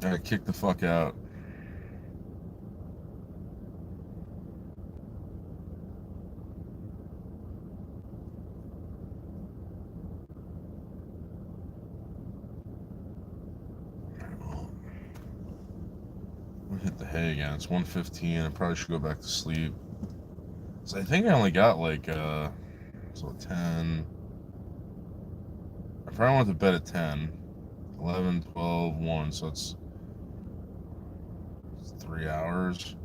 I got kicked the fuck out. I'm gonna hit the hay again. It's 1:15. I probably should go back to sleep. So I think I only got like so 10. I probably went to bed at 10. 11, 12, 1. So it's 3 hours.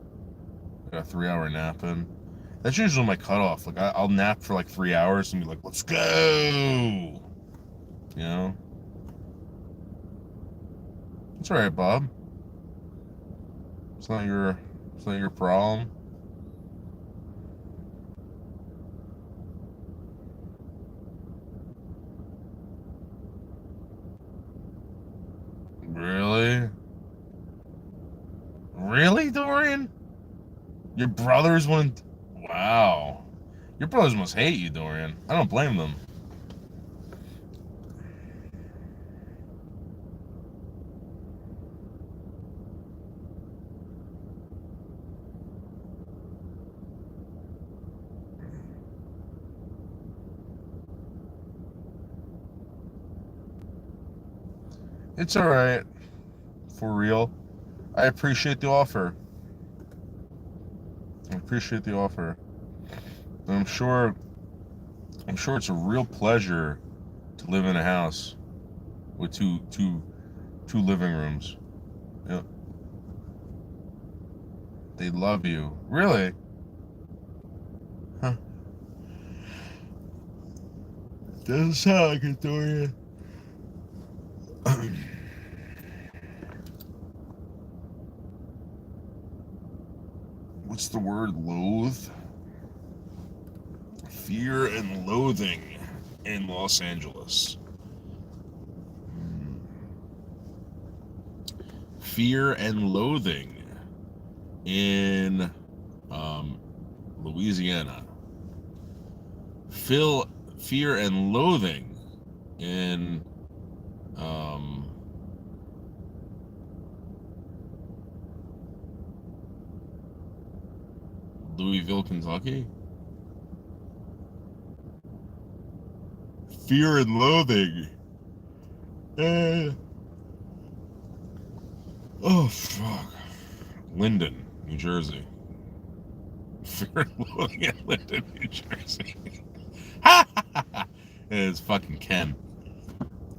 I got a 3-hour nap in. That's usually my cutoff. Like I'll nap for like 3 hours and be like, let's go. You know? It's alright, Bob. It's not your problem. Really? Really, Dorian? Your brothers wouldn't. Wow. Your brothers must hate you, Dorian. I don't blame them. It's alright. For real. I appreciate the offer. I appreciate the offer. And I'm sure it's a real pleasure to live in a house with two living rooms. Yep. They love you. Really? Huh. Doesn't sound like it, Dorian. What's the word? Loathe? Fear and loathing in Los Angeles. Fear and loathing in Louisiana. Feel fear and loathing in Louisville, Kentucky. Fear and loathing. Oh fuck. Linden, New Jersey. Fear and loathing in Linden, New Jersey. It's fucking Ken.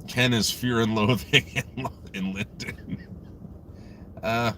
Ken is fear and loathing in Linden. Uh,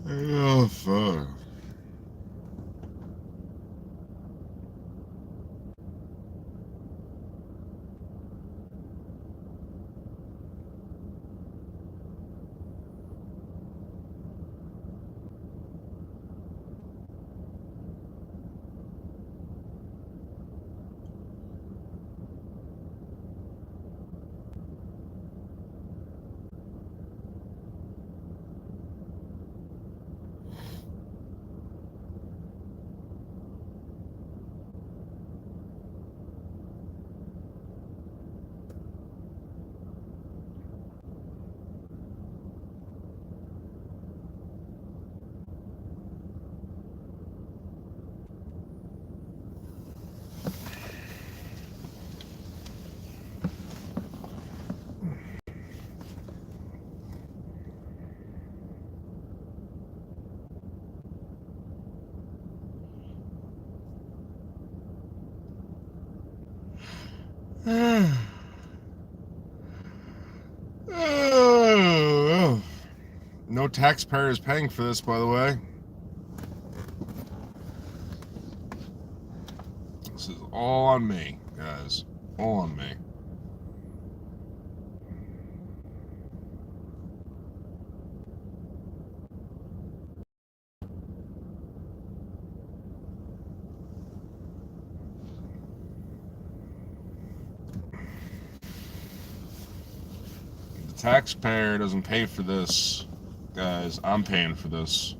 oh fuck. No taxpayer is paying for this, by the way. This is all on me, guys. All on me. The taxpayer doesn't pay for this, guys. I'm paying for this.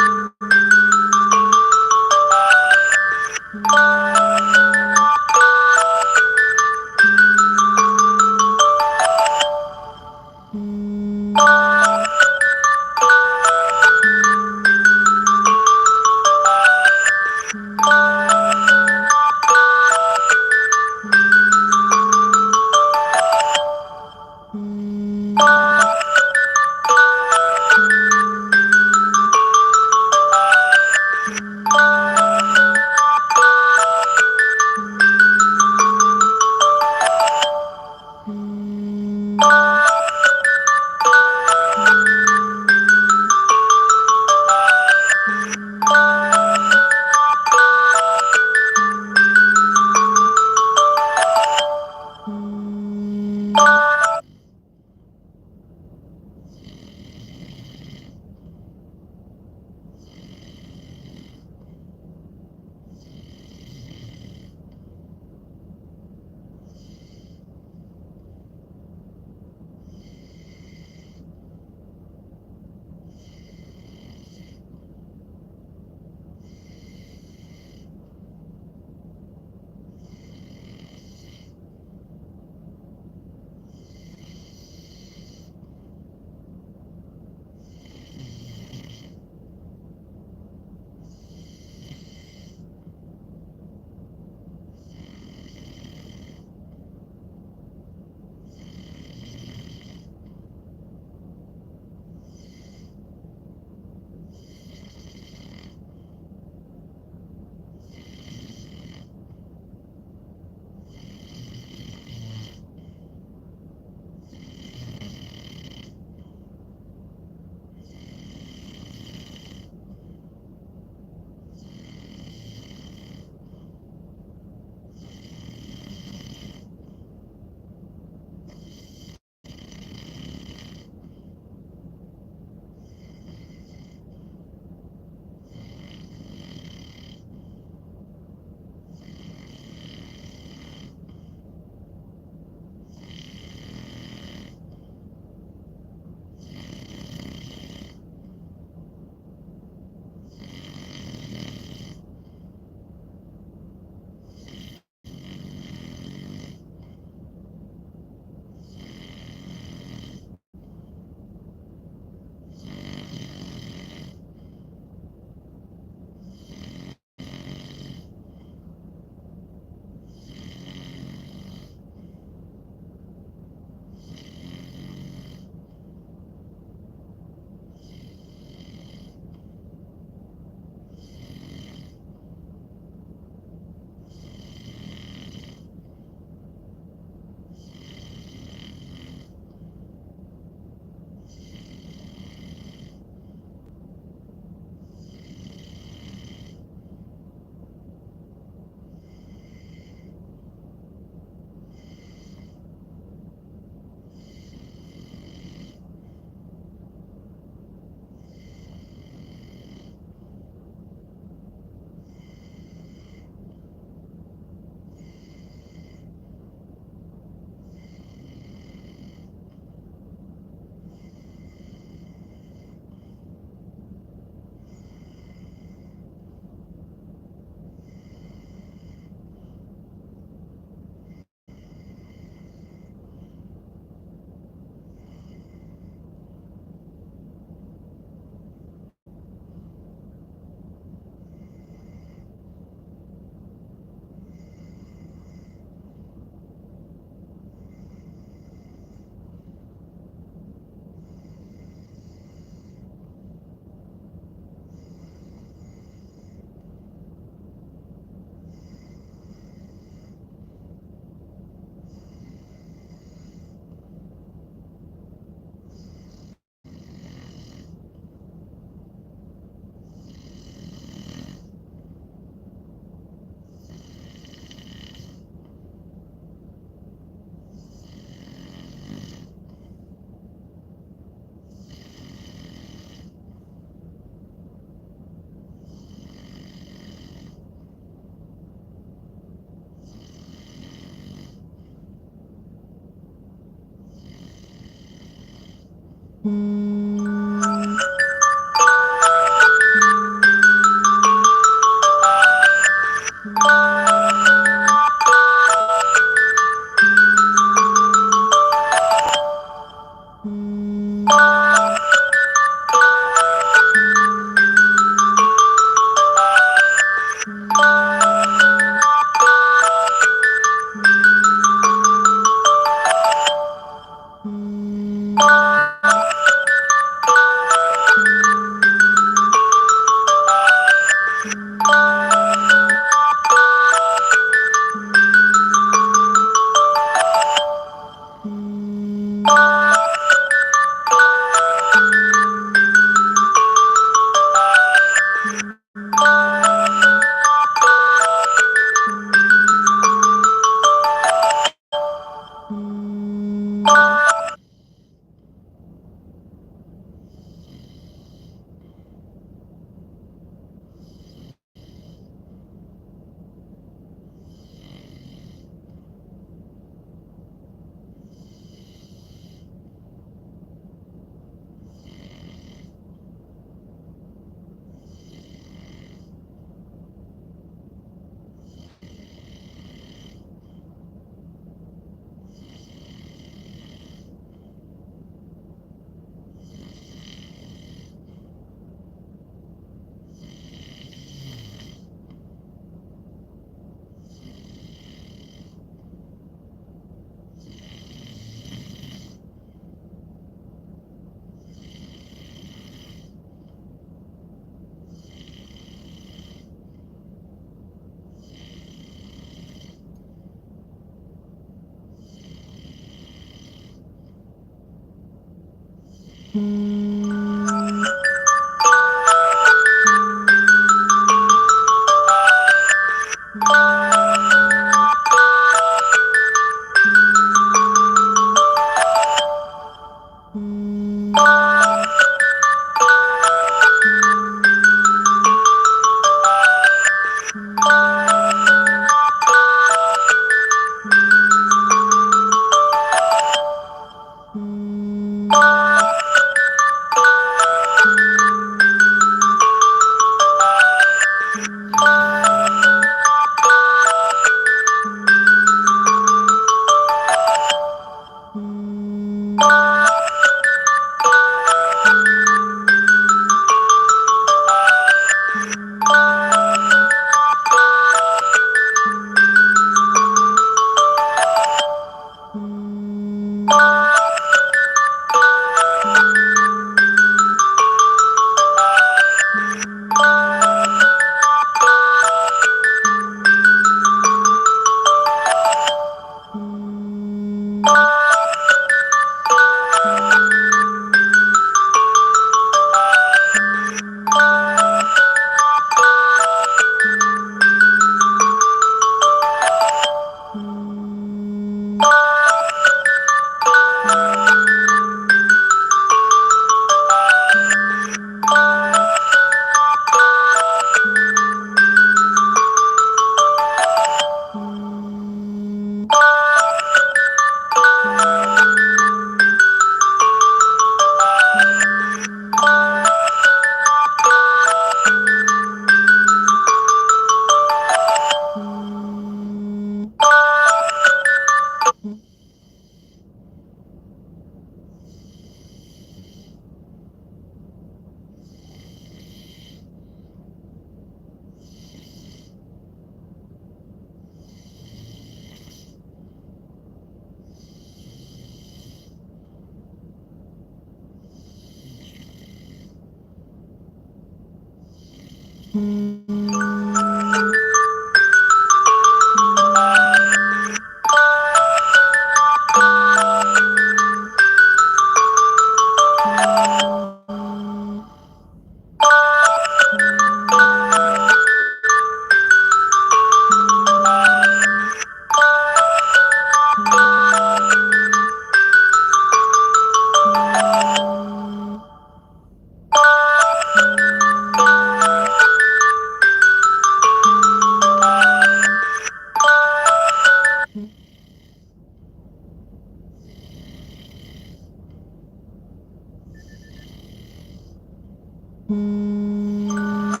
Wow.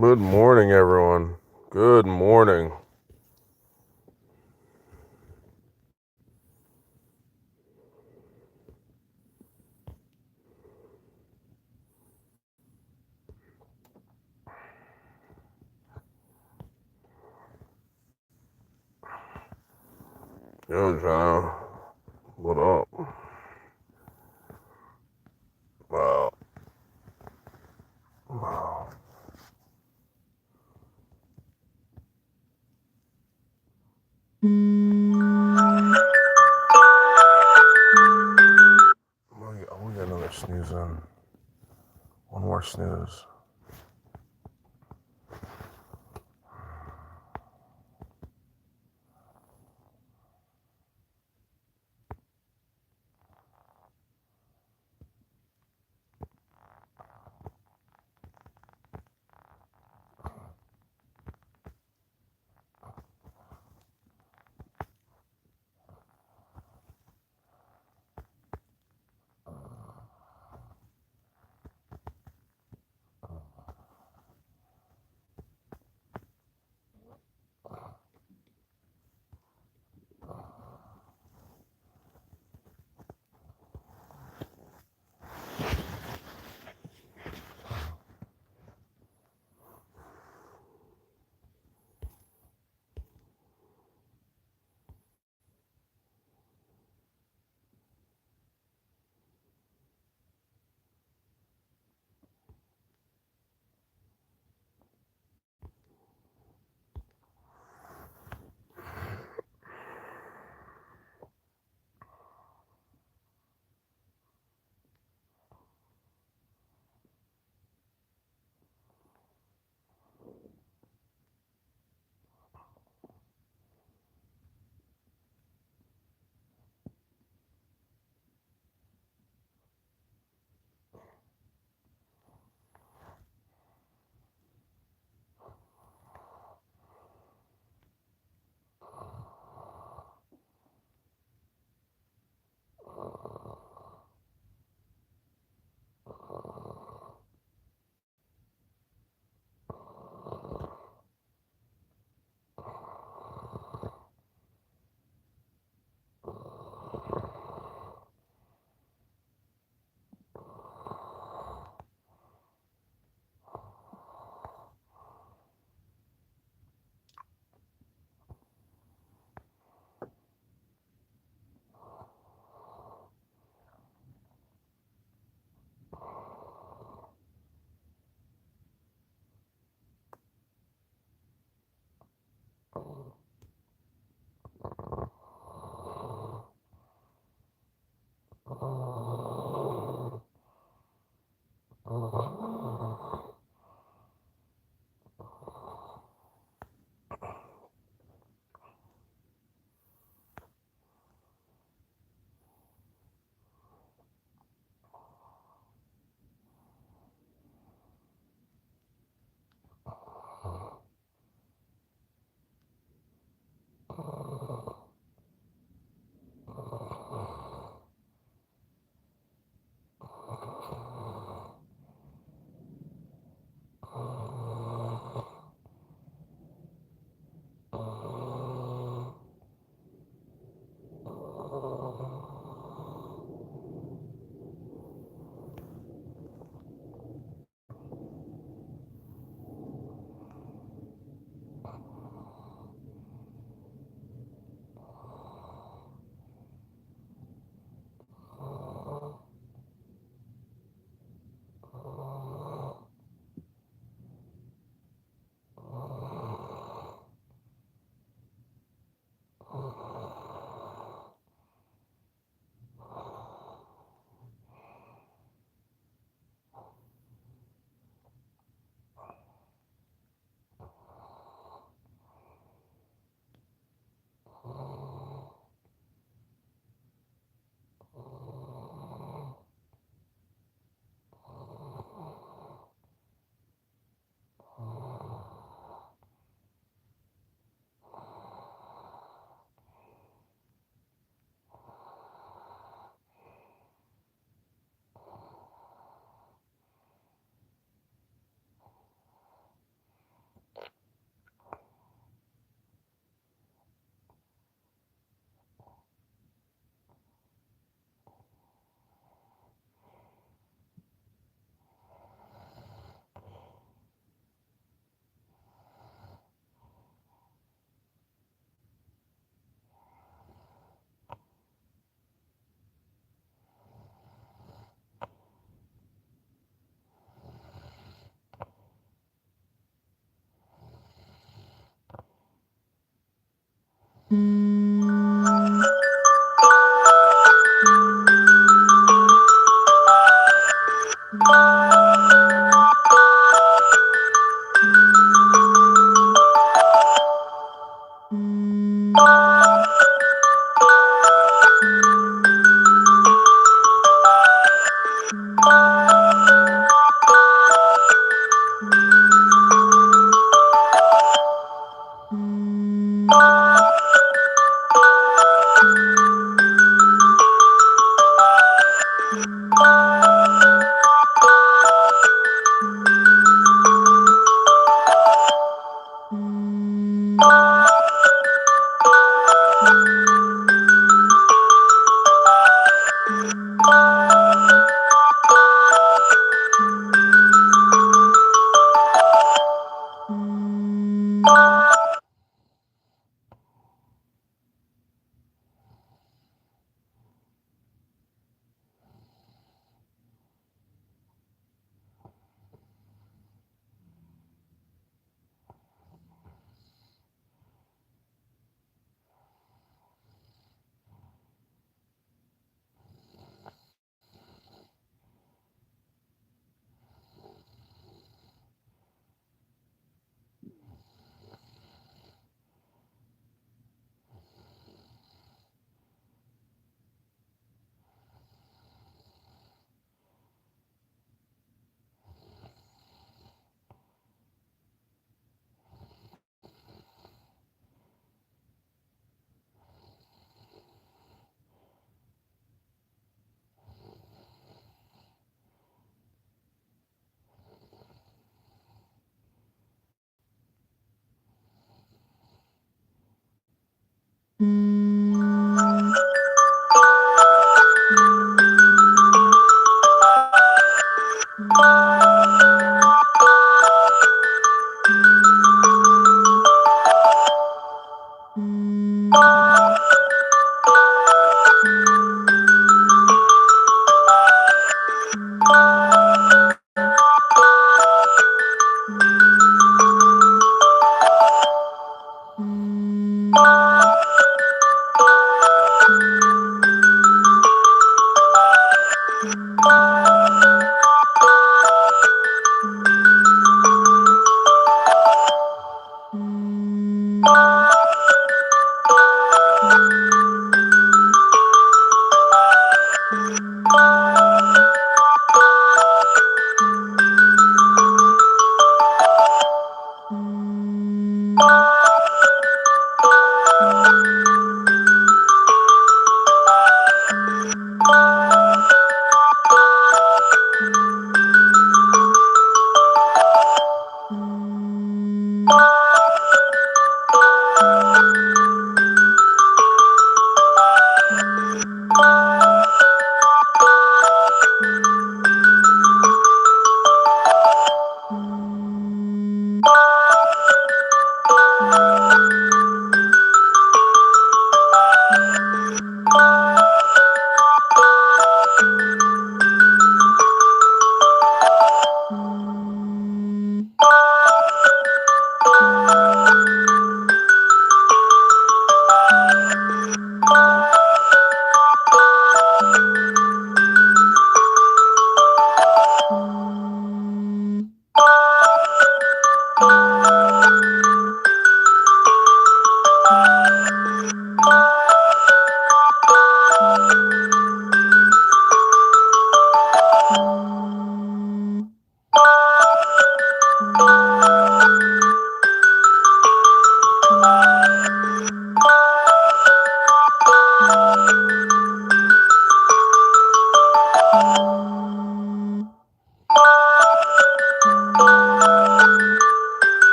Good morning, everyone. Good morning. Yo, John. What up? Wow. Wow. We got another snooze in. One more snooze.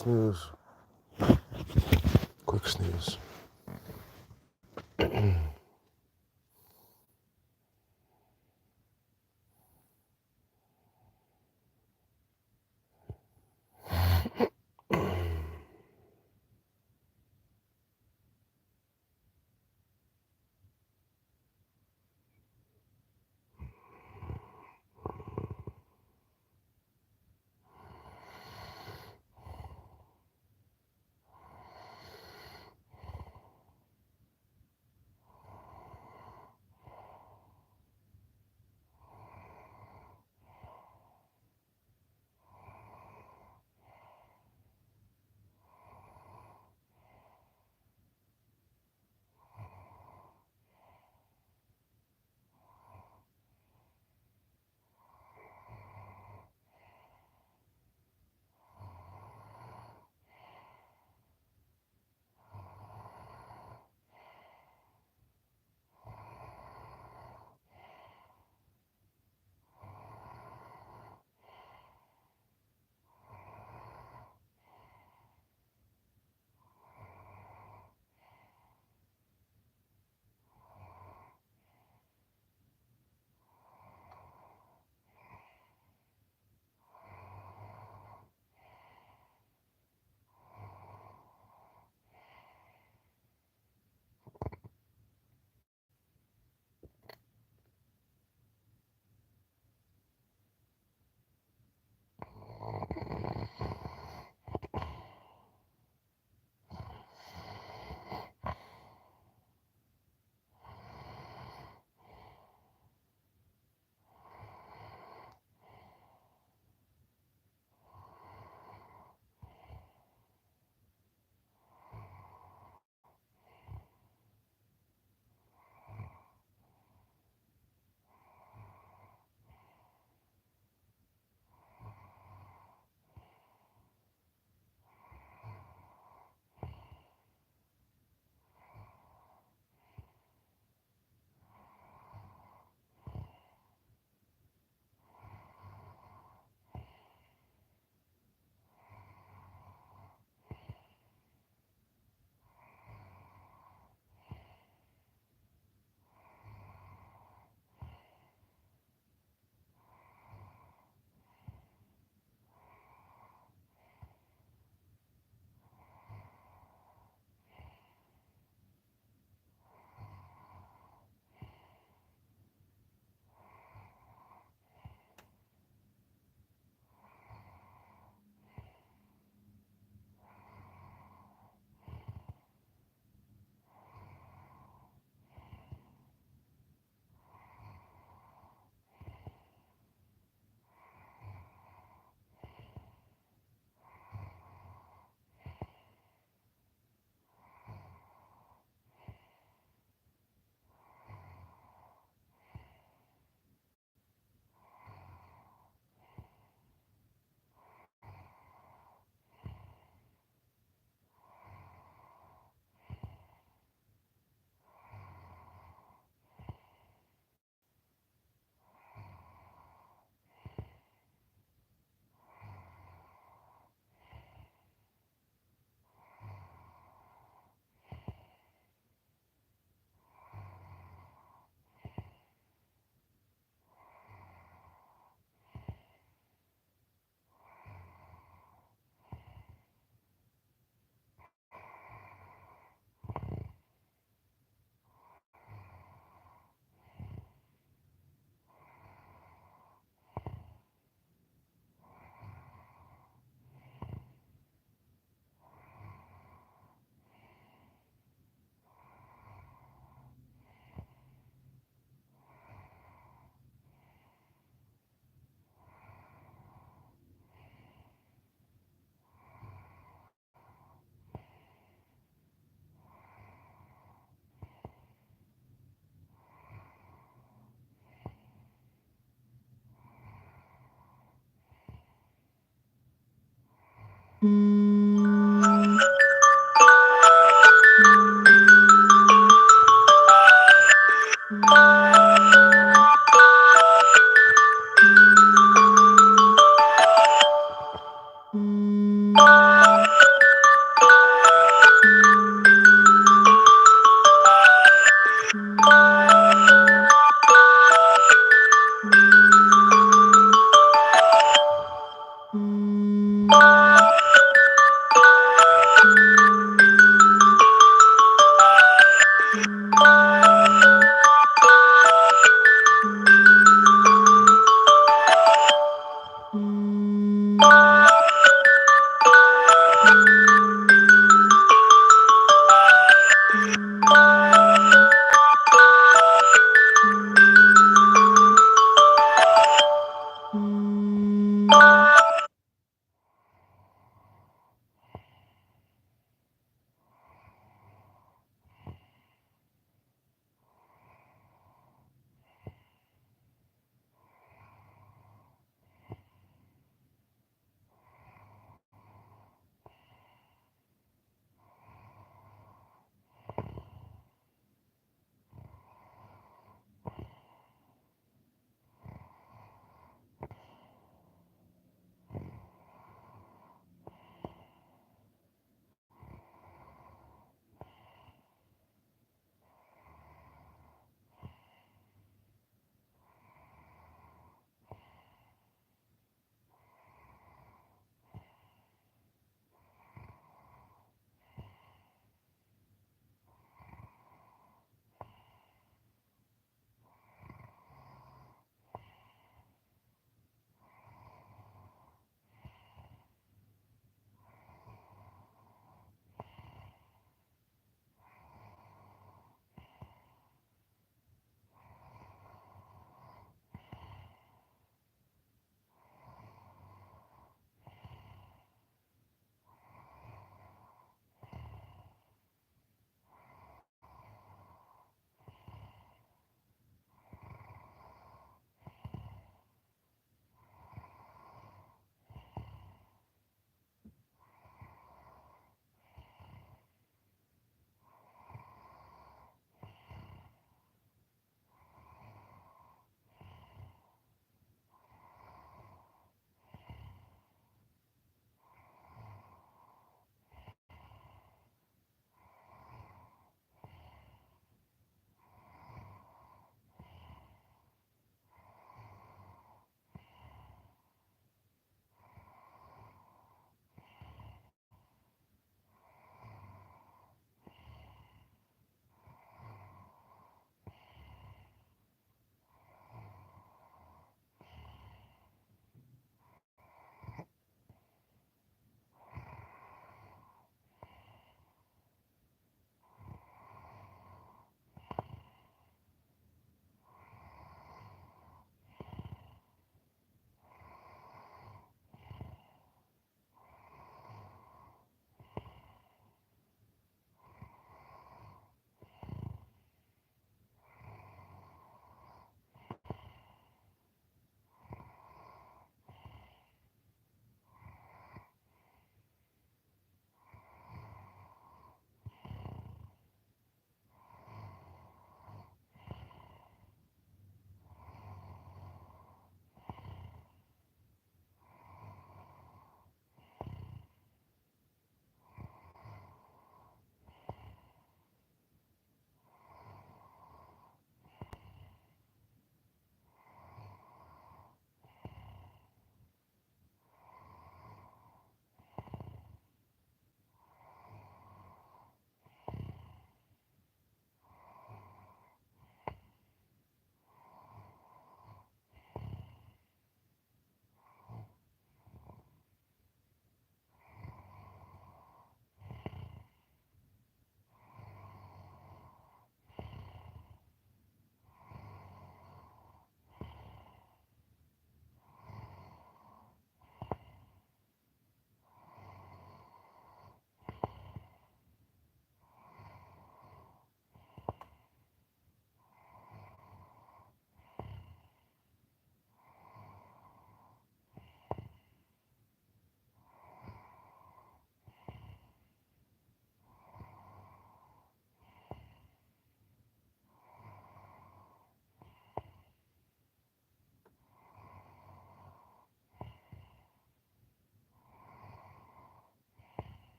snooze. Quick snooze.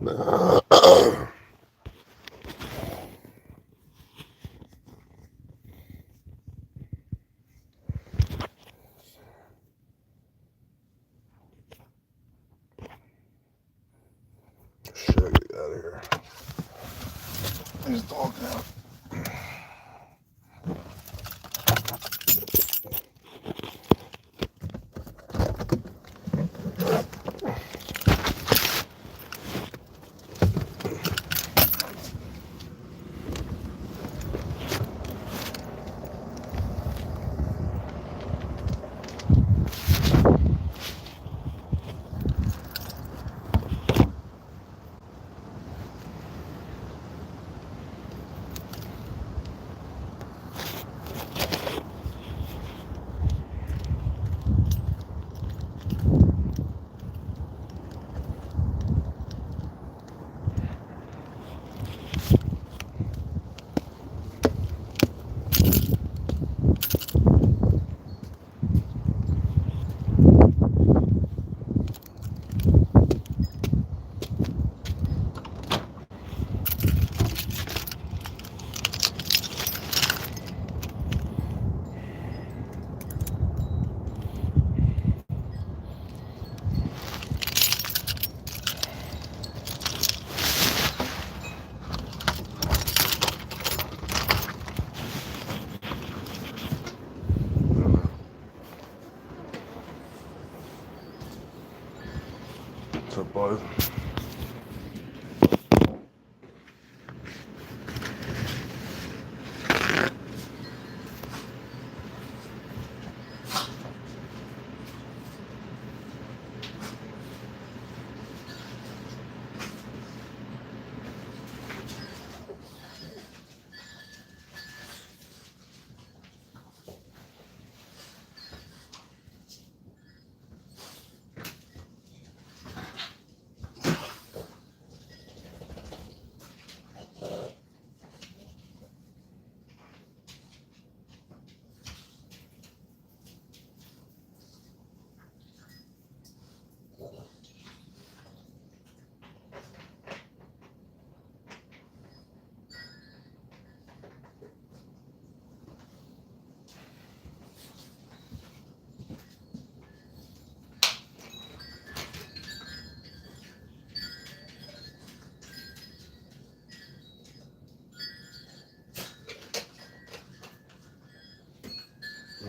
Shit, get out of here. These dogs out. What's up, bud?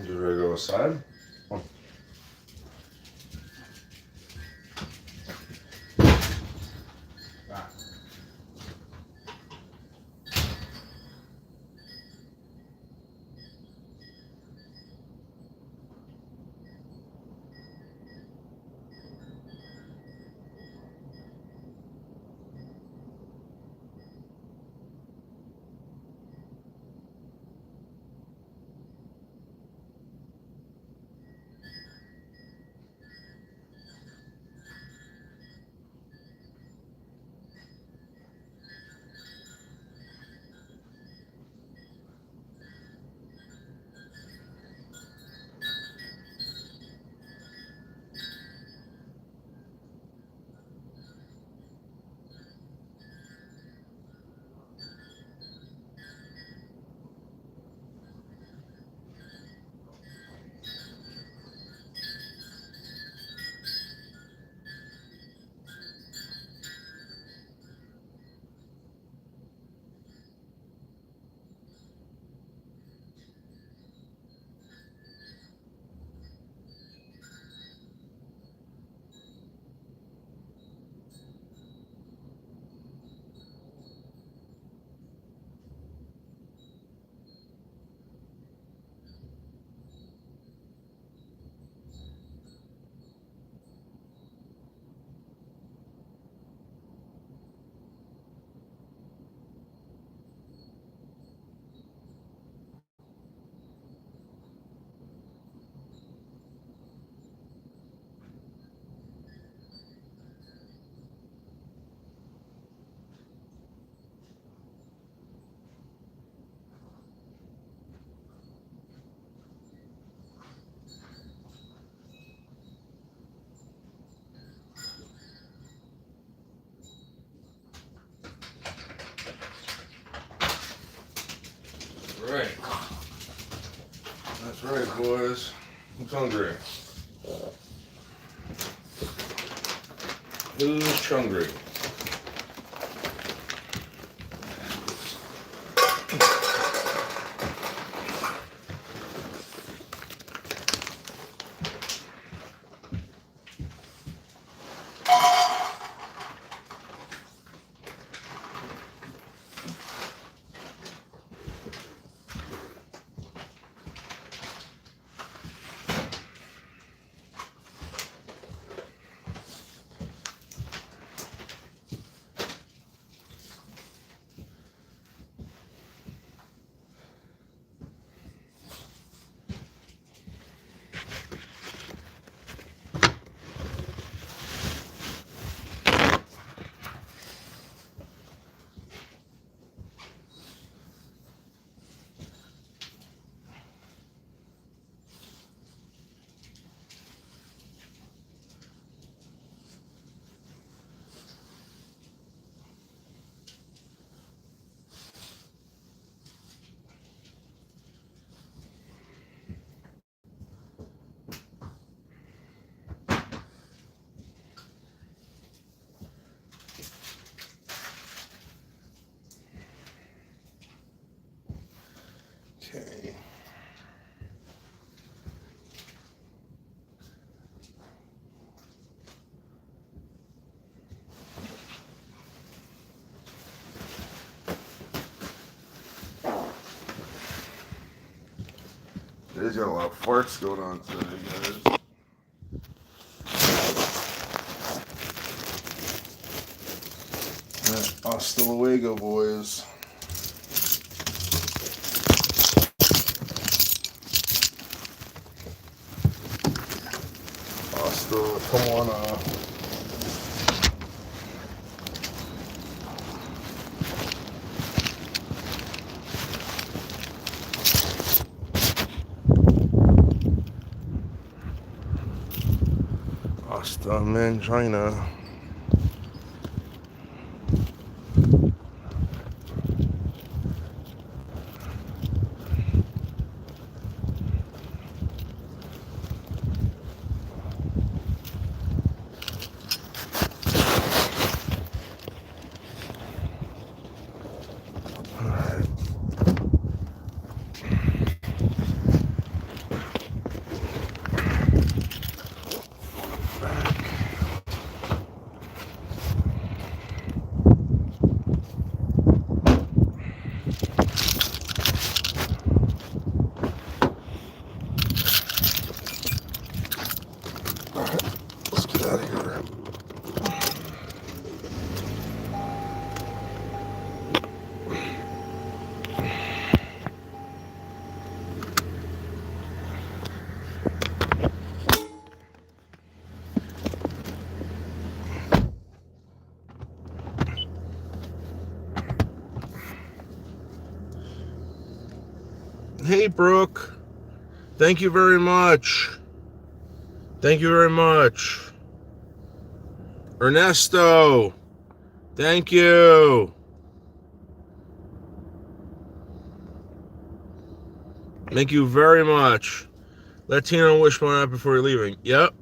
You ready to go outside? Oh. Ah. right. That's right, boys. Who's hungry? Who's hungry? Okay. There's got a lot of farts going on today, guys. Hasta luego, boys. Hasta, come on, Hasta Mangina. Let's get out of here. Hey, Brooke. Thank you very much. Thank you very much. Ernesto. Thank you. Thank you very much. Let Tina wish one out before you're leaving. Yep.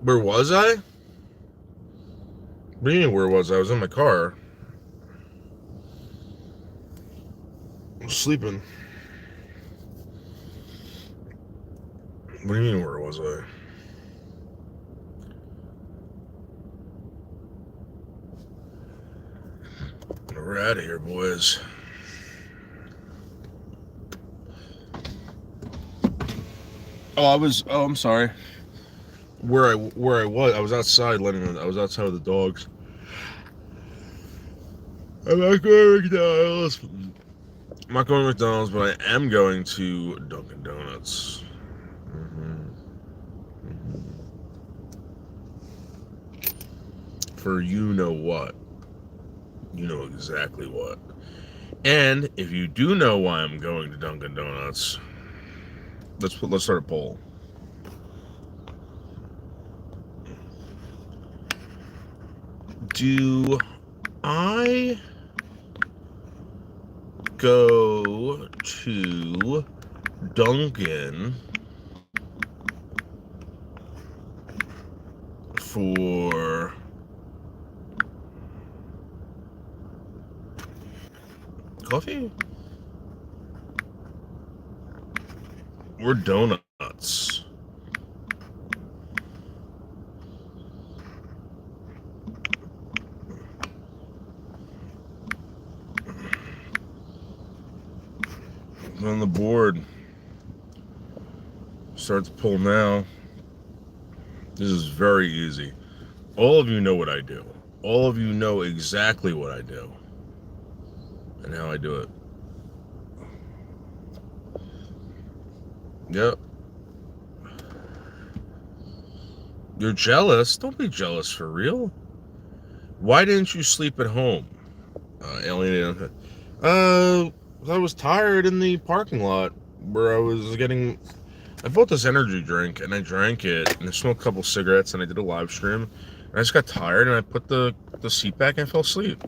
Where was I? What do you mean, where was I? I was in my car. I was sleeping. What do you mean, where was I? We're out of here, boys. Oh, I'm sorry. Where I was outside I was outside with the dogs. I'm not going to McDonald's. I'm not going to McDonald's, but I am going to Dunkin' Donuts. For you know what. You know exactly what. And if you do know why I'm going to Dunkin' Donuts, let's start a poll. Do I go to Dunkin' for coffee or donuts. On the board. Start to pull now. This is very easy. All of you know what I do. All of you know exactly what I do and how I do it. Yep. You're jealous? Don't be jealous for real. Why didn't you sleep at home? Alienated. I was tired in the parking lot where I bought this energy drink and I drank it and I smoked a couple cigarettes and I did a live stream and I just got tired and I put the seat back and I fell asleep.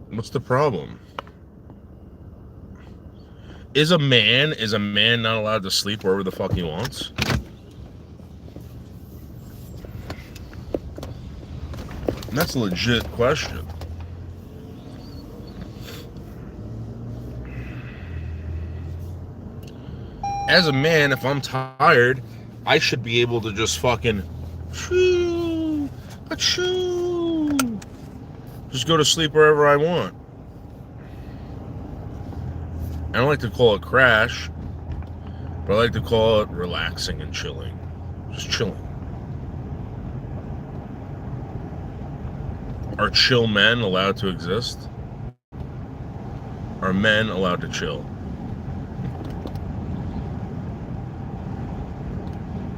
What's the problem? Is a man not allowed to sleep wherever the fuck he wants? And that's a legit question. As a man, if I'm tired, I should be able to just fucking achoo, achoo, just go to sleep wherever I want. I don't like to call it crash, but I like to call it relaxing and chilling. Just chilling. Are chill men allowed to exist? Are men allowed to chill?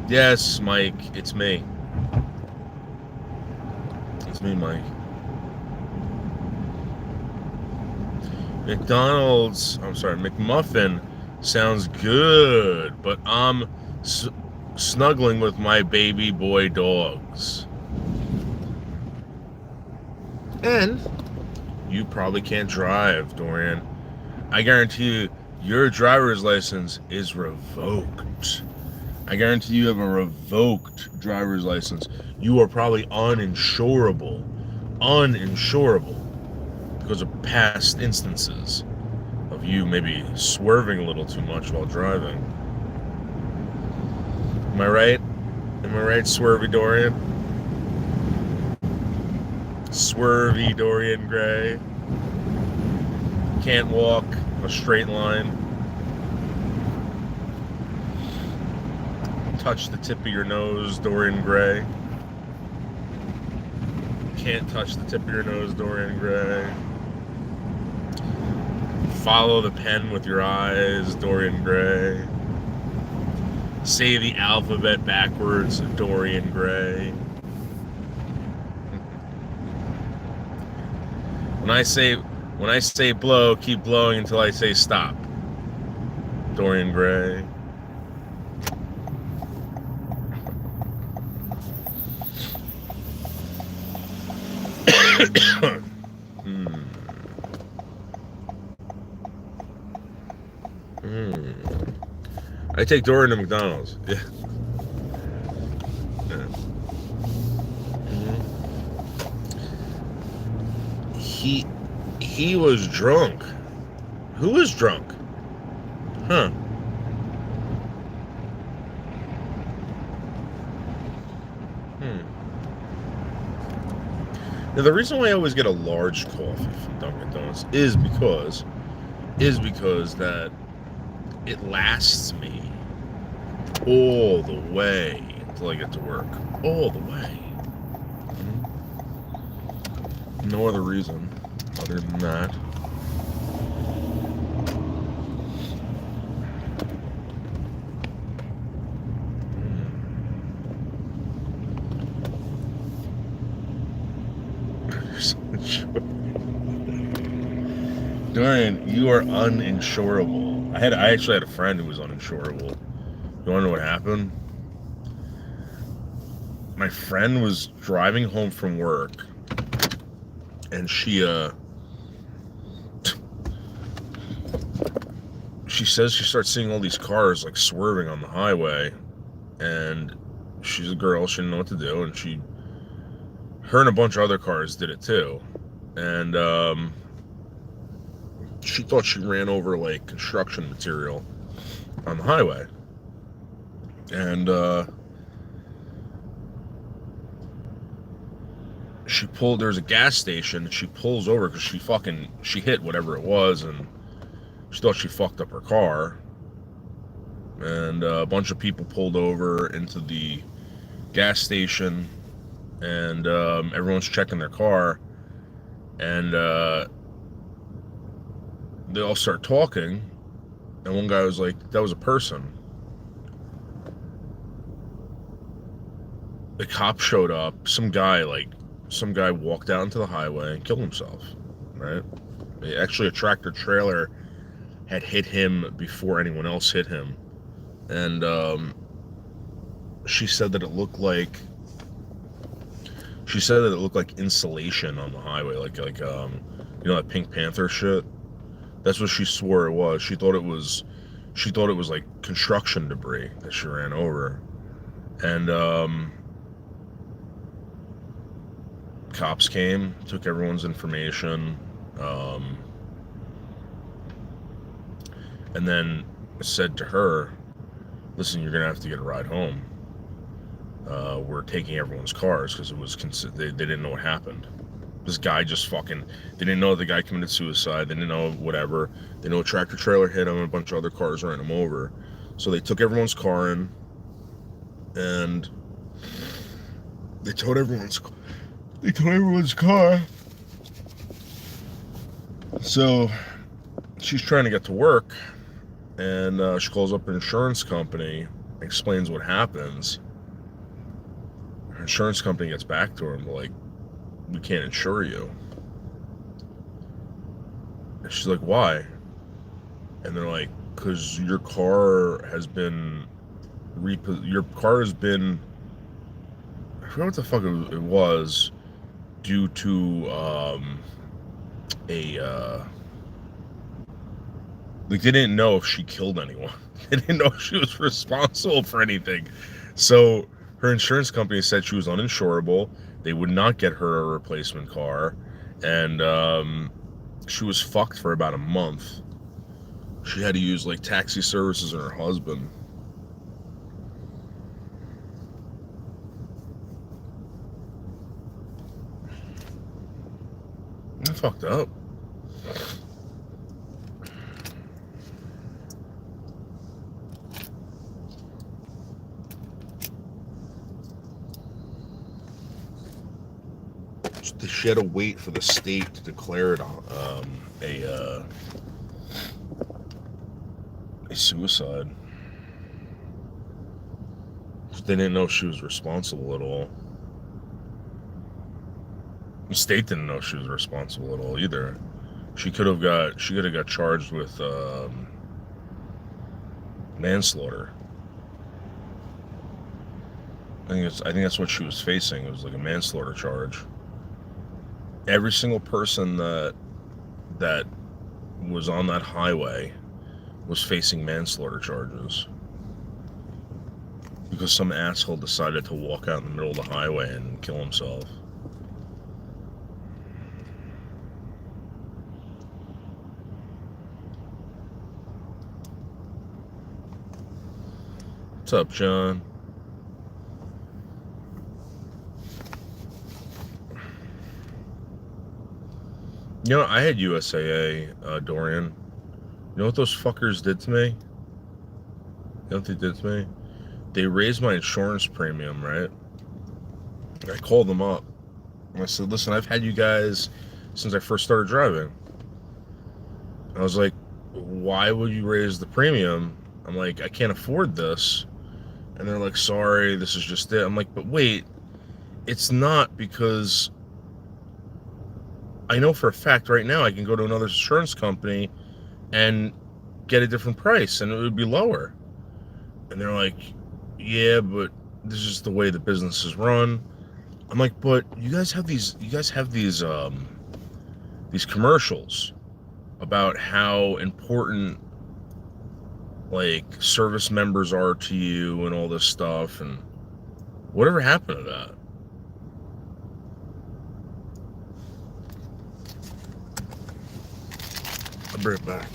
Yes, Mike, it's me. It's me, Mike. McMuffin sounds good, but I'm snuggling with my baby boy dogs. And you probably can't drive, Dorian. I guarantee you, your driver's license is revoked. I guarantee you have a revoked driver's license. You are probably uninsurable. Uninsurable. Because of past instances of you maybe swerving a little too much while driving. Am I right? Am I right, Swervy Dorian? Swervy Dorian Gray. Can't walk a straight line. Touch the tip of your nose, Dorian Gray. Can't touch the tip of your nose, Dorian Gray. Follow the pen with your eyes, Dorian Gray. Say the alphabet backwards, Dorian Gray. When I say blow, keep blowing until I say stop, Dorian Gray. I take Dorian to McDonald's. Yeah. He was drunk. Who was drunk? Huh. Now the reason why I always get a large coffee from Dunkin' Donuts is because that it lasts me all the way until I get to work. All the way. No other reason other than that. Dorian, you are uninsurable. I actually had a friend who was uninsurable. You wanna know what happened? My friend was driving home from work and she says she starts seeing all these cars like swerving on the highway, and she's a girl, she didn't know what to do, and her and a bunch of other cars did it too, and she thought she ran over like construction material on the highway, and there's a gas station, and she pulls over because she hit whatever it was, and she thought she fucked up her car, and a bunch of people pulled over into the gas station, and everyone's checking their car, and they all start talking, and one guy was like, that was a person. The cop showed up, some guy walked out into the highway and killed himself, right? Actually, a tractor trailer had hit him before anyone else hit him, and she said that it looked like insulation on the highway, like that Pink Panther shit. That's what she swore it was. She thought it was like construction debris that she ran over, and cops came, took everyone's information, and then said to her, listen, you're gonna have to get a ride home. We're taking everyone's cars, because they didn't know what happened. This guy just they didn't know the guy committed suicide, they didn't know whatever, they know a tractor trailer hit him and a bunch of other cars ran him over, so they took everyone's car in, and they towed everyone's car. So she's trying to get to work, and she calls up an insurance company, explains what happens. Her insurance company gets back to her and like, we can't insure you. And she's like, why? And they're like, because your car has been I forgot what the fuck it was, due to like, they didn't know if she killed anyone. They didn't know if she was responsible for anything. So her insurance company said she was uninsurable. They would not get her a replacement car, and she was fucked for about a month. She had to use like taxi services and her husband. That's fucked up. She had to wait for the state to declare it a suicide. They didn't know she was responsible at all. The state didn't know she was responsible at all either. She could have got charged with manslaughter. I think that's what she was facing. It was like a manslaughter charge. Every single person that was on that highway was facing manslaughter charges, because some asshole decided to walk out in the middle of the highway and kill himself. What's up, John? You know, I had USAA, Dorian. You know what those fuckers did to me? You know what they did to me? They raised my insurance premium, right? I called them up. And I said, listen, I've had you guys since I first started driving. I was like, why would you raise the premium? I'm like, I can't afford this. And they're like, sorry, this is just it. I'm like, but wait, it's not, because I know for a fact right now I can go to another insurance company and get a different price and it would be lower. And they're like, yeah, but this is the way the business is run. I'm like, but you guys have these these commercials about how important like service members are to you and all this stuff, and whatever happened to that? I'll bring it back.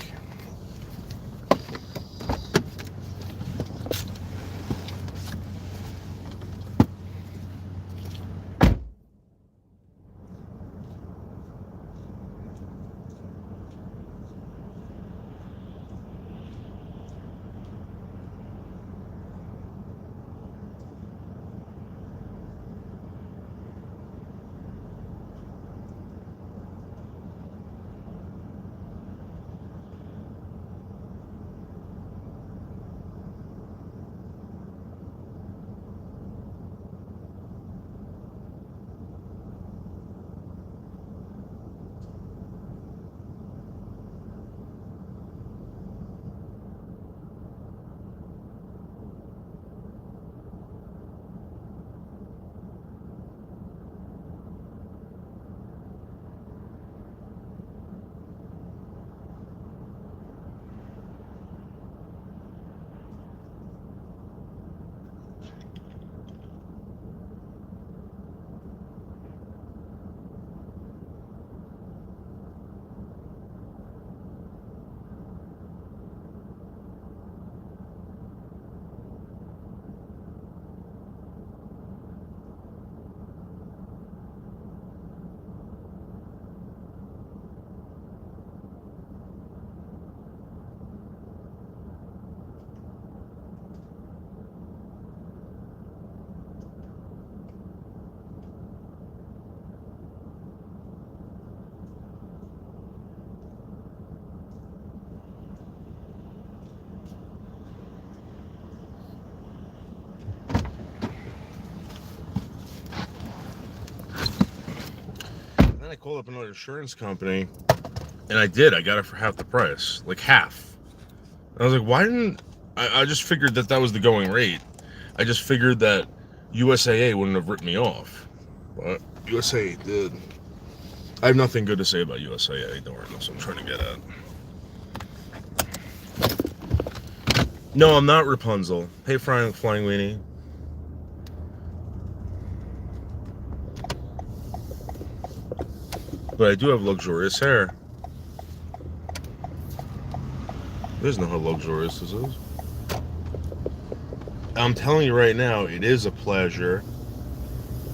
Then I called up another insurance company, and I got it for half the price, like half. And I was like, why didn't I just figured that was the going rate. I just figured that USAA wouldn't have ripped me off, but USAA did. I have nothing good to say about USAA. Don't worry, that's what I'm trying to get at. No, I'm not Rapunzel. Hey, Flying Weenie. But I do have luxurious hair. There's no how luxurious this is. I'm telling you right now, it is a pleasure.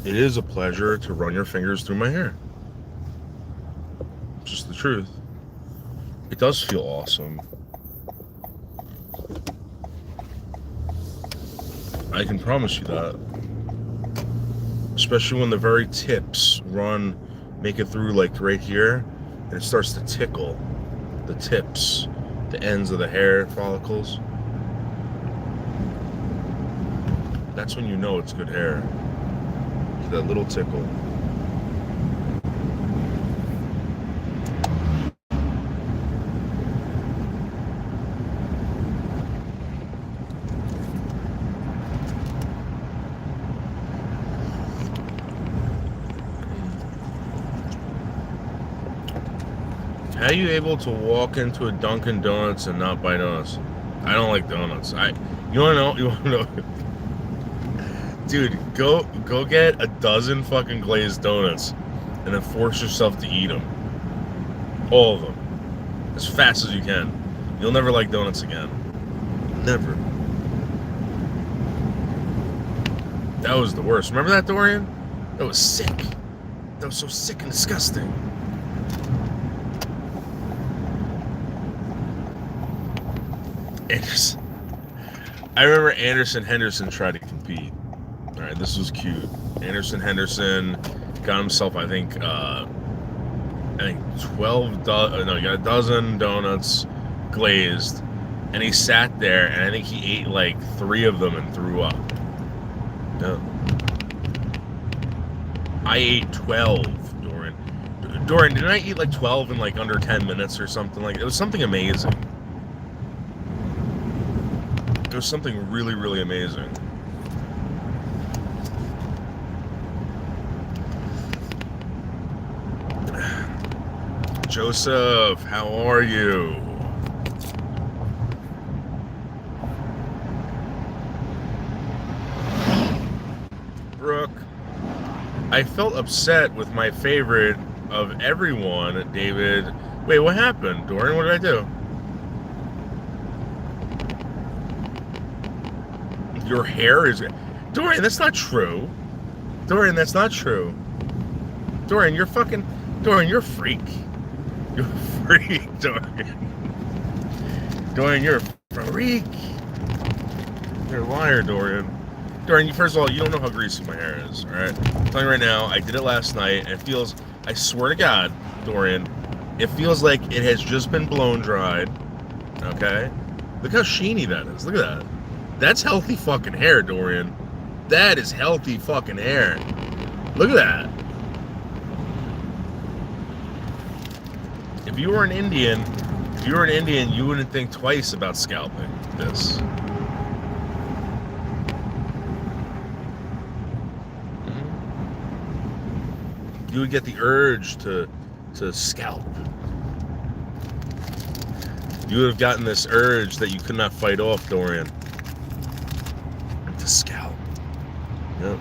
It is a pleasure to run your fingers through my hair. Just the truth. It does feel awesome. I can promise you that. Especially when the very tips make it through like right here, and it starts to tickle the tips, the ends of the hair follicles. That's when you know it's good hair. That little tickle. How are you able to walk into a Dunkin' Donuts and not buy donuts? I don't like donuts. You wanna know? Dude, go get a dozen fucking glazed donuts and then force yourself to eat them. All of them. As fast as you can. You'll never like donuts again. Never. That was the worst. Remember that, Dorian? That was sick. That was so sick and disgusting. I remember Anderson Henderson tried to compete. All right, this was cute. Anderson Henderson got himself, I think 12. No, he got a dozen donuts glazed, and he sat there, and I think he ate like 3 of them and threw up. No, I ate 12, Dorian. Dorian, didn't I eat like 12 in like under 10 minutes or something? Like, it was something amazing. It was something really, really amazing. Joseph, how are you? Brooke, I felt upset with my favorite of everyone, David. Wait, what happened? Dorian, what did I do? Your hair is... Dorian, that's not true. Dorian, that's not true. Dorian, you're fucking... Dorian, you're a freak. You're a freak, Dorian. Dorian, you're a freak. You're a liar, Dorian. Dorian, first of all, you don't know how greasy my hair is, alright? I'm telling you right now, I did it last night, and it feels... I swear to God, Dorian, it feels like it has just been blown dried, okay? Look how sheeny that is. Look at that. That's healthy fucking hair, Dorian. That is healthy fucking hair. Look at that. If you were an Indian, you wouldn't think twice about scalping this. You would get the urge to scalp. You would have gotten this urge that you could not fight off, Dorian. To scalp. Yep.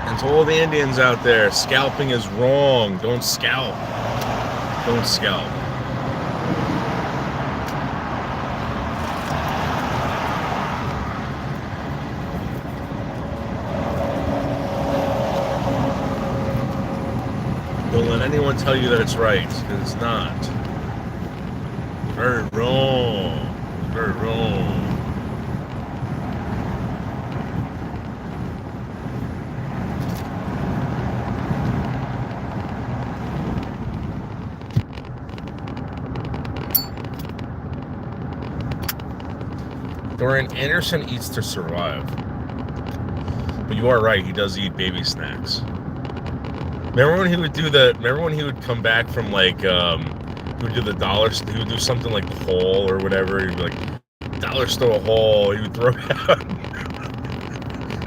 And to all the Indians out there, scalping is wrong. Don't scalp. Don't scalp. Don't let anyone tell you that it's right, because it's not. Very wrong. Very wrong. Dorian, Anderson eats to survive. But you are right, he does eat baby snacks. Remember when he would do the... Remember when he would come back from, like, he would do the dollar... He would do something like the haul or whatever. He'd be like, dollar store haul. He would throw it out.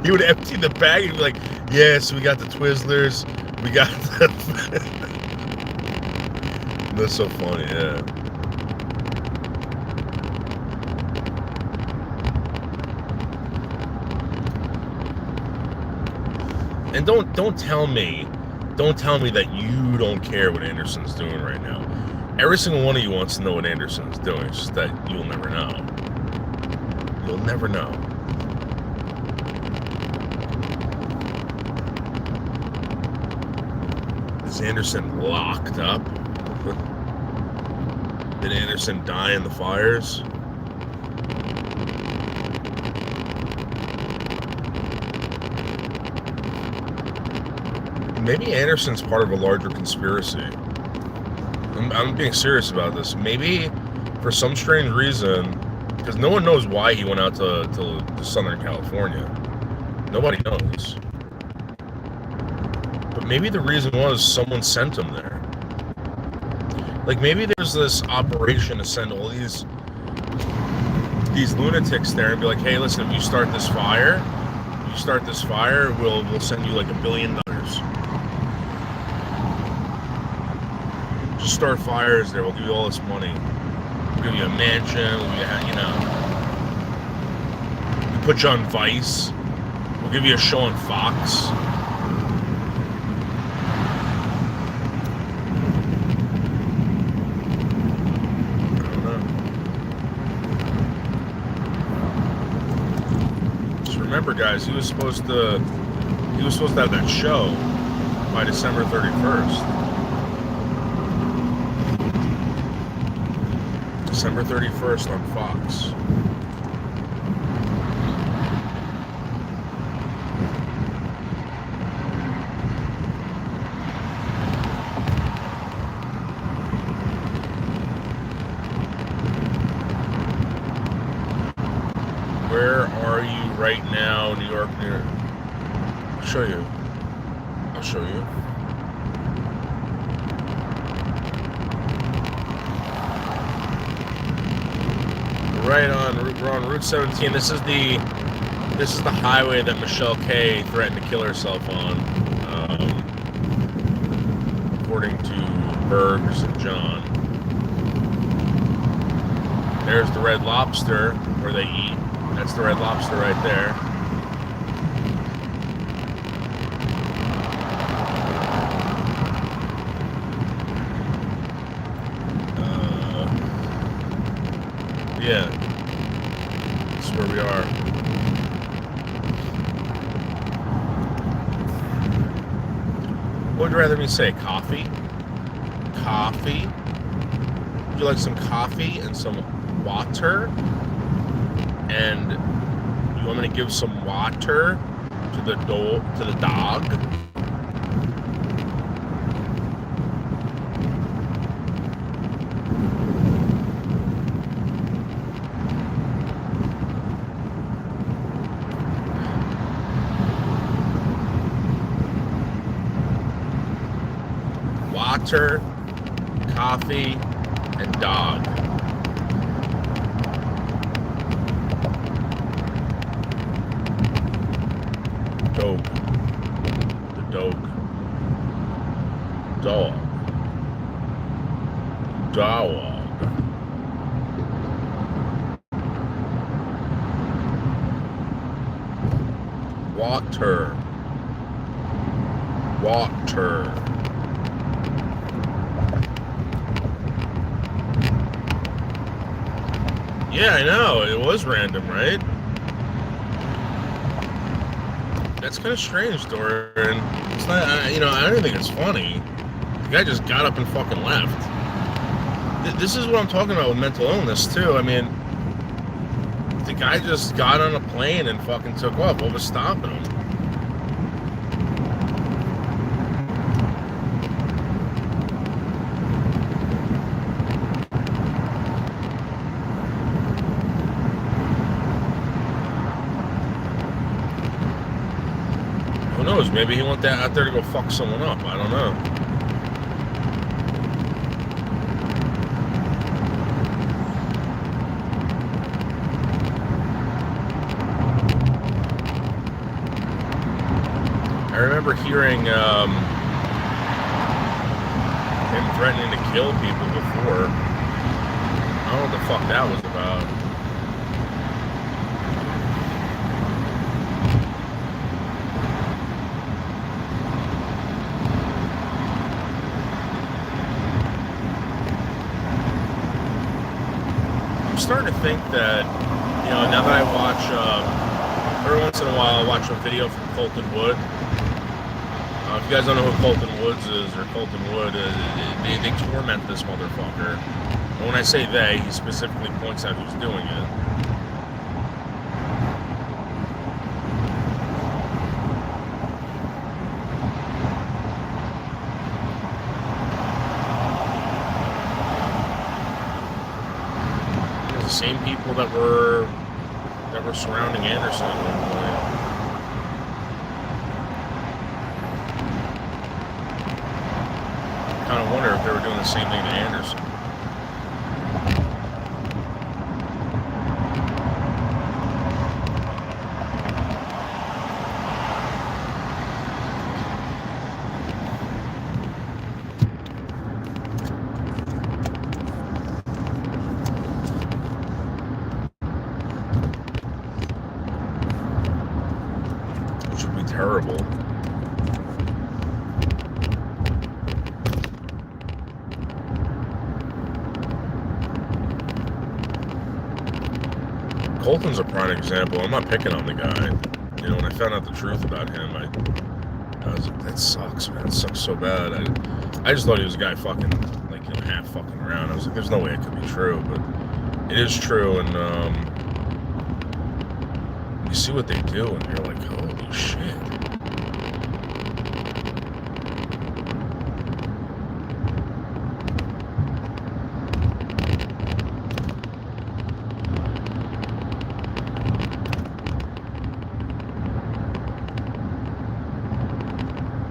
He would empty the bag. He'd be like, yes, we got the Twizzlers. We got the... That's so funny, yeah. And don't tell me that you don't care what Anderson's doing right now. Every single one of you wants to know what Anderson's doing. It's just that you'll never know. You'll never know. Is Anderson locked up? Did Anderson die in the fires? Maybe Anderson's part of a larger conspiracy. I'm being serious about this. Maybe, for some strange reason, because no one knows why he went out to Southern California. Nobody knows. But maybe the reason was someone sent him there. Like, maybe there's this operation to send all these lunatics there and be like, hey, listen, if you start this fire, we'll send you like $1 billion. Just start fires there. We'll give you all this money. We'll give you a mansion. We'll put you on Vice. We'll give you a show on Fox. I don't know. Just remember, guys, he was supposed to have that show by December 31st. December 31st on Fox. Where are you right now, New York? I'll show you. Right on, we're on Route 17. This is the highway that Michelle K threatened to kill herself on. according to Bergs and John. There's the Red Lobster where they eat. That's the Red Lobster right there. Yeah, that's where we are. What would you rather me say? Coffee? Coffee? Would you like some coffee and some water? And you want me to give some water to the dog? Water, coffee, and dog. Dog. The dog. Dog. Dog. Water. Water. Yeah, I know. It was random, right? That's kind of strange, Doran. It's not, I don't think it's funny. The guy just got up and fucking left. This is what I'm talking about with mental illness, too. I mean, the guy just got on a plane and fucking took off. What was stopping him? Who knows? Maybe he went out there to go fuck someone up. I don't know. I remember hearing him threatening to kill people before. I don't know what the fuck that was about. I'm starting to think that, now that I watch, every once in a while I watch a video from Colton Wood. If you guys don't know who Colton Woods is, or Colton Wood, they torment this motherfucker. And when I say they, he specifically points out who's doing it. It's the same people that were surrounding Anderson at one point. I kind of wonder if they were doing the same thing to Anderson. Which would be terrible. Colton's a prime example. I'm not picking on the guy. When I found out the truth about him, I was like, that sucks, man. It sucks so bad. I just thought he was a guy fucking, half fucking around. I was like, there's no way it could be true, but it is true. And you see what they do, and you're like, holy shit.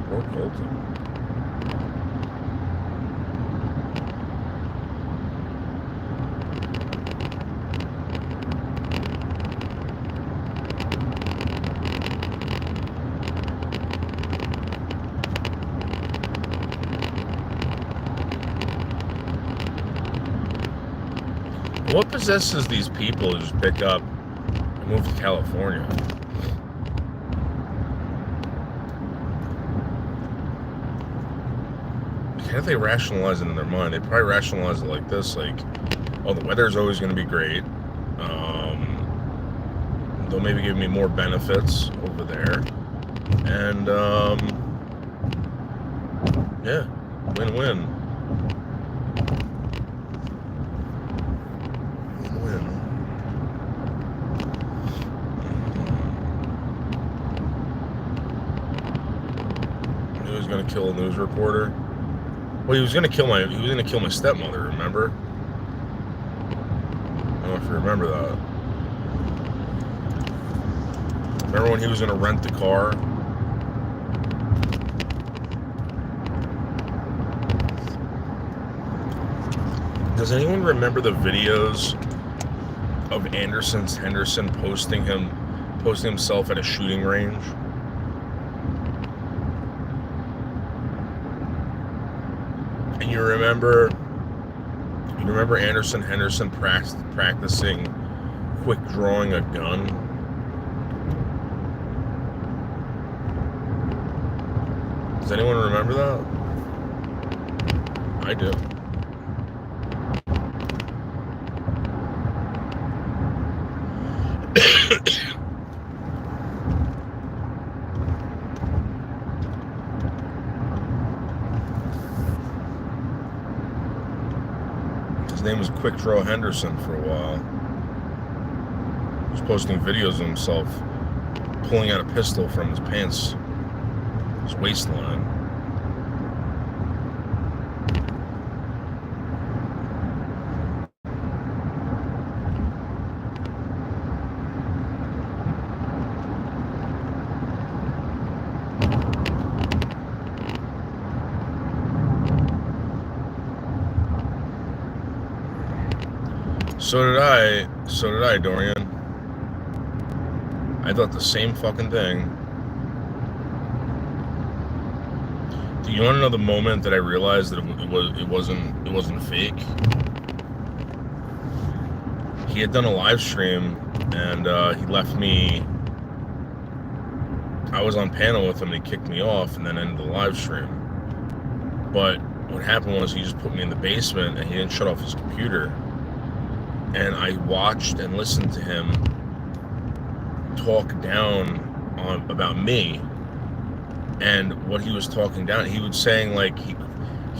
Poor Colton. What possesses these people to just pick up and move to California? How do they rationalize it in their mind? They probably rationalize it like this, like, oh, the weather's always going to be great. They'll maybe give me more benefits over there. And, yeah, win-win. He was gonna kill a news reporter. Well, he was gonna kill my stepmother. Remember? I don't know if you remember that. Remember when he was gonna rent the car? Does anyone remember the videos of Henderson posting himself at a shooting range? And you remember Henderson practicing quick drawing a gun? Does anyone remember that? I do. His name was Quick Draw Henderson for a while. He was posting videos of himself pulling out a pistol from his pants, his waistline. So did I, Dorian. I thought the same fucking thing. Do you want to know the moment that I realized that it wasn't fake? He had done a live stream, and he left me. I was on panel with him, and he kicked me off, and then ended the live stream. But what happened was he just put me in the basement, and he didn't shut off his computer. And I watched and listened to him talk down about me, and what he was talking down. He was saying like he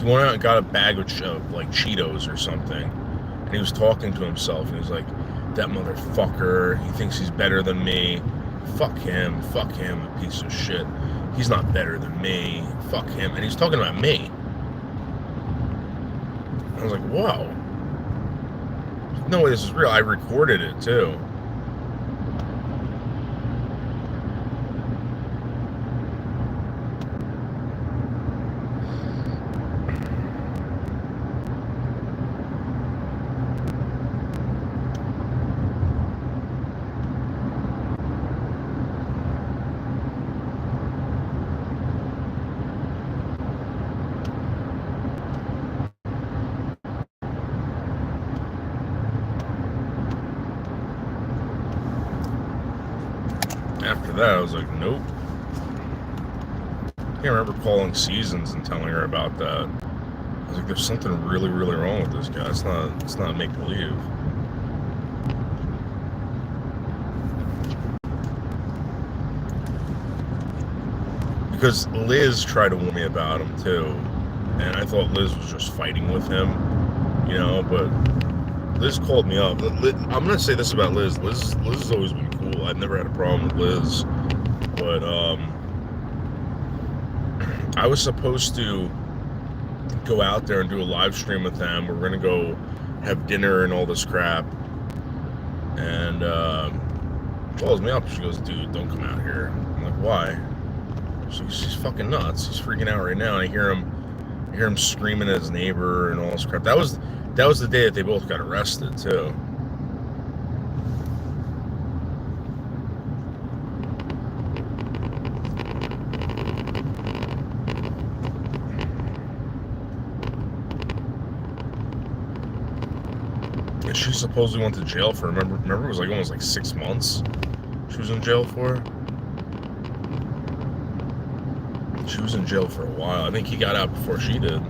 went out and got a bag of like Cheetos or something, and he was talking to himself. And he was like, "That motherfucker. He thinks he's better than me. Fuck him. Fuck him. A piece of shit. He's not better than me. Fuck him." And he's talking about me. I was like, "Whoa. No way, this is real." I recorded it too. After that, I was like, nope. I can't remember calling Seasons and telling her about that. I was like, there's something really, really wrong with this guy. It's not make-believe. Because Liz tried to warn me about him too, and I thought Liz was just fighting with him, but Liz called me up. I'm gonna say this about Liz. Liz has always been cool. I've never had a problem with Liz, but I was supposed to go out there and do a live stream with them. We're gonna go have dinner and all this crap, and calls me up. She goes, "Dude, don't come out here." I'm like, "Why?" She's fucking nuts. He's freaking out right now. And I hear him screaming at his neighbor and all this crap. That was the day that they both got arrested too. she supposedly went to jail for, remember it was like almost like 6 months she was in jail for? She was in jail for a while. I think he got out before she did.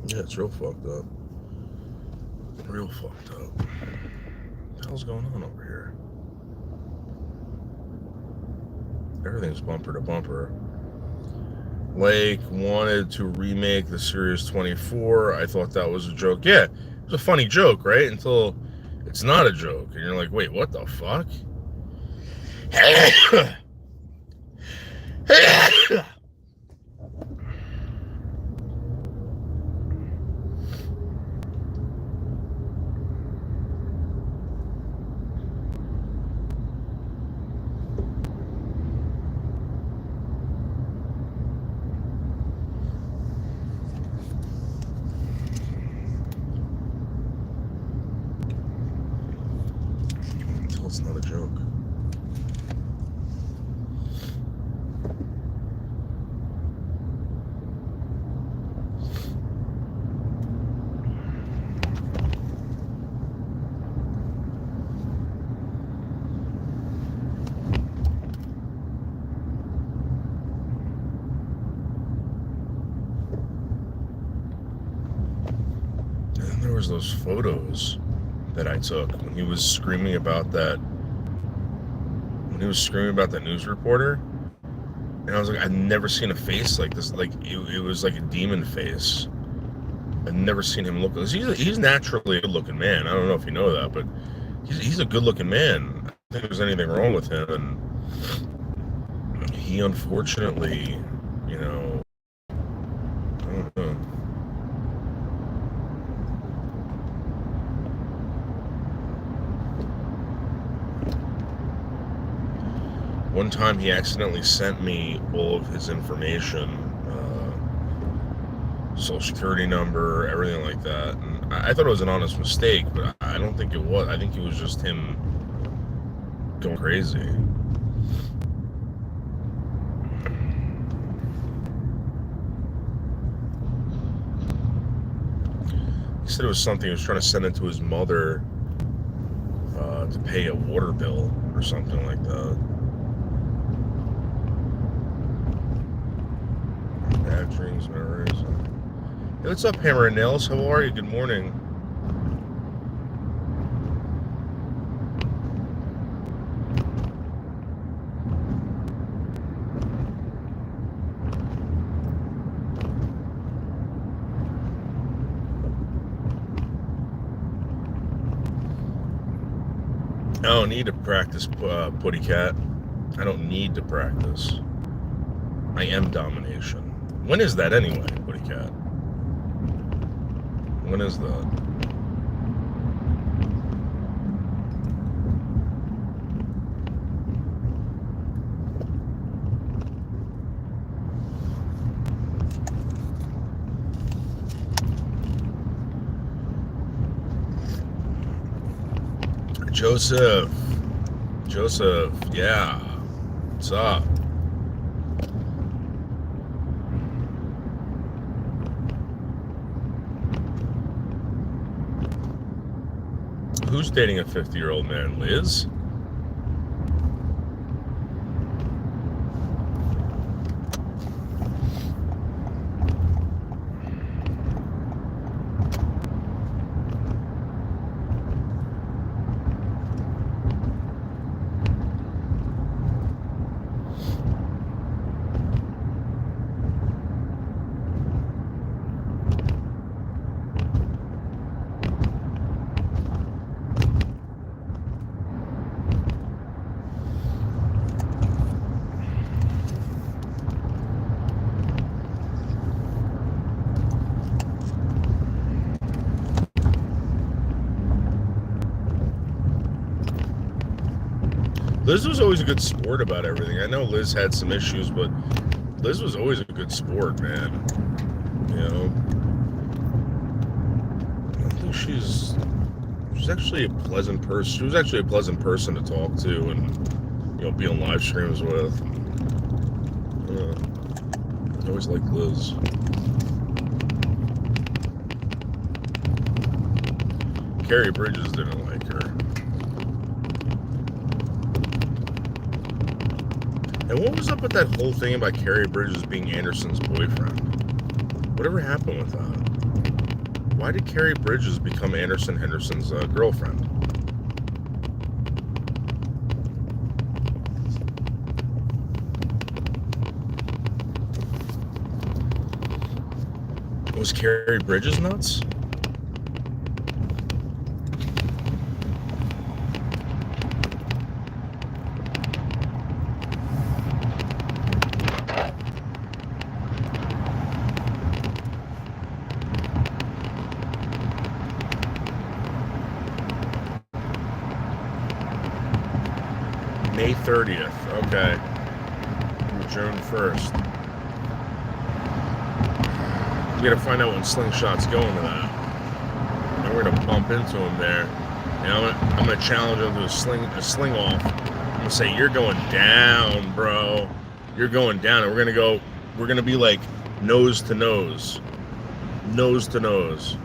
Yeah, it's real fucked up. Real fucked up. What the hell's going on over here? Everything's bumper to bumper. Lake wanted to remake the Series 24. I thought that was a joke. Yeah, it was a funny joke, right? Until it's not a joke. And you're like, wait, what the fuck? Until it's not a joke. There was those photos that I took when he was screaming about that. When he was screaming about that news reporter, and I was like, I've never seen a face like this. Like it was like a demon face. I've never seen him look. He's naturally a good-looking man. I don't know if you know that, but he's a good-looking man. I don't think there's anything wrong with him, and he unfortunately, you know, I don't know. One time he accidentally sent me all of his information, social security number, everything like that. And I thought it was an honest mistake, but I don't think it was. I think it was just him going crazy. He said it was something he was trying to send it to his mother to pay a water bill or something like that. Bad dreams, memories. Hey, what's up, Hammer and Nails? How are you? Good morning. I don't need to practice, Putty Cat. I don't need to practice. I am domination. When is that anyway, Putty Cat? When is that? Joseph, yeah. What's up? Who's dating a 50-year-old man? Liz? Liz was always a good sport about everything. I know Liz had some issues, but Liz was always a good sport, man. You know, I think she's actually a pleasant person. She was actually a pleasant person to talk to, and be on live streams with. I always liked Liz. Carrie Bridges didn't like her. And what was up with that whole thing about Carrie Bridges being Anderson's boyfriend? Whatever happened with that? Why did Carrie Bridges become Anderson Henderson's girlfriend? Was Carrie Bridges nuts? May 30th, okay. June 1st. We gotta find out when Slingshot's going to that. And we're gonna bump into him there. And I'm gonna challenge him to a sling off. I'm gonna say, you're going down, bro. You're going down. And we're gonna be like nose to nose. Nose to nose.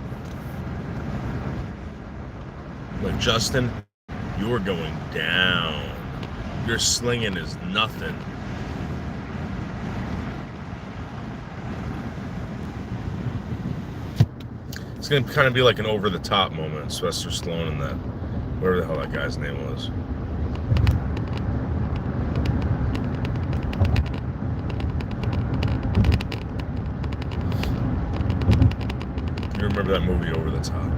Like, Justin, you're going down. Your slinging is nothing. It's going to kind of be like an over-the-top moment. Sylvester Stallone and that, whatever the hell that guy's name was. You remember that movie, Over the Top?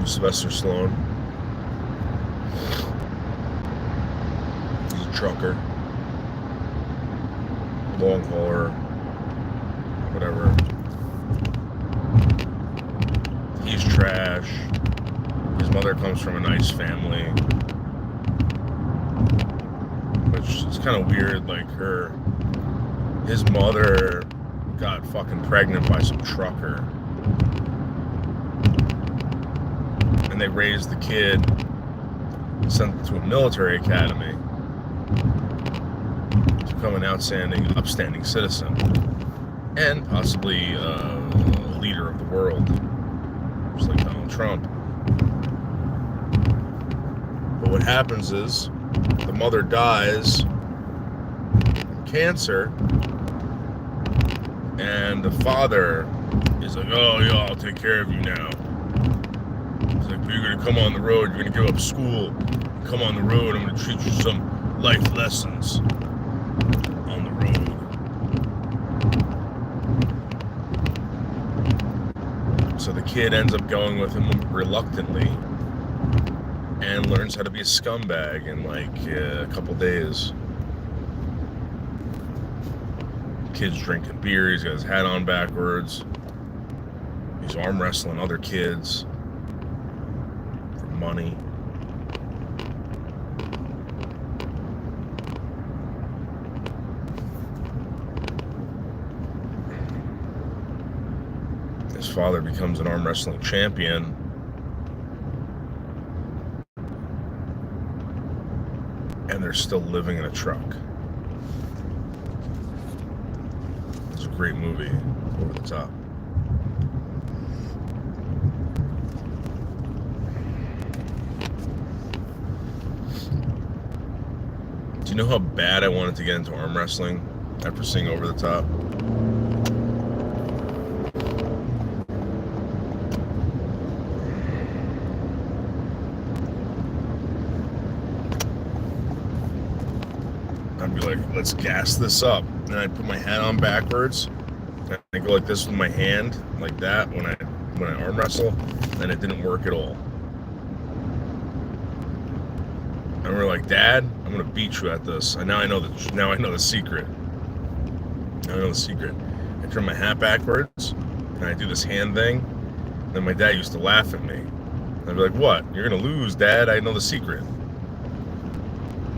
Sylvester Stallone. He's a trucker, long hauler, whatever. He's trash. His mother comes from a nice family, which is kind of weird. Like, his mother got fucking pregnant by some trucker. They raised the kid, sent him to a military academy to become an upstanding citizen, and possibly a leader of the world, just like Donald Trump. But what happens is, the mother dies from cancer, and the father is like, oh yeah, I'll take care of you now. You're going to come on the road, you're going to give up school, come on the road, I'm going to teach you some life lessons on the road. So the kid ends up going with him reluctantly and learns how to be a scumbag in like a couple days. Kid's drinking beer, he's got his hat on backwards, he's arm wrestling other kids. Money. His father becomes an arm wrestling champion. And they're still living in a truck. It's a great movie, Over the Top. Do you know how bad I wanted to get into arm wrestling after seeing Over the Top? I'd be like, let's gas this up. And I'd put my hat on backwards I go like this with my hand, like that, when I arm wrestle, and it didn't work at all. And we're like, Dad, I'm gonna beat you at this. And now I know the secret. Now I know the secret. I turn my hat backwards, and I do this hand thing. And then my dad used to laugh at me. And I'd be like, what? You're gonna lose, Dad. I know the secret.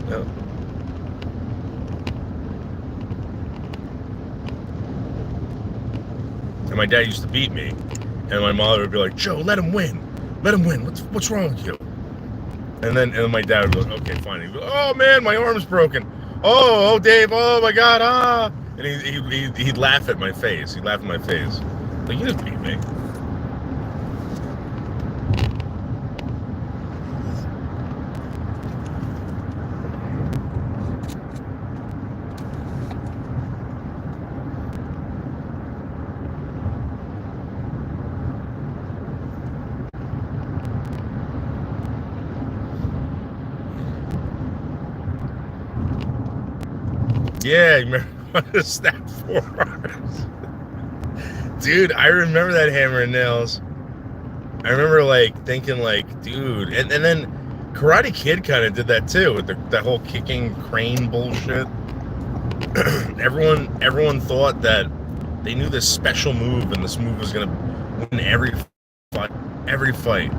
Yeah. And my dad used to beat me. And my mother would be like, Joe, let him win. Let him win. What's wrong with you? And then my dad would go, okay, fine. He'd go, oh, man, my arm's broken. Oh, Dave, oh, my God, ah. And he'd laugh at my face. He'd laugh at my face. Like, you didn't beat me. Yeah, you remember what is that for? Dude, I remember that hammer and nails. I remember like thinking like, dude, and then Karate Kid kind of did that too with that whole kicking crane bullshit. everyone thought that they knew this special move, and this move was gonna win every fight.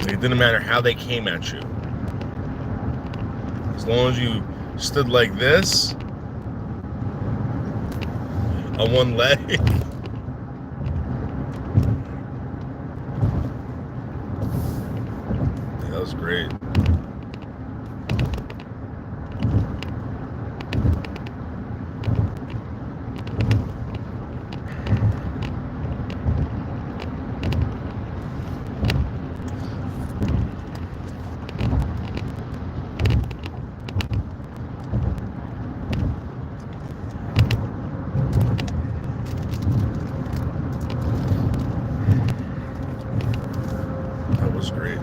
It didn't matter how they came at you. As long as you stood like this on one leg. Yeah, that was great. That was great.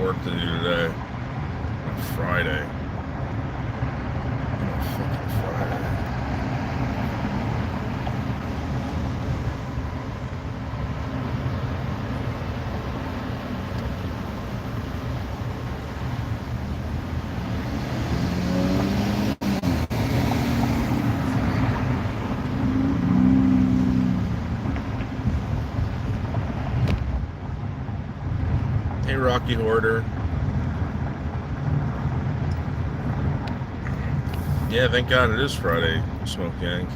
Work to do today on Friday. Fucking Friday. Hey, Rocky Hoarder. Yeah, thank God it is Friday, Smoke Gang.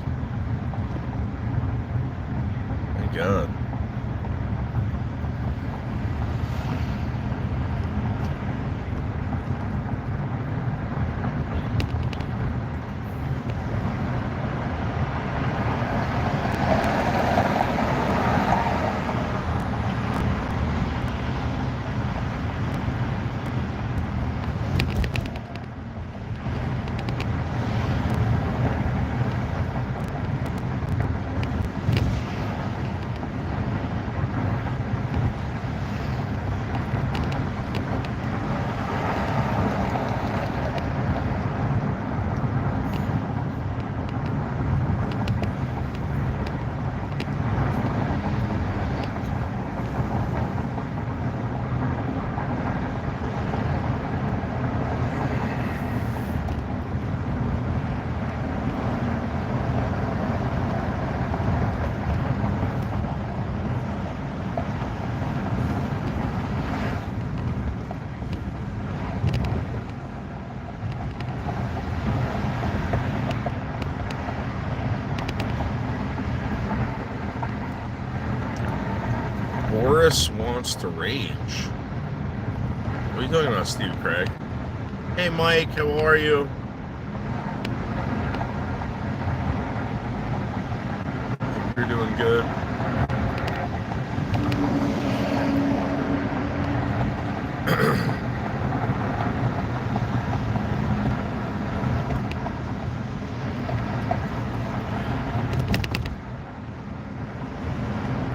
Thank God. Chris wants to rage. What are you talking about, Steve Craig? Hey, Mike, how are you? Hope you're doing good.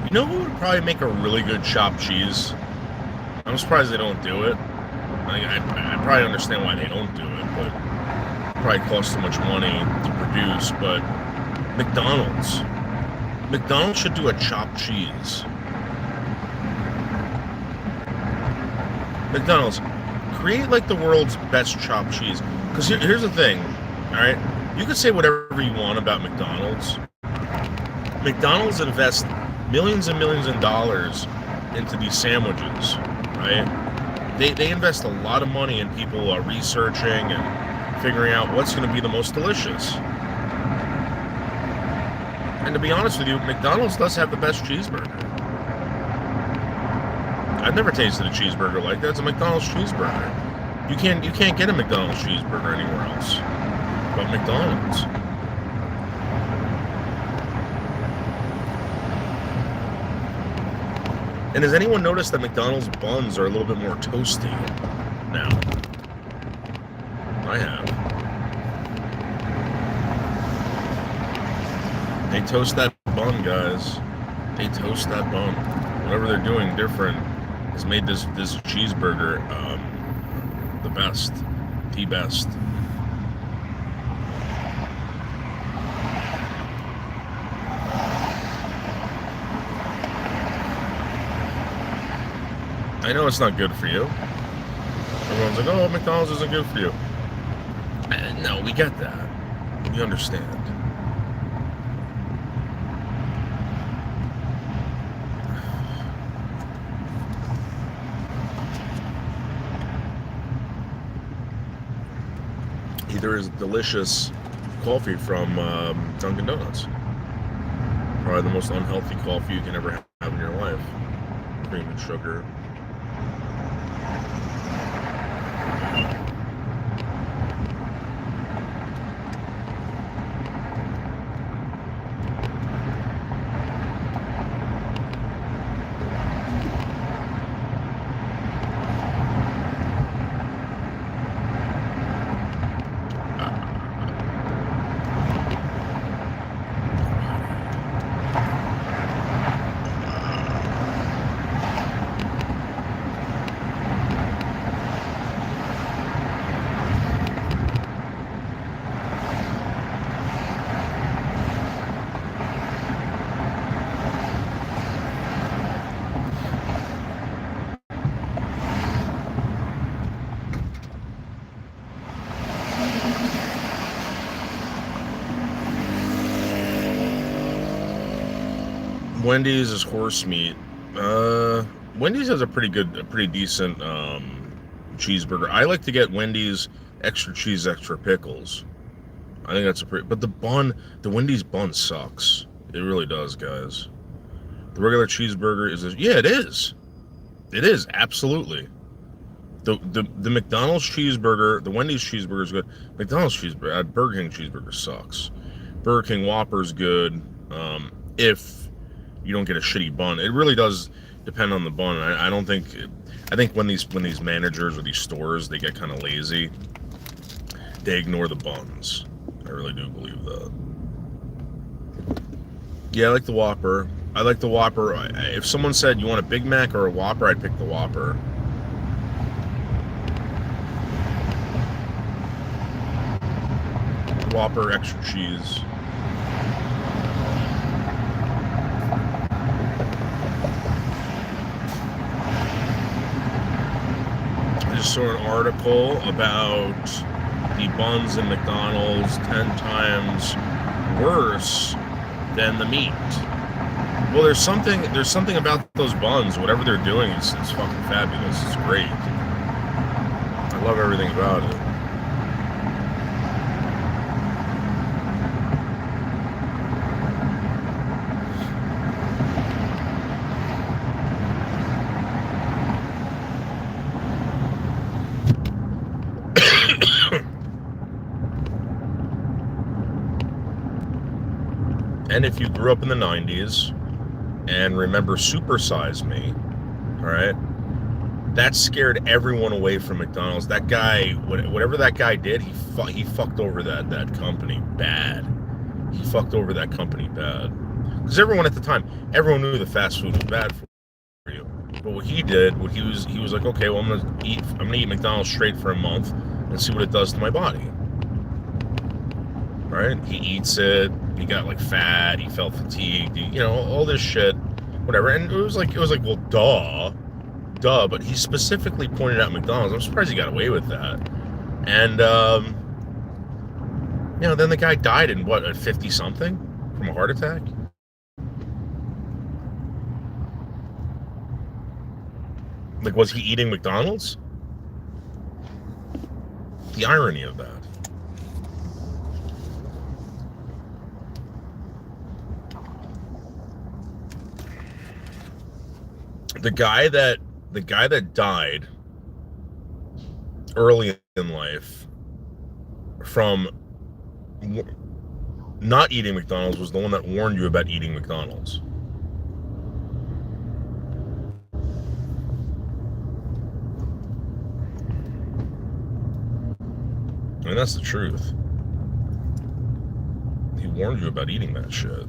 You know who would probably make a really good chopped cheese? I'm surprised they don't do it. I probably understand why they don't do it, but it probably costs too much money to produce. But McDonald's should do a chopped cheese. McDonald's, create like the world's best chopped cheese. Because here's the thing, all right? You can say whatever you want about McDonald's. McDonald's invests millions and millions of dollars into these sandwiches, right? They invest a lot of money in people researching and figuring out what's going to be the most delicious. And to be honest with you, McDonald's does have the best cheeseburger. I've never tasted a cheeseburger like that. It's a McDonald's cheeseburger. You can't get a McDonald's cheeseburger anywhere else but McDonald's. And has anyone noticed that McDonald's buns are a little bit more toasty now? I have. They toast that bun, guys. They toast that bun. Whatever they're doing different has made this cheeseburger the best. The best. I know it's not good for you. Everyone's like, oh, McDonald's isn't good for you. No, we get that. We understand. Either is delicious coffee from Dunkin' Donuts. Probably the most unhealthy coffee you can ever have in your life. Cream and sugar. Wendy's is horse meat. Wendy's has a pretty decent cheeseburger. I like to get Wendy's extra cheese, extra pickles. I think that's but the Wendy's bun sucks. It really does, guys. The regular cheeseburger yeah, it is. It is, absolutely. The McDonald's cheeseburger, the Wendy's cheeseburger is good. McDonald's cheeseburger, Burger King cheeseburger sucks. Burger King Whopper's good. If you don't get a shitty bun, it really does depend on the bun. I think when these managers or these stores, they get kind of lazy, they ignore the buns. I really do believe that. Yeah, I like the Whopper. If someone said you want a Big Mac or a Whopper, I'd pick the Whopper. Whopper, extra cheese. I just saw an article about the buns in McDonald's 10 times worse than the meat. Well, there's something about those buns. Whatever they're doing, it's fucking fabulous. It's great. I love everything about it. And if you grew up in the 90s and remember Super Size Me, all right, that scared everyone away from McDonald's. That guy, whatever that guy did, he fucked over that company bad. He fucked over that company bad. Because everyone at the time, everyone knew the fast food was bad for you. But what he did, he was like, okay, well, I'm gonna eat McDonald's straight for a month and see what it does to my body. All right, he eats it. He got like fat. He felt fatigued. All this shit, whatever. And it was like, well, duh. But he specifically pointed out McDonald's. I'm surprised he got away with that. And then the guy died in at 50 something from a heart attack. Like, was he eating McDonald's? The irony of that. The guy that died early in life from not eating McDonald's was the one that warned you about eating McDonald's. I mean, that's the truth. He warned you about eating that shit.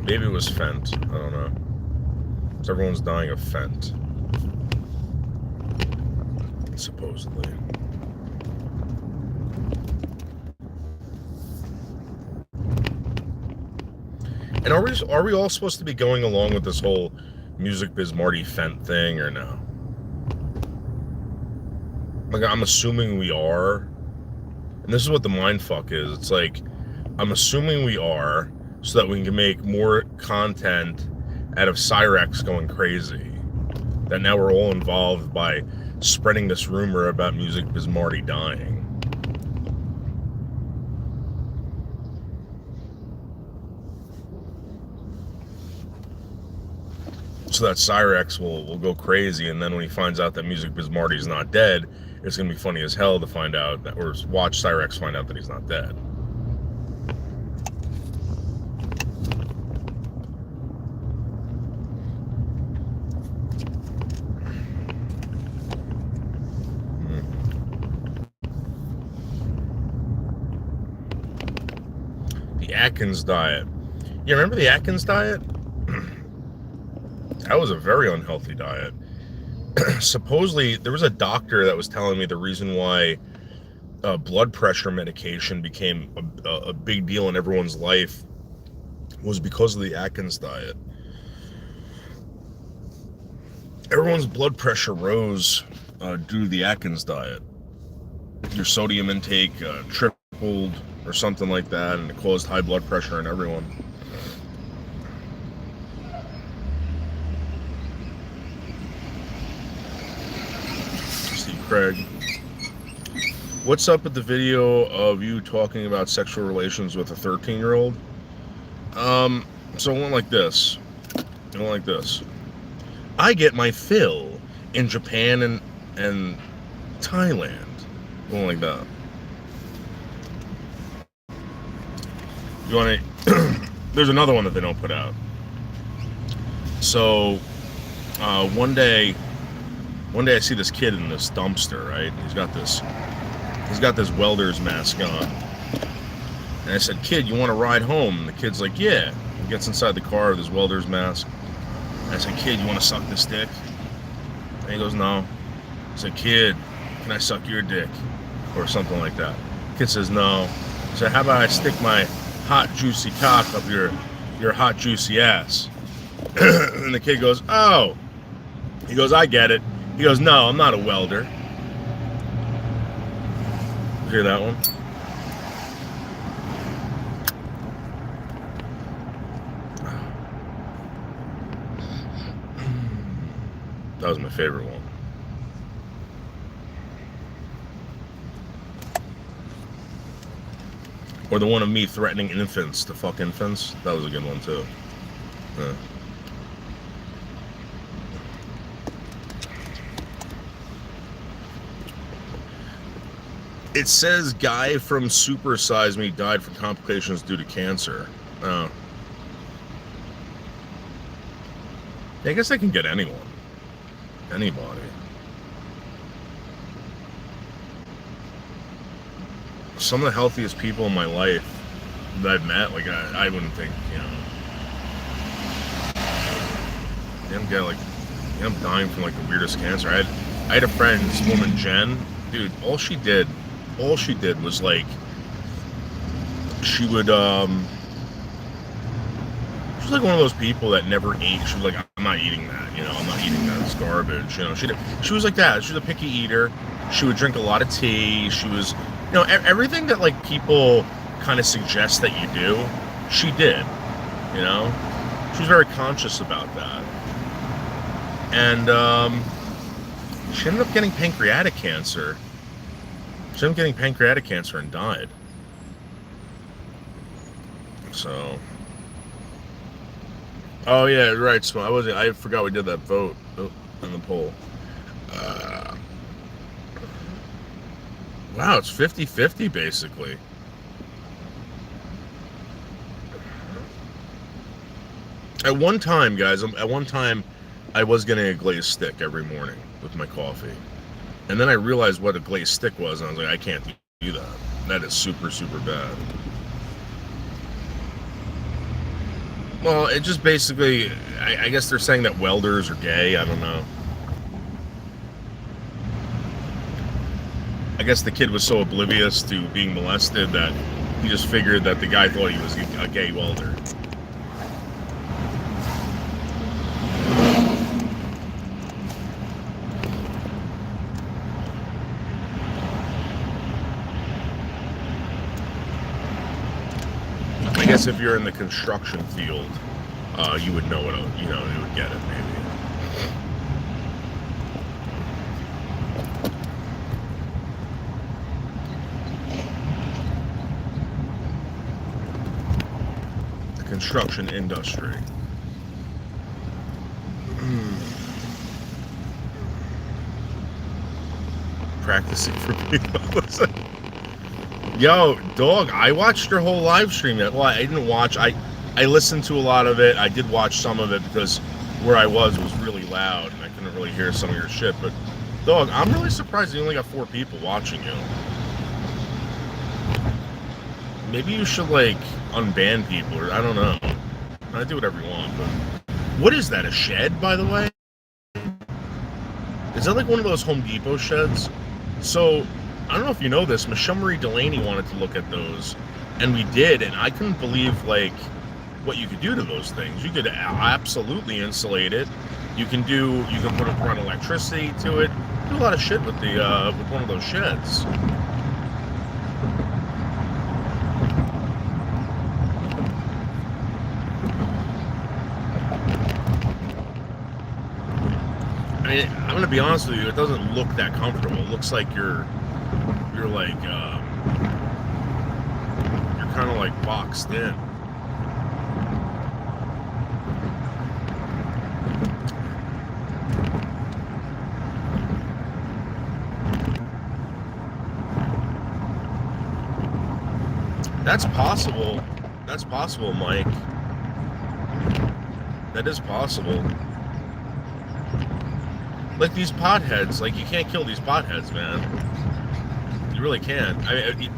Maybe it was Fent. I don't know. So everyone's dying of Fent. Supposedly. And are we all supposed to be going along with this whole Music Biz Marty Fent thing or no? Like, I'm assuming we are. And this is what the mindfuck is. It's like, I'm assuming we are so that we can make more content out of Cyrex going crazy. That now we're all involved by spreading this rumor about Music Biz Marty dying. So that Cyrex will go crazy, and then when he finds out that Music Biz Marty's not dead, it's going to be funny as hell to find out that, or watch Cyrex find out that he's not dead. The Atkins diet. You remember the Atkins diet? That was a very unhealthy diet. Supposedly, there was a doctor that was telling me the reason why blood pressure medication became a big deal in everyone's life was because of the Atkins diet. Everyone's blood pressure rose due to the Atkins diet. Your sodium intake tripled or something like that, and it caused high blood pressure in everyone. Craig, what's up with the video of you talking about sexual relations with a 13-year-old? So it went like this. I get my fill in Japan and Thailand. It went like that. You want to? There's another one that they don't put out. So one day I see this kid in this dumpster, right? He's got this welder's mask on. And I said, "Kid, you want to ride home?" And the kid's like, "Yeah." He gets inside the car with his welder's mask. And I said, "Kid, you want to suck this dick?" And he goes, "No." I said, "Kid, can I suck your dick?" Or something like that. The kid says, "No." I said, "How about I stick my hot, juicy cock up your hot, juicy ass?" And the kid goes, "Oh." He goes, "I get it." He goes, "No, I'm not a welder." You hear that one? That was my favorite one. Or the one of me threatening infants to fuck infants. That was a good one too. Yeah. It says guy from Super Size Me died from complications due to cancer. Oh. I guess I can get anyone. Anybody. Some of the healthiest people in my life that I've met, like I wouldn't think, you know. I'm dying from like the weirdest cancer. I had a friend, this woman Jen, dude, all she did was like she was like one of those people that never ate. She was like, I'm not eating that, you know, I'm not eating that, it's garbage, you know. She was like that. She was a picky eater. She would drink a lot of tea. She was, you know, everything that like people kind of suggest that you do, she did, you know. She was very conscious about that. And she ended up getting pancreatic cancer. She ended up getting pancreatic cancer and died. So, oh yeah, right. So I forgot we did that vote in the poll. Wow, it's 50-50 basically. At one time, guys, I was getting a glazed stick every morning with my coffee. And then I realized what a glazed stick was, and I was like, I can't do that. That is super, super bad. Well, it just basically, I guess they're saying that welders are gay. I don't know. I guess the kid was so oblivious to being molested that he just figured that the guy thought he was a gay welder. I guess if you're in the construction field, you would know what, you know, you would get it maybe. The construction industry. Practicing for people. Yo, dog, I watched your whole live stream. Well, I didn't watch. I listened to a lot of it. I did watch some of it because where I was really loud and I couldn't really hear some of your shit. But, dog, I'm really surprised you only got 4 people watching you. Maybe you should, like, unban people, or I don't know. I do whatever you want, but... What is that, a shed, by the way? Is that like one of those Home Depot sheds? So... I don't know if you know this, Michelle Marie Delaney wanted to look at those, and we did, and I couldn't believe, like, what you could do to those things. You could absolutely insulate it. You can run electricity to it. Do a lot of shit with with one of those sheds. I mean, I'm gonna be honest with you, it doesn't look that comfortable. It looks like you're like, you're kind of like boxed in. That's possible. That's possible, Mike. That is possible. Like these potheads, like you can't kill these potheads, man. You really can't.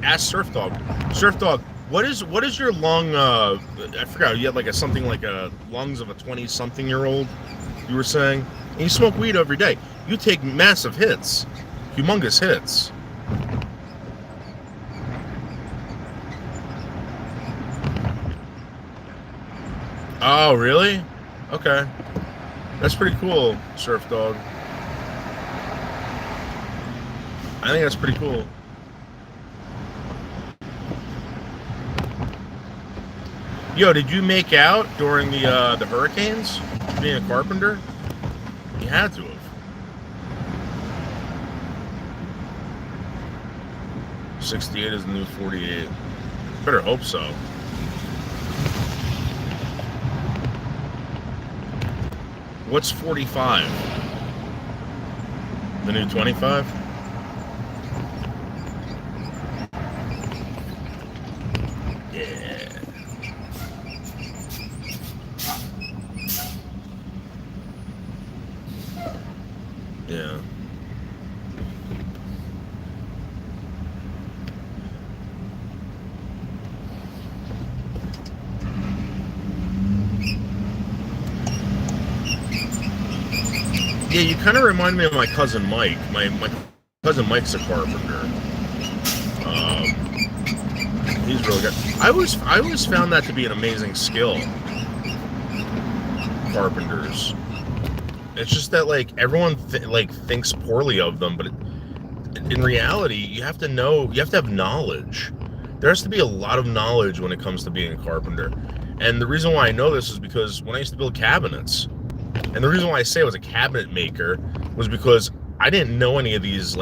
Ask Surf Dog. Surf Dog, what is your lung? I forgot. You had like something like a lungs of a 20-something-year-old. You were saying, and you smoke weed every day. You take massive hits, humongous hits. Oh, really? Okay, that's pretty cool, Surf Dog. I think that's pretty cool. Yo, did you make out during the hurricanes? Being a carpenter? You had to have. 68 is the new 48. Better hope so. What's 45? The new 25? Yeah. Yeah, you kind of remind me of my cousin Mike. My cousin Mike's a carpenter. He's really good. I always found that to be an amazing skill. Carpenters. It's just that like everyone thinks poorly of them, but in reality, you have to know. You have to have knowledge. There has to be a lot of knowledge when it comes to being a carpenter. And the reason why I know this is because when I used to build cabinets, and the reason why I say I was a cabinet maker was because I didn't know any of these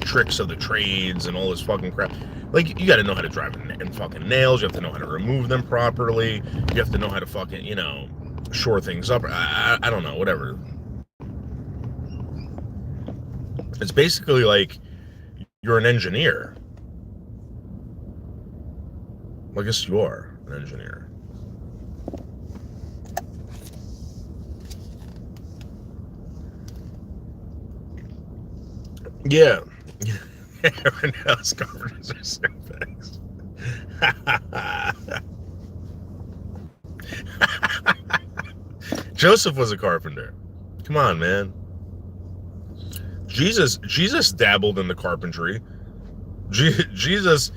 tricks of the trades and all this fucking crap. Like, you got to know how to drive in fucking nails. You have to know how to remove them properly. You have to know how to fucking, shore things up. I don't know, whatever. It's basically like you're an engineer. Well, I guess you are an engineer. Yeah. Everyone else carpenters are sandbags. Joseph was a carpenter. Come on, man. Jesus dabbled in the carpentry. Jesus,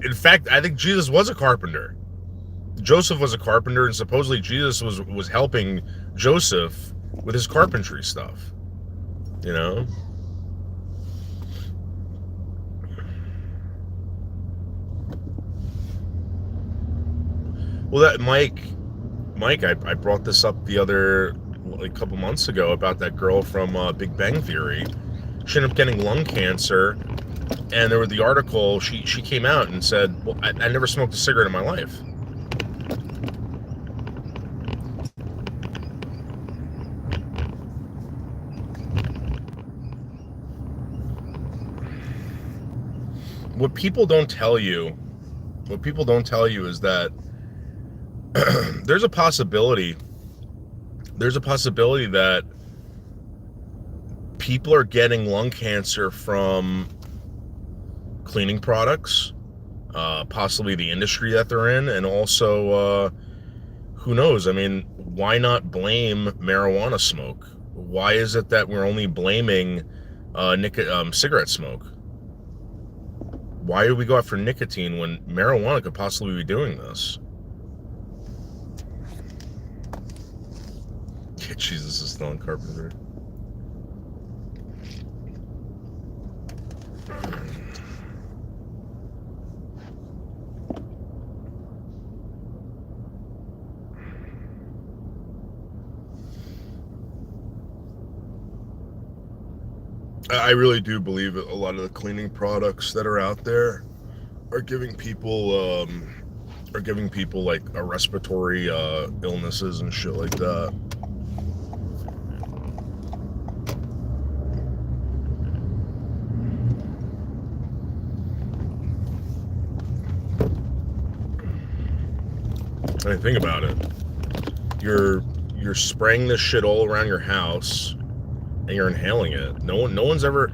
in fact, I think Jesus was a carpenter. Joseph was a carpenter, and supposedly Jesus was helping Joseph with his carpentry stuff. You know. Well, that Mike, I brought this up the other like couple months ago about that girl from Big Bang Theory. She ended up getting lung cancer, and there was the article. She came out and said, "Well, I never smoked a cigarette in my life." What people don't tell you, what people don't tell you is that there's a possibility. There's a possibility that people are getting lung cancer from cleaning products, possibly the industry that they're in, and also who knows? I mean, why not blame marijuana smoke? Why is it that we're only blaming cigarette smoke? Why do we go after nicotine when marijuana could possibly be doing this? Yeah, Jesus is still in carpenter. I really do believe that a lot of the cleaning products that are out there are giving people like a respiratory illnesses and shit like that. I mean, think about it. You're spraying this shit all around your house, and you're inhaling it. No one's ever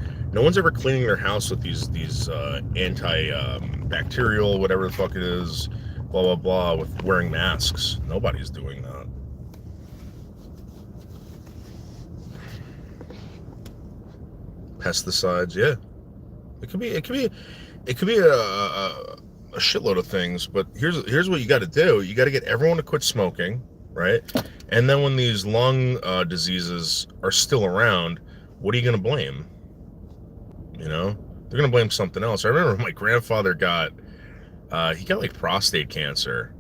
cleaning their house with these anti bacterial, whatever the fuck it is, blah blah blah, with wearing masks. Nobody's doing that. Pesticides, yeah. It could be a shitload of things, but here's what you got to do. You got to get everyone to quit smoking, right? And then when these lung diseases are still around, what are you going to blame? You know, they're going to blame something else. I remember my grandfather he got like prostate cancer,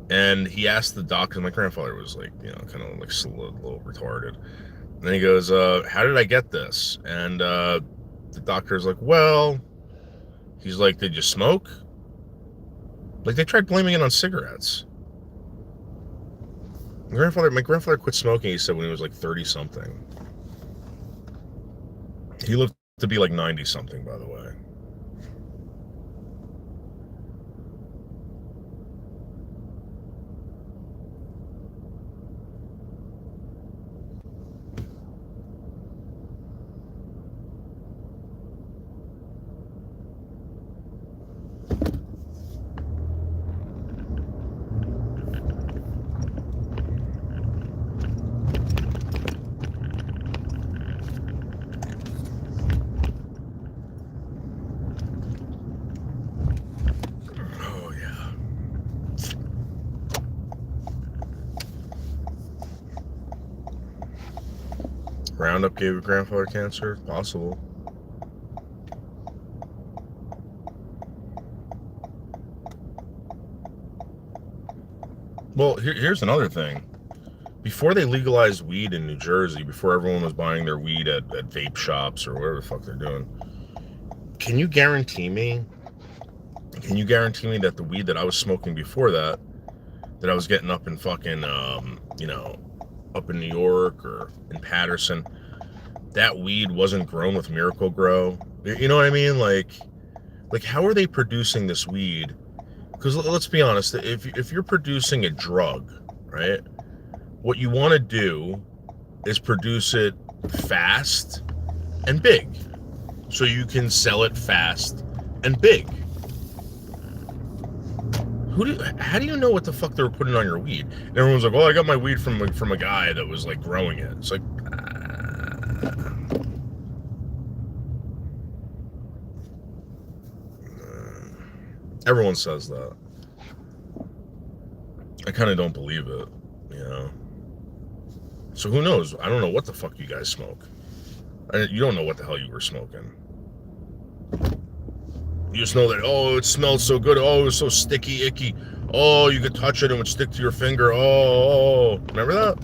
and he asked the doctor. My grandfather was like, kind of like a little retarded. And then he goes, "How did I get this?" And the doctor's like, "Well," he's like, "Did you smoke?" Like, they tried blaming it on cigarettes. My grandfather quit smoking, he said, when he was like 30 something. He lived to be like 90 something, by the way. Roundup gave your grandfather cancer? Possible. Well, here's another thing. Before they legalized weed in New Jersey, before everyone was buying their weed at vape shops or whatever the fuck they're doing, can you guarantee me that the weed that I was smoking before that I was getting up in fucking, up in New York or in Patterson, that weed wasn't grown with Miracle Grow? You know what I mean? Like how are they producing this weed? Because let's be honest, if you're producing a drug, right, what you want to do is produce it fast and big, so you can sell it fast and big. How do you know what the fuck they were putting on your weed? And everyone's like, "Well, I got my weed from a guy that was like growing it." It's like, everyone says that. I kind of don't believe it, you know. So who knows? I don't know what the fuck you guys smoke. You don't know what the hell you were smoking. You just know that, oh, it smelled so good. Oh, it was so sticky, icky. Oh, you could touch it and it would stick to your finger. Oh. Remember that?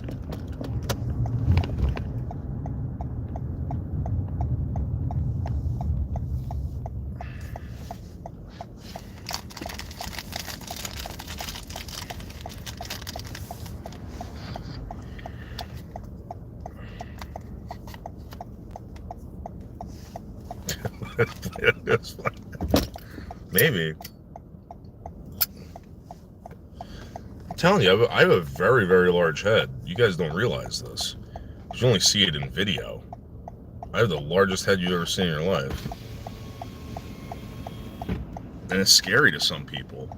Maybe. I'm telling you, I have a very, very large head. You guys don't realize this. You only see it in video. I have the largest head you've ever seen in your life. And it's scary to some people.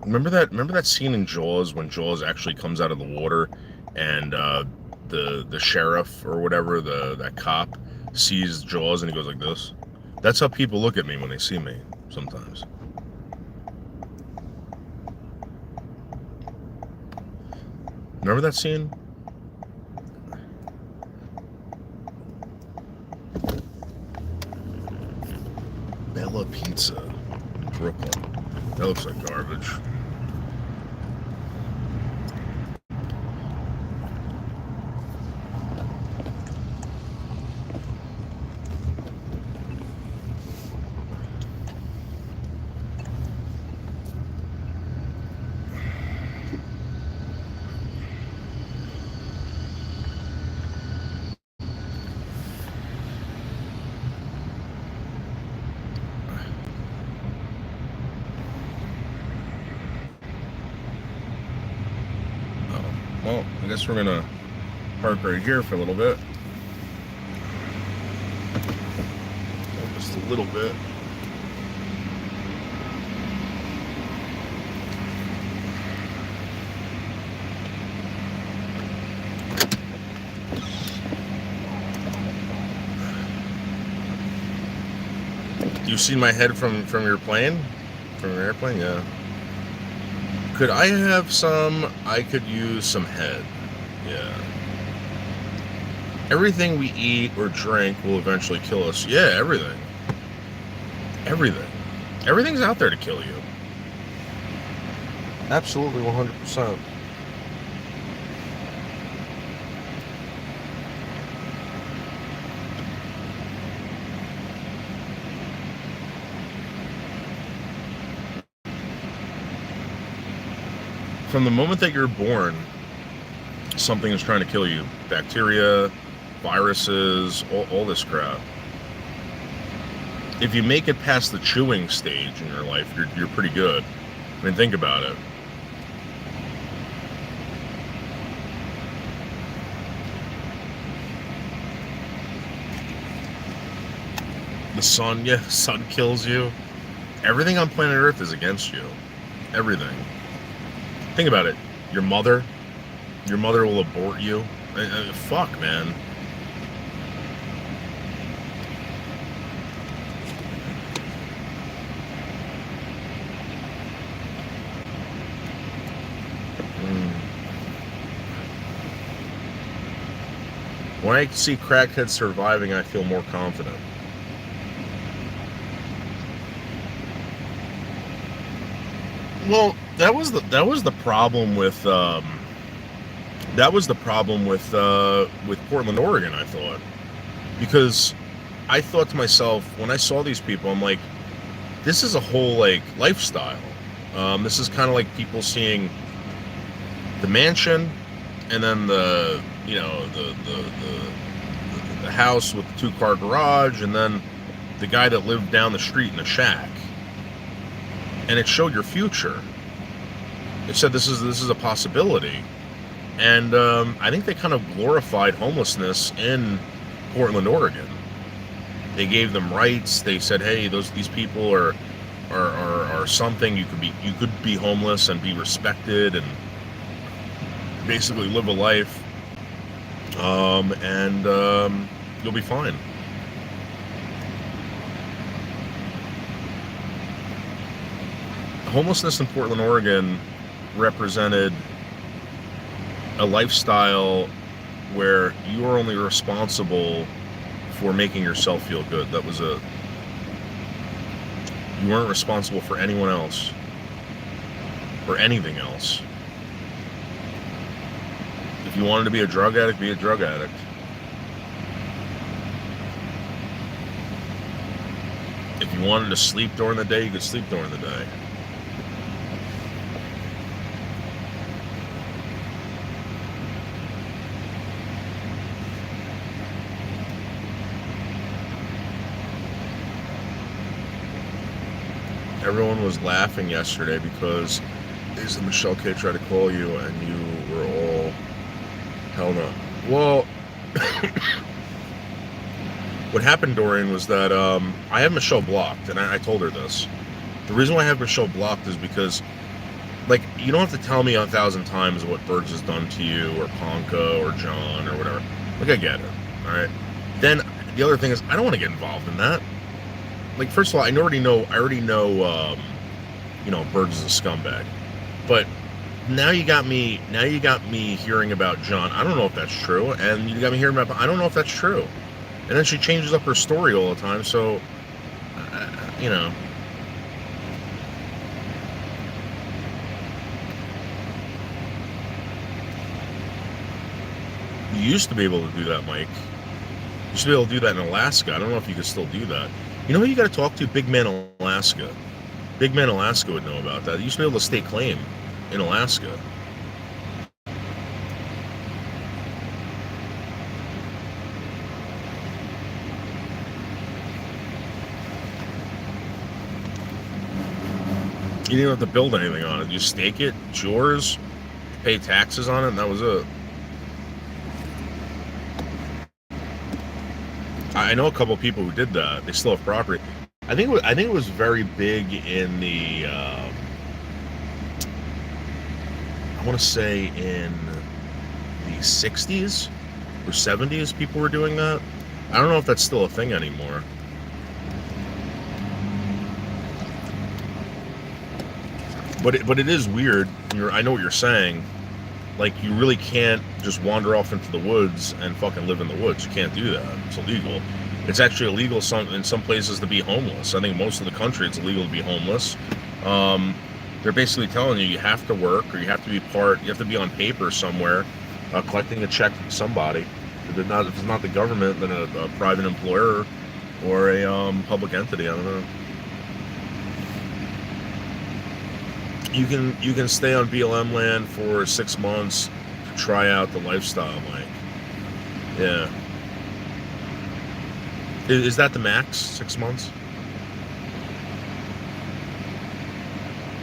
Remember that scene in Jaws when Jaws actually comes out of the water and the sheriff or whatever, that cop sees Jaws and he goes like this? That's how people look at me when they see me sometimes. Remember that scene? Bella Pizza, Brooklyn. That looks like garbage. Well, I guess we're gonna park right here for a little bit. Just a little bit. You seen my head from your plane? From your airplane? Yeah. Could I have some? I could use some head. Yeah. Everything we eat or drink will eventually kill us. Yeah, everything. Everything. Everything's out there to kill you. Absolutely, 100%. From the moment that you're born, something is trying to kill you. Bacteria, viruses, all this crap. If you make it past the chewing stage in your life, you're pretty good. I mean, think about it. The sun, yeah, the sun kills you. Everything on planet Earth is against you. Everything. Think about it. Your mother will abort you. Fuck, man. When I see crackheads surviving, I feel more confident. Well, that was the problem with Portland, Oregon. I thought, because I thought to myself when I saw these people, I'm like, this is a whole like lifestyle. This is kind of like people seeing the mansion, and then the house with the 2-car garage, and then the guy that lived down the street in a shack. And it showed your future. It said this is a possibility, and I think they kind of glorified homelessness in Portland, Oregon. They gave them rights. They said, hey, these people are something. You could be homeless and be respected and basically live a life, and you'll be fine. Homelessness in Portland, Oregon represented a lifestyle where you are only responsible for making yourself feel good. You weren't responsible for anyone else or anything else. If you wanted to be a drug addict, be a drug addict. If you wanted to sleep during the day, you could sleep during the day. Everyone was laughing yesterday because Michelle K tried to call you and you were all, hell no. Well, what happened, Dorian, was that I have Michelle blocked, and I told her this. The reason why I have Michelle blocked is because, like, you don't have to tell me 1,000 times what Bergs has done to you, or Ponka, or John, or whatever. Like, I get it, alright? Then, the other thing is, I don't want to get involved in that. Like, first of all, I already know, Bergs is a scumbag. But now you got me hearing about John. I don't know if that's true. And you got me hearing about, I don't know if that's true. And then she changes up her story all the time, so, You used to be able to do that, Mike. You used to be able to do that in Alaska. I don't know if you could still do that. You know who you got to talk to? Big Man Alaska. Big Man Alaska would know about that. You used to be able to stake claim in Alaska. You didn't have to build anything on it. You stake it, it's yours, pay taxes on it, and that was it. I know a couple of people who did that. They still have property. I think it was very big in the, I want to say in the 60s or 70s, people were doing that. I don't know if that's still a thing anymore. But it is weird. I know what you're saying. Like, you really can't just wander off into the woods and fucking live in the woods. You can't do that. It's illegal. It's actually illegal in some places to be homeless. I think most of the country it's illegal to be homeless. They're basically telling you have to work, or you have to be on paper somewhere, collecting a check from somebody. If it's not the government, then a private employer or a public entity. I don't know. You can stay on BLM land for 6 months to try out the lifestyle, Mike. Yeah. Is that the max? 6 months?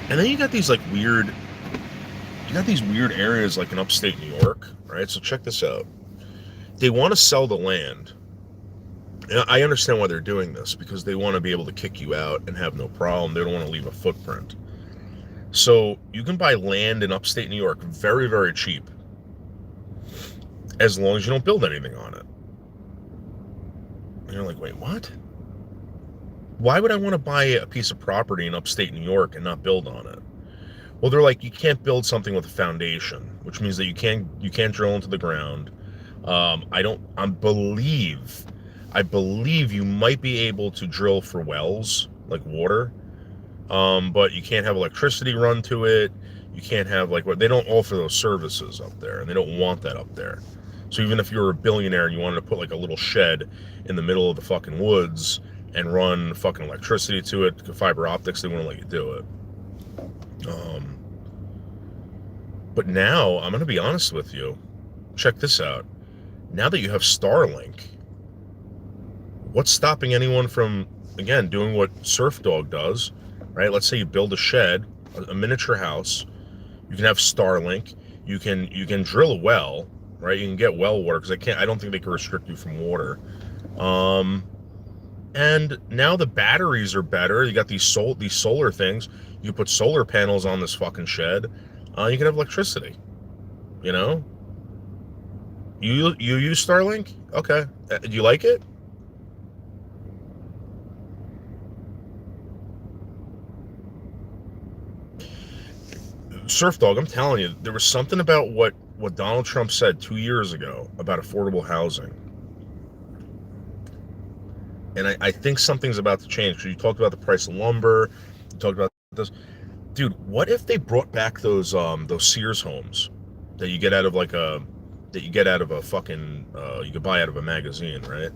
And then you got these weird areas like in upstate New York, right? So check this out. They want to sell the land. And I understand why they're doing this, because they want to be able to kick you out and have no problem. They don't want to leave a footprint. So you can buy land in upstate New York very, very cheap, as long as you don't build anything on it. And you're like, wait, what? Why would I want to buy a piece of property in upstate New York and not build on it? Well, they're like, you can't build something with a foundation, which means that you can't drill into the ground. I believe you might be able to drill for wells, like water, but you can't have electricity run to it. You can't have like what they don't offer those services up there, and they don't want that up there. So even if you're a billionaire and you wanted to put like a little shed in the middle of the fucking woods and run fucking electricity to it, fiber optics, they wouldn't let you do it. But now I'm gonna be honest with you. Check this out. Now that you have Starlink, what's stopping anyone from, again, doing what Surf Dog does, right? Let's say you build a shed, a miniature house. You can have Starlink. You can drill a well, right? You can get well water, because I don't think they can restrict you from water. And now the batteries are better. You got these solar things. You put solar panels on this fucking shed. You can have electricity. You know. You use Starlink? Okay. Do you like it? Surf Dog, I'm telling you, there was something about what Donald Trump said 2 years ago about affordable housing. And I think something's about to change, because you talked about the price of lumber, you talked about this. Dude, what if they brought back those Sears homes that you get out of a fucking you could buy out of a magazine, right?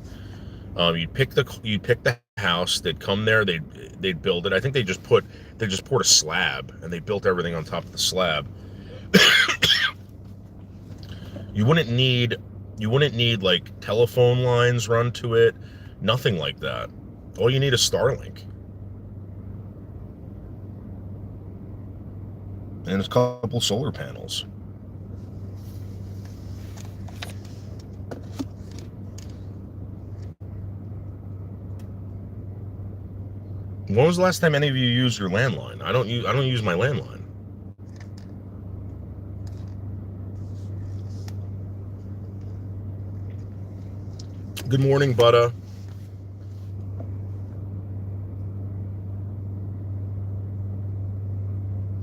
You'd pick the house, they'd come there, they'd build it. I think they just poured a slab and they built everything on top of the slab. You wouldn't need like telephone lines run to it, nothing like that. All you need is Starlink. And a couple solar panels. When was the last time any of you used your landline? I don't use my landline. Good morning, Butta.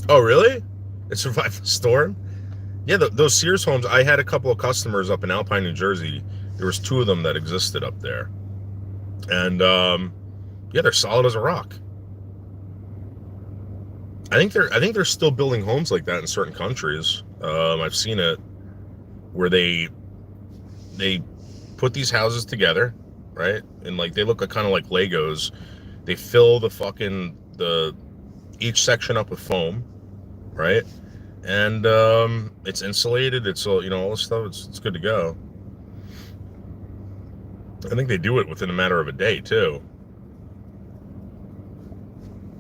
Oh, really? It survived the storm? Yeah, those Sears homes, I had a couple of customers up in Alpine, New Jersey. There was 2 of them that existed up there. And, yeah, they're solid as a rock. I think they're still building homes like that in certain countries. I've seen it where they put these houses together, right? And like they look kind of like Legos. They fill each section up with foam, right? And it's insulated. It's all this stuff. It's good to go. I think they do it within a matter of a day too.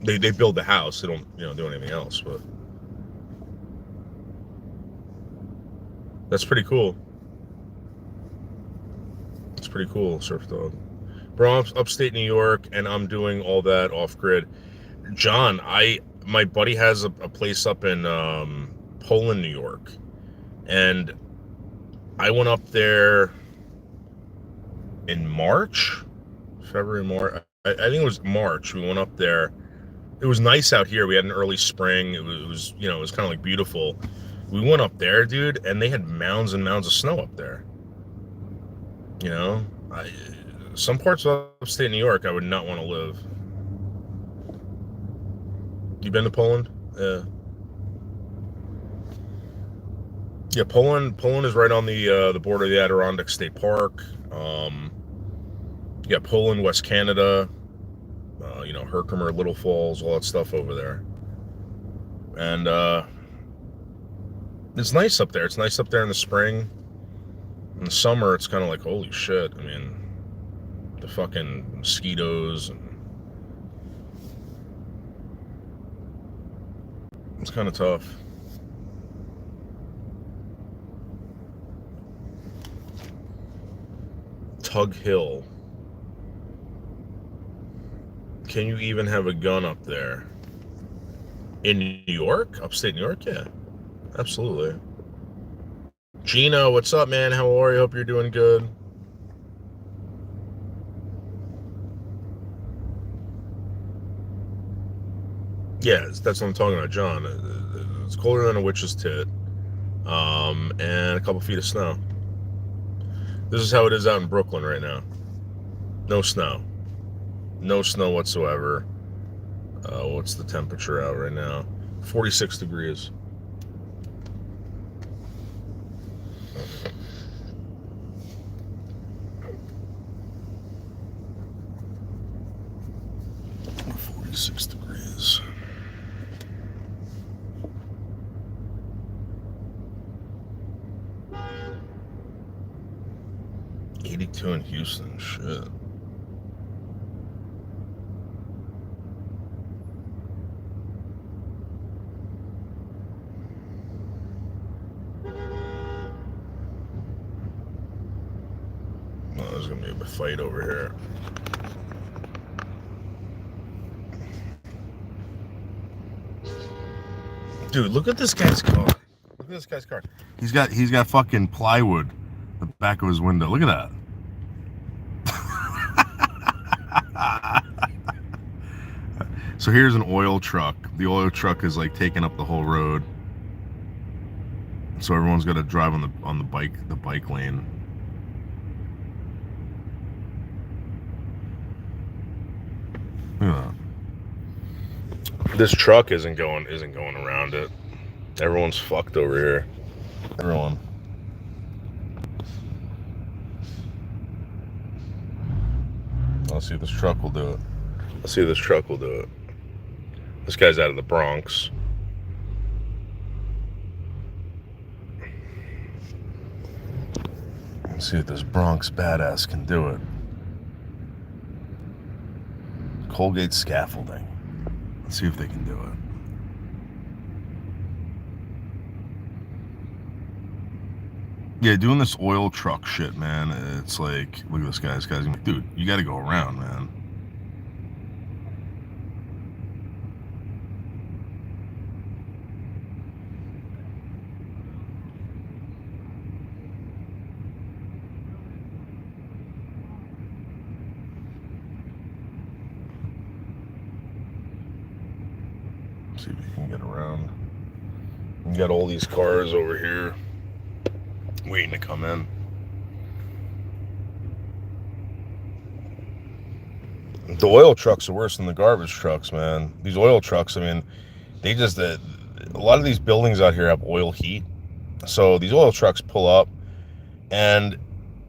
They build the house. They don't do anything else. But that's pretty cool. It's pretty cool, Surf Dog. Bro, I'm upstate New York, and I'm doing all that off grid. John, my buddy has a place up in Poland, New York, and I went up there in February, March. I think it was March. We went up there. It was nice out here. We had an early spring. It was it was kind of like beautiful. We went up there, dude, and they had mounds and mounds of snow up there. Some parts of upstate New York I would not want to live. You been to Poland? Yeah. Yeah, Poland is right on the border of the Adirondack State Park. You got Poland, West Canada, Herkimer, Little Falls, all that stuff over there. And it's nice up there. It's nice up there in the spring. In the summer, it's kind of like, holy shit. I mean, the fucking mosquitoes, and it's kind of tough. Tug Hill. Can you even have a gun up there? In New York? Upstate New York? Yeah, absolutely. Gino, what's up, man? How are you? Hope you're doing good. Yeah, that's what I'm talking about, John. It's colder than a witch's tit, and a couple feet of snow. This is how it is out in Brooklyn right now. No snow. No snow whatsoever. What's the temperature out right now? 46 degrees. Six degrees. '82 in Houston. Shit. Oh, there's gonna be a fight over here. Dude, look at this guy's car. Look at this guy's car. He's got fucking plywood the back of his window. Look at that. So here's an oil truck. The oil truck is like taking up the whole road. So everyone's got to drive on the bike lane. Look at that. This truck isn't going around it. Everyone's fucked over here. Everyone. Let's see if this truck will do it. Let's see if this truck will do it. This guy's out of the Bronx. Let's see if this Bronx badass can do it. Colgate scaffolding. Let's see if they can do it. Yeah, doing this oil truck shit, man. It's like, look at this guy. This guy's like, dude, you got to go around, man. See if you can get around. You got all these cars over here waiting to come in. The oil trucks are worse than the garbage trucks, man. These oil trucks, I mean, they just, a lot of these buildings out here have oil heat. So these oil trucks pull up and,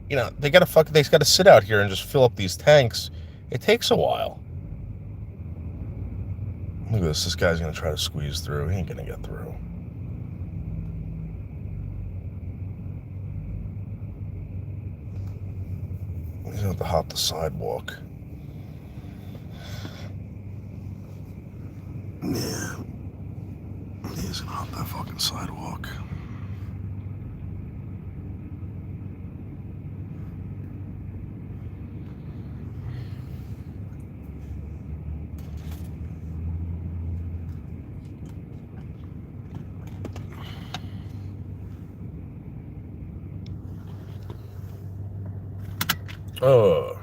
you know, they got to sit out here and just fill up these tanks. It takes a while. Look at this. This guy's going to try to squeeze through. He ain't going to get through. He's going to have to hop the sidewalk. Yeah. He's going to hop that fucking sidewalk. Oh.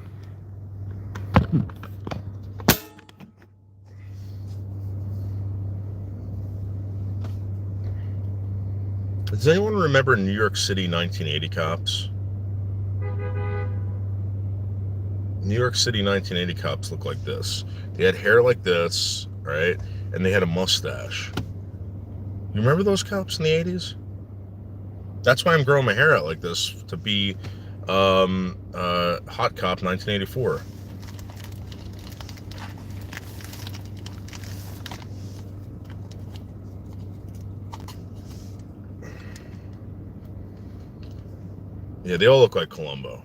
Does anyone remember New York City 1980 cops? New York City 1980 cops look like this. They had hair like this, right? And they had a mustache. You remember those cops in the 80s? That's why I'm growing my hair out like this, to be Hot Cop 1984. Yeah, they all look like Columbo.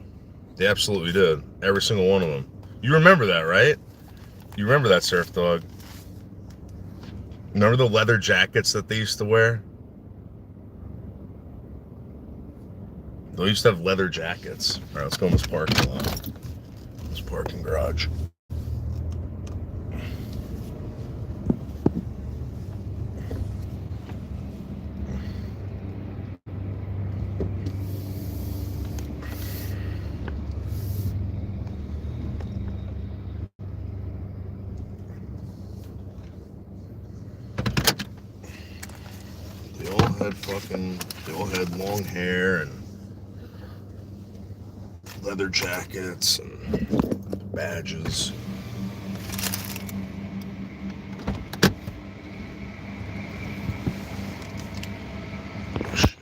They absolutely did. Every single one of them. You remember that, right? You remember that, Surf Dog? Remember the leather jackets that they used to wear? They used to have leather jackets. All right, let's go in this parking lot. This parking garage. They all had long hair and leather jackets and badges. Oh, shit.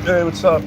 Hey, what's up?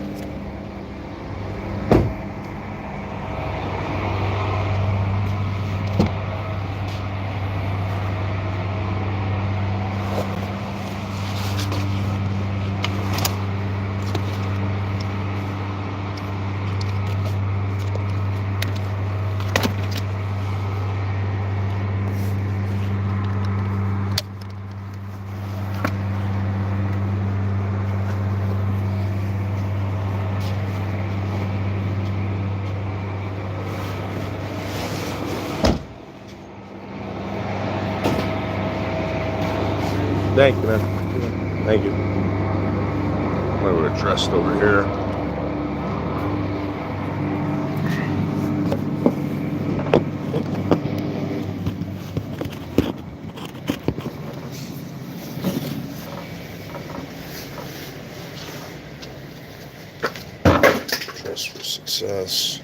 Thank you, man. Thank you. I would have dressed over here. Dress for success.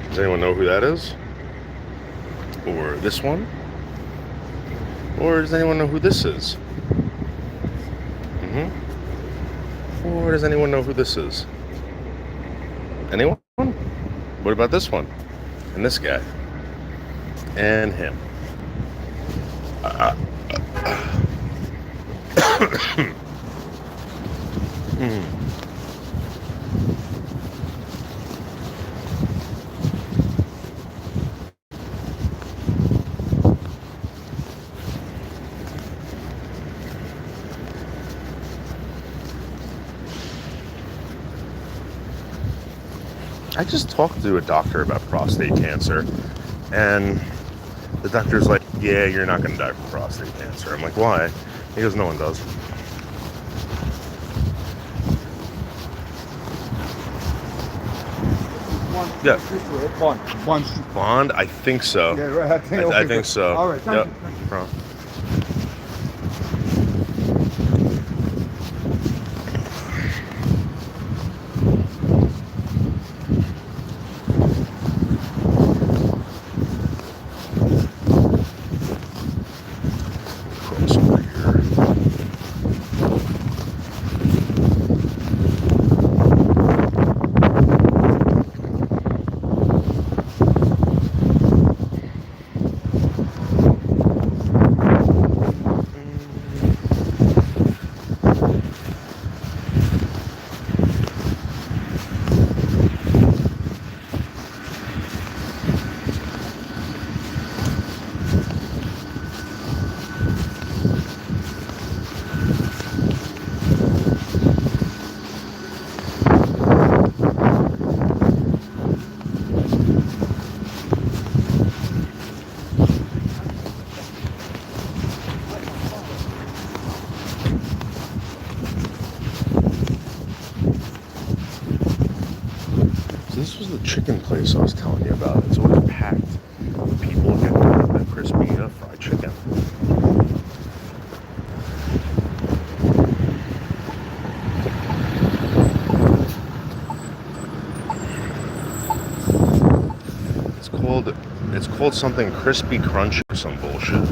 Does anyone know who that is? Or this one? Or does anyone know who this is? Or does anyone know who this is? Anyone? What about this one? And this guy? And him? I just talked to a doctor about prostate cancer, and the doctor's like, yeah, you're not going to die from prostate cancer. I'm like, why? He goes, no one does. Yeah. Bond? I think so. Yeah, right. I think so. All right, thank you. No problem. Cross over here. this was the chicken place I was telling you about. It's always packed with people getting that crispy fried chicken. It's called something crispy crunch or some bullshit.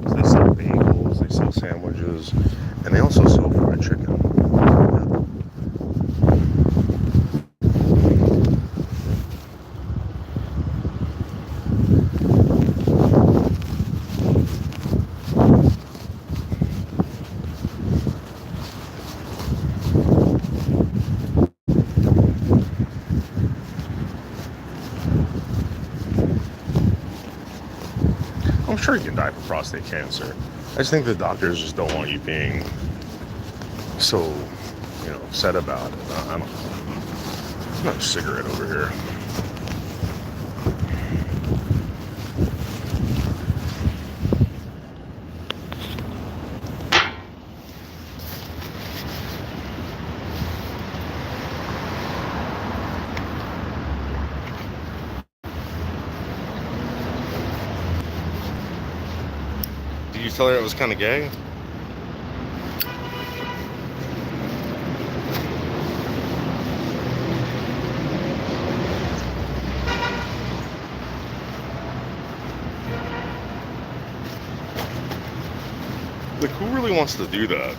They sell bagels, they sell sandwiches, and they also sell fried chicken. I'm sure you can die from prostate cancer. I just think the doctors just don't want you being so, upset about it. I don't know. I'm not a cigarette over here. Did you tell her it was kind of gay? Like, who really wants to do that?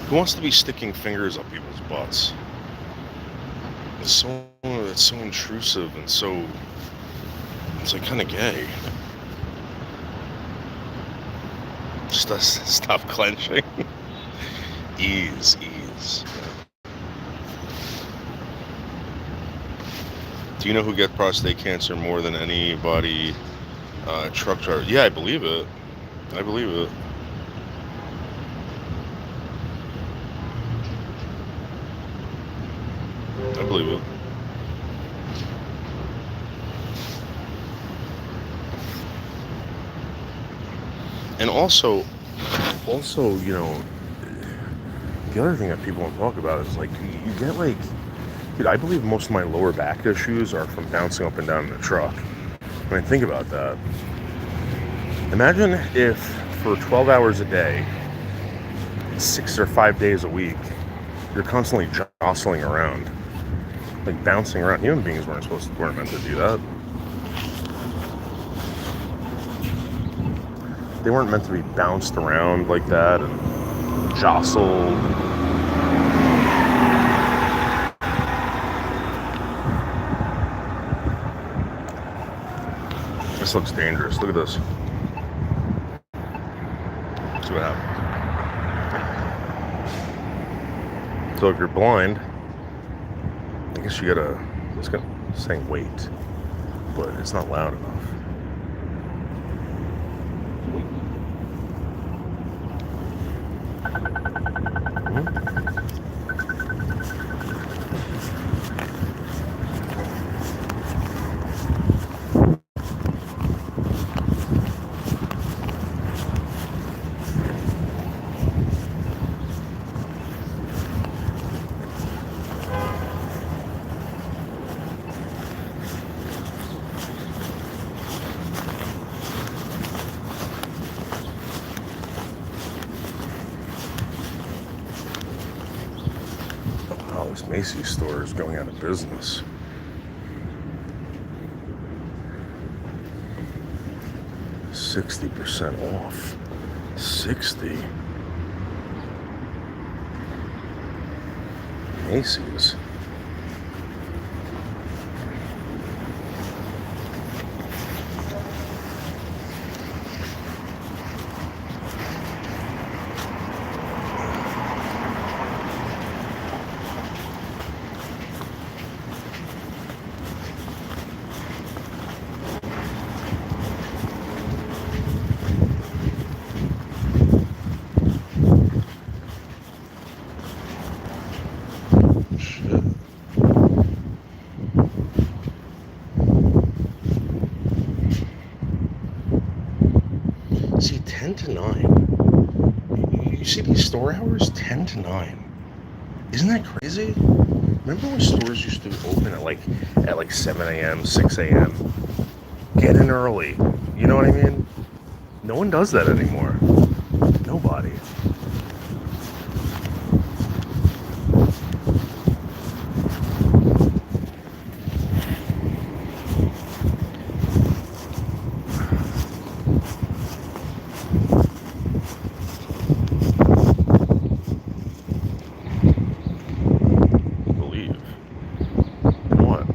Who wants to be sticking fingers up people's butts? It's so intrusive and it's like kind of gay. Just stop clenching. Ease. Do you know who gets prostate cancer more than anybody? Truck driver. Yeah, I believe it. I believe it. And also, the other thing that people don't talk about is like you get like, dude, I believe most of my lower back issues are from bouncing up and down in the truck. I mean, think about that. Imagine if for 12 hours a day, 6 or 5 days a week, you're constantly jostling around, like bouncing around. Human beings weren't meant to do that. They weren't meant to be bounced around like that and jostled. This looks dangerous. Look at this. See what happens. So if you're blind, I guess you gotta, it's saying wait, but it's not loud enough. This Macy's store is going out of business. $60% off. 60. Macy's. Shit. to 9. You see these store hours? 10 to 9. Isn't that crazy? Remember when stores used to open at like 7 a.m., 6 a.m.? Get in early. You know what I mean? No one does that anymore. Nobody. Believe. In what?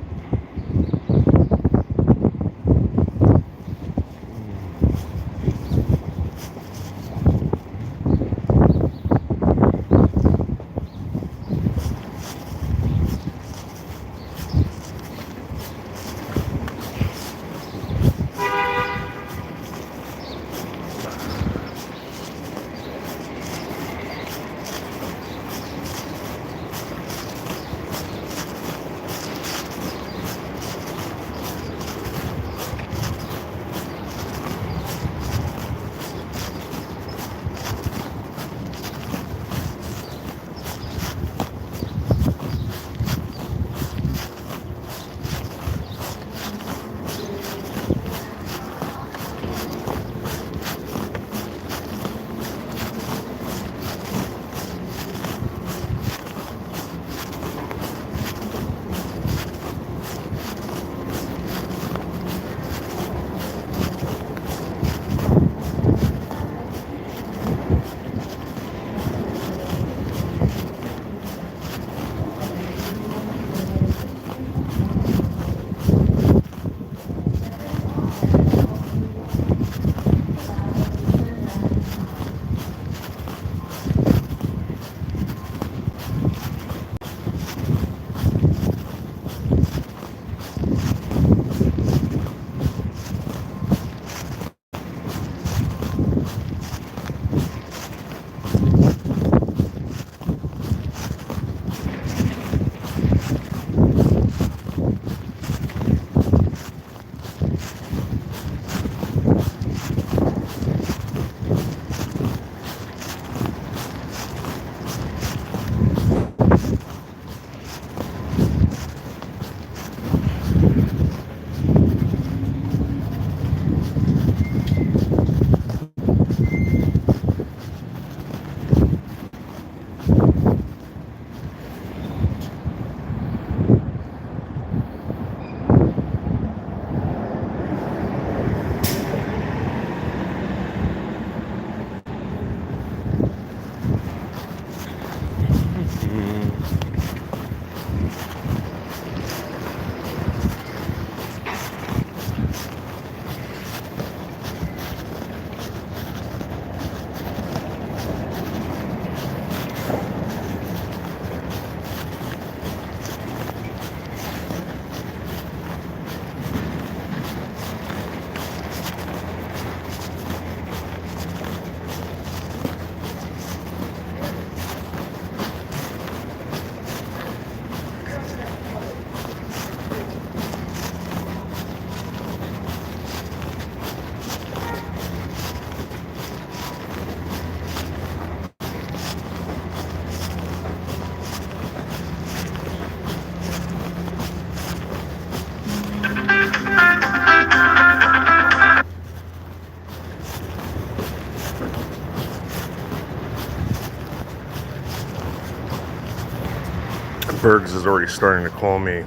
Bergs is already starting to call me.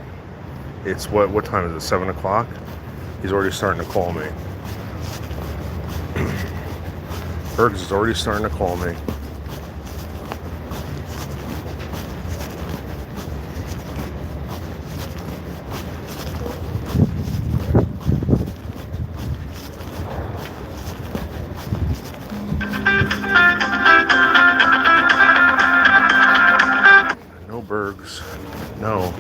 It's what time is it? 7 o'clock? He's already starting to call me. Bergs is already starting to call me. No Bergs. No.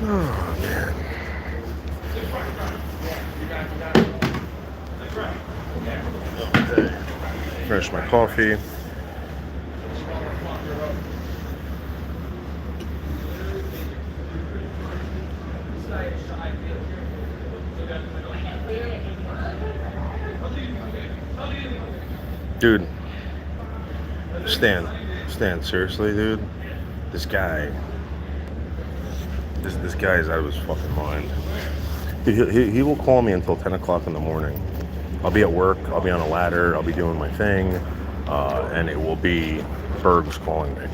Oh, man. Okay. Finish my coffee. Dude, Stan, seriously, dude? This guy, this guy is out of his fucking mind. He will call me until 10 o'clock in the morning. I'll be at work, I'll be on a ladder, I'll be doing my thing, and it will be Bergs calling me.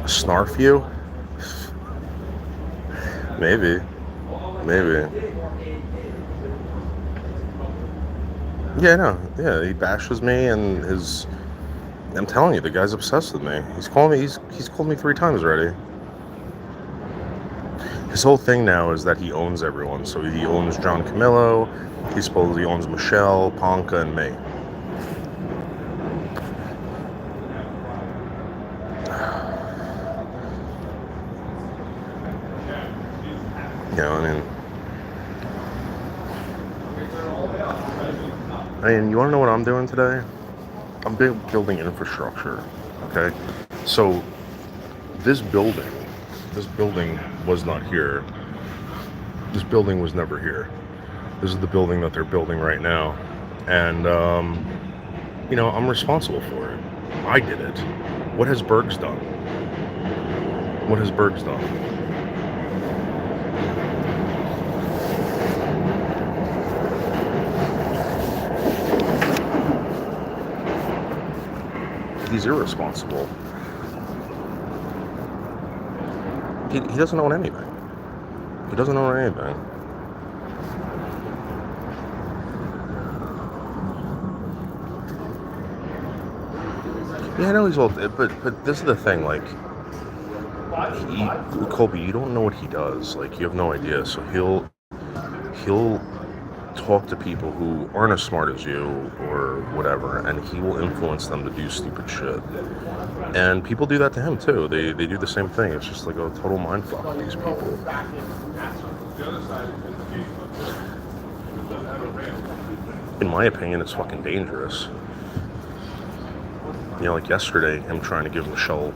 Snarf you? Maybe. Yeah, no. Yeah, he bashes me and I'm telling you, the guy's obsessed with me. He's called me 3 times already. His whole thing now is that he owns everyone. So he owns John Camillo, he owns Michelle, Ponca, and me. You know, I mean, you want to know what I'm doing today? I'm building infrastructure, okay? So, this building was not here. This building was never here. This is the building that they're building right now. And, you know, I'm responsible for it. I did it. What has Bergs done? What has Bergs done? He's irresponsible. He doesn't own anything. He doesn't own anything. Yeah, I know he's old, but this is the thing, like, Colby, you don't know what he does. Like, you have no idea. So he'll talk to people who aren't as smart as you or whatever, and he will influence them to do stupid shit. And people do that to him too. They do the same thing. It's just like a total mindfuck with these people. In my opinion, it's fucking dangerous. You know, like yesterday, him trying to give Michelle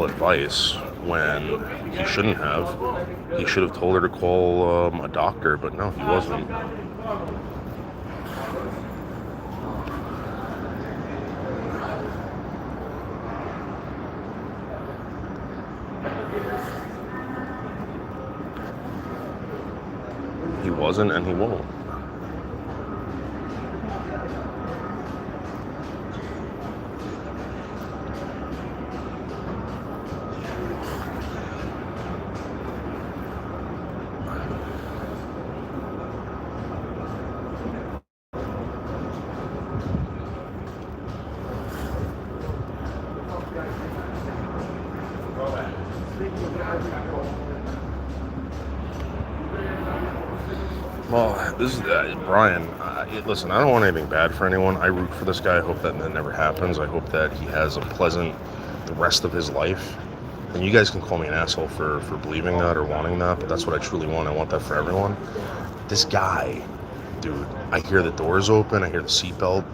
advice when he shouldn't have. He should have told her to call a doctor, but no, he wasn't. He wasn't, and he won't. Well, this is Brian. Listen, I don't want anything bad for anyone. I root for this guy. I hope that never happens. I hope that he has a pleasant rest of his life. And you guys can call me an asshole for believing that or wanting that, but that's what I truly want. I want that for everyone. This guy, dude, I hear the doors open. I hear the seatbelt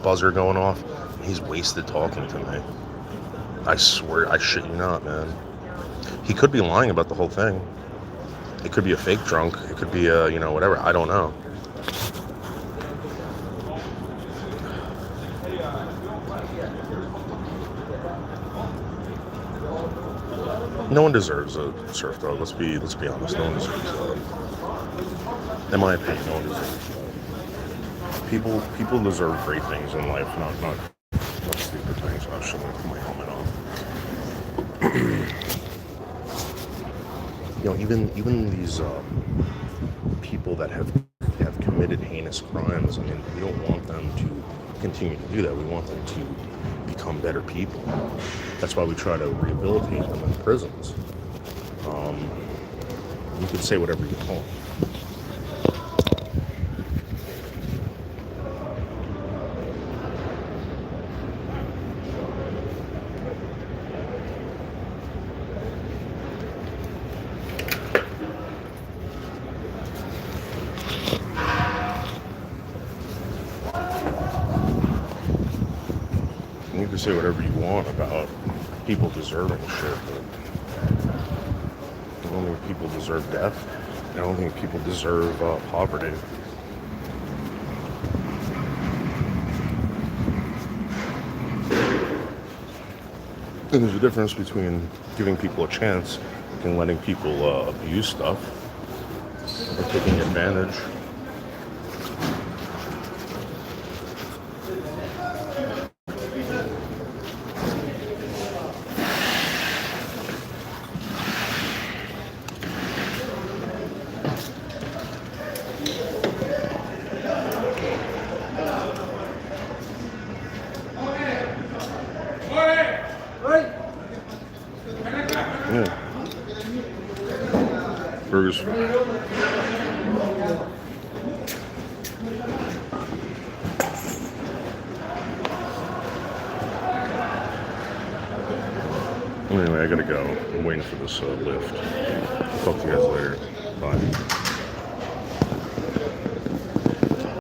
buzzer going off. And he's wasted talking to me. I swear, I shit you not, man. He could be lying about the whole thing. It could be a fake drunk. It could be a, whatever. I don't know. No one deserves a surf dog. Let's be honest. No one deserves that. In my opinion, no one deserves that. People deserve great things in life, not stupid things. I shouldn't put my helmet on. Even these people that have committed heinous crimes. I mean, we don't want them to continue to do that. We want them to become better people. That's why we try to rehabilitate them in prisons. You can say whatever you want. You can say whatever you want about people deserving shit, but I don't think people deserve death. I don't think people deserve poverty. And there's a difference between giving people a chance and letting people abuse stuff or taking advantage. Yeah. Burgers. Anyway, I gotta go. I'm waiting for this lift. Talk to you guys later. Bye.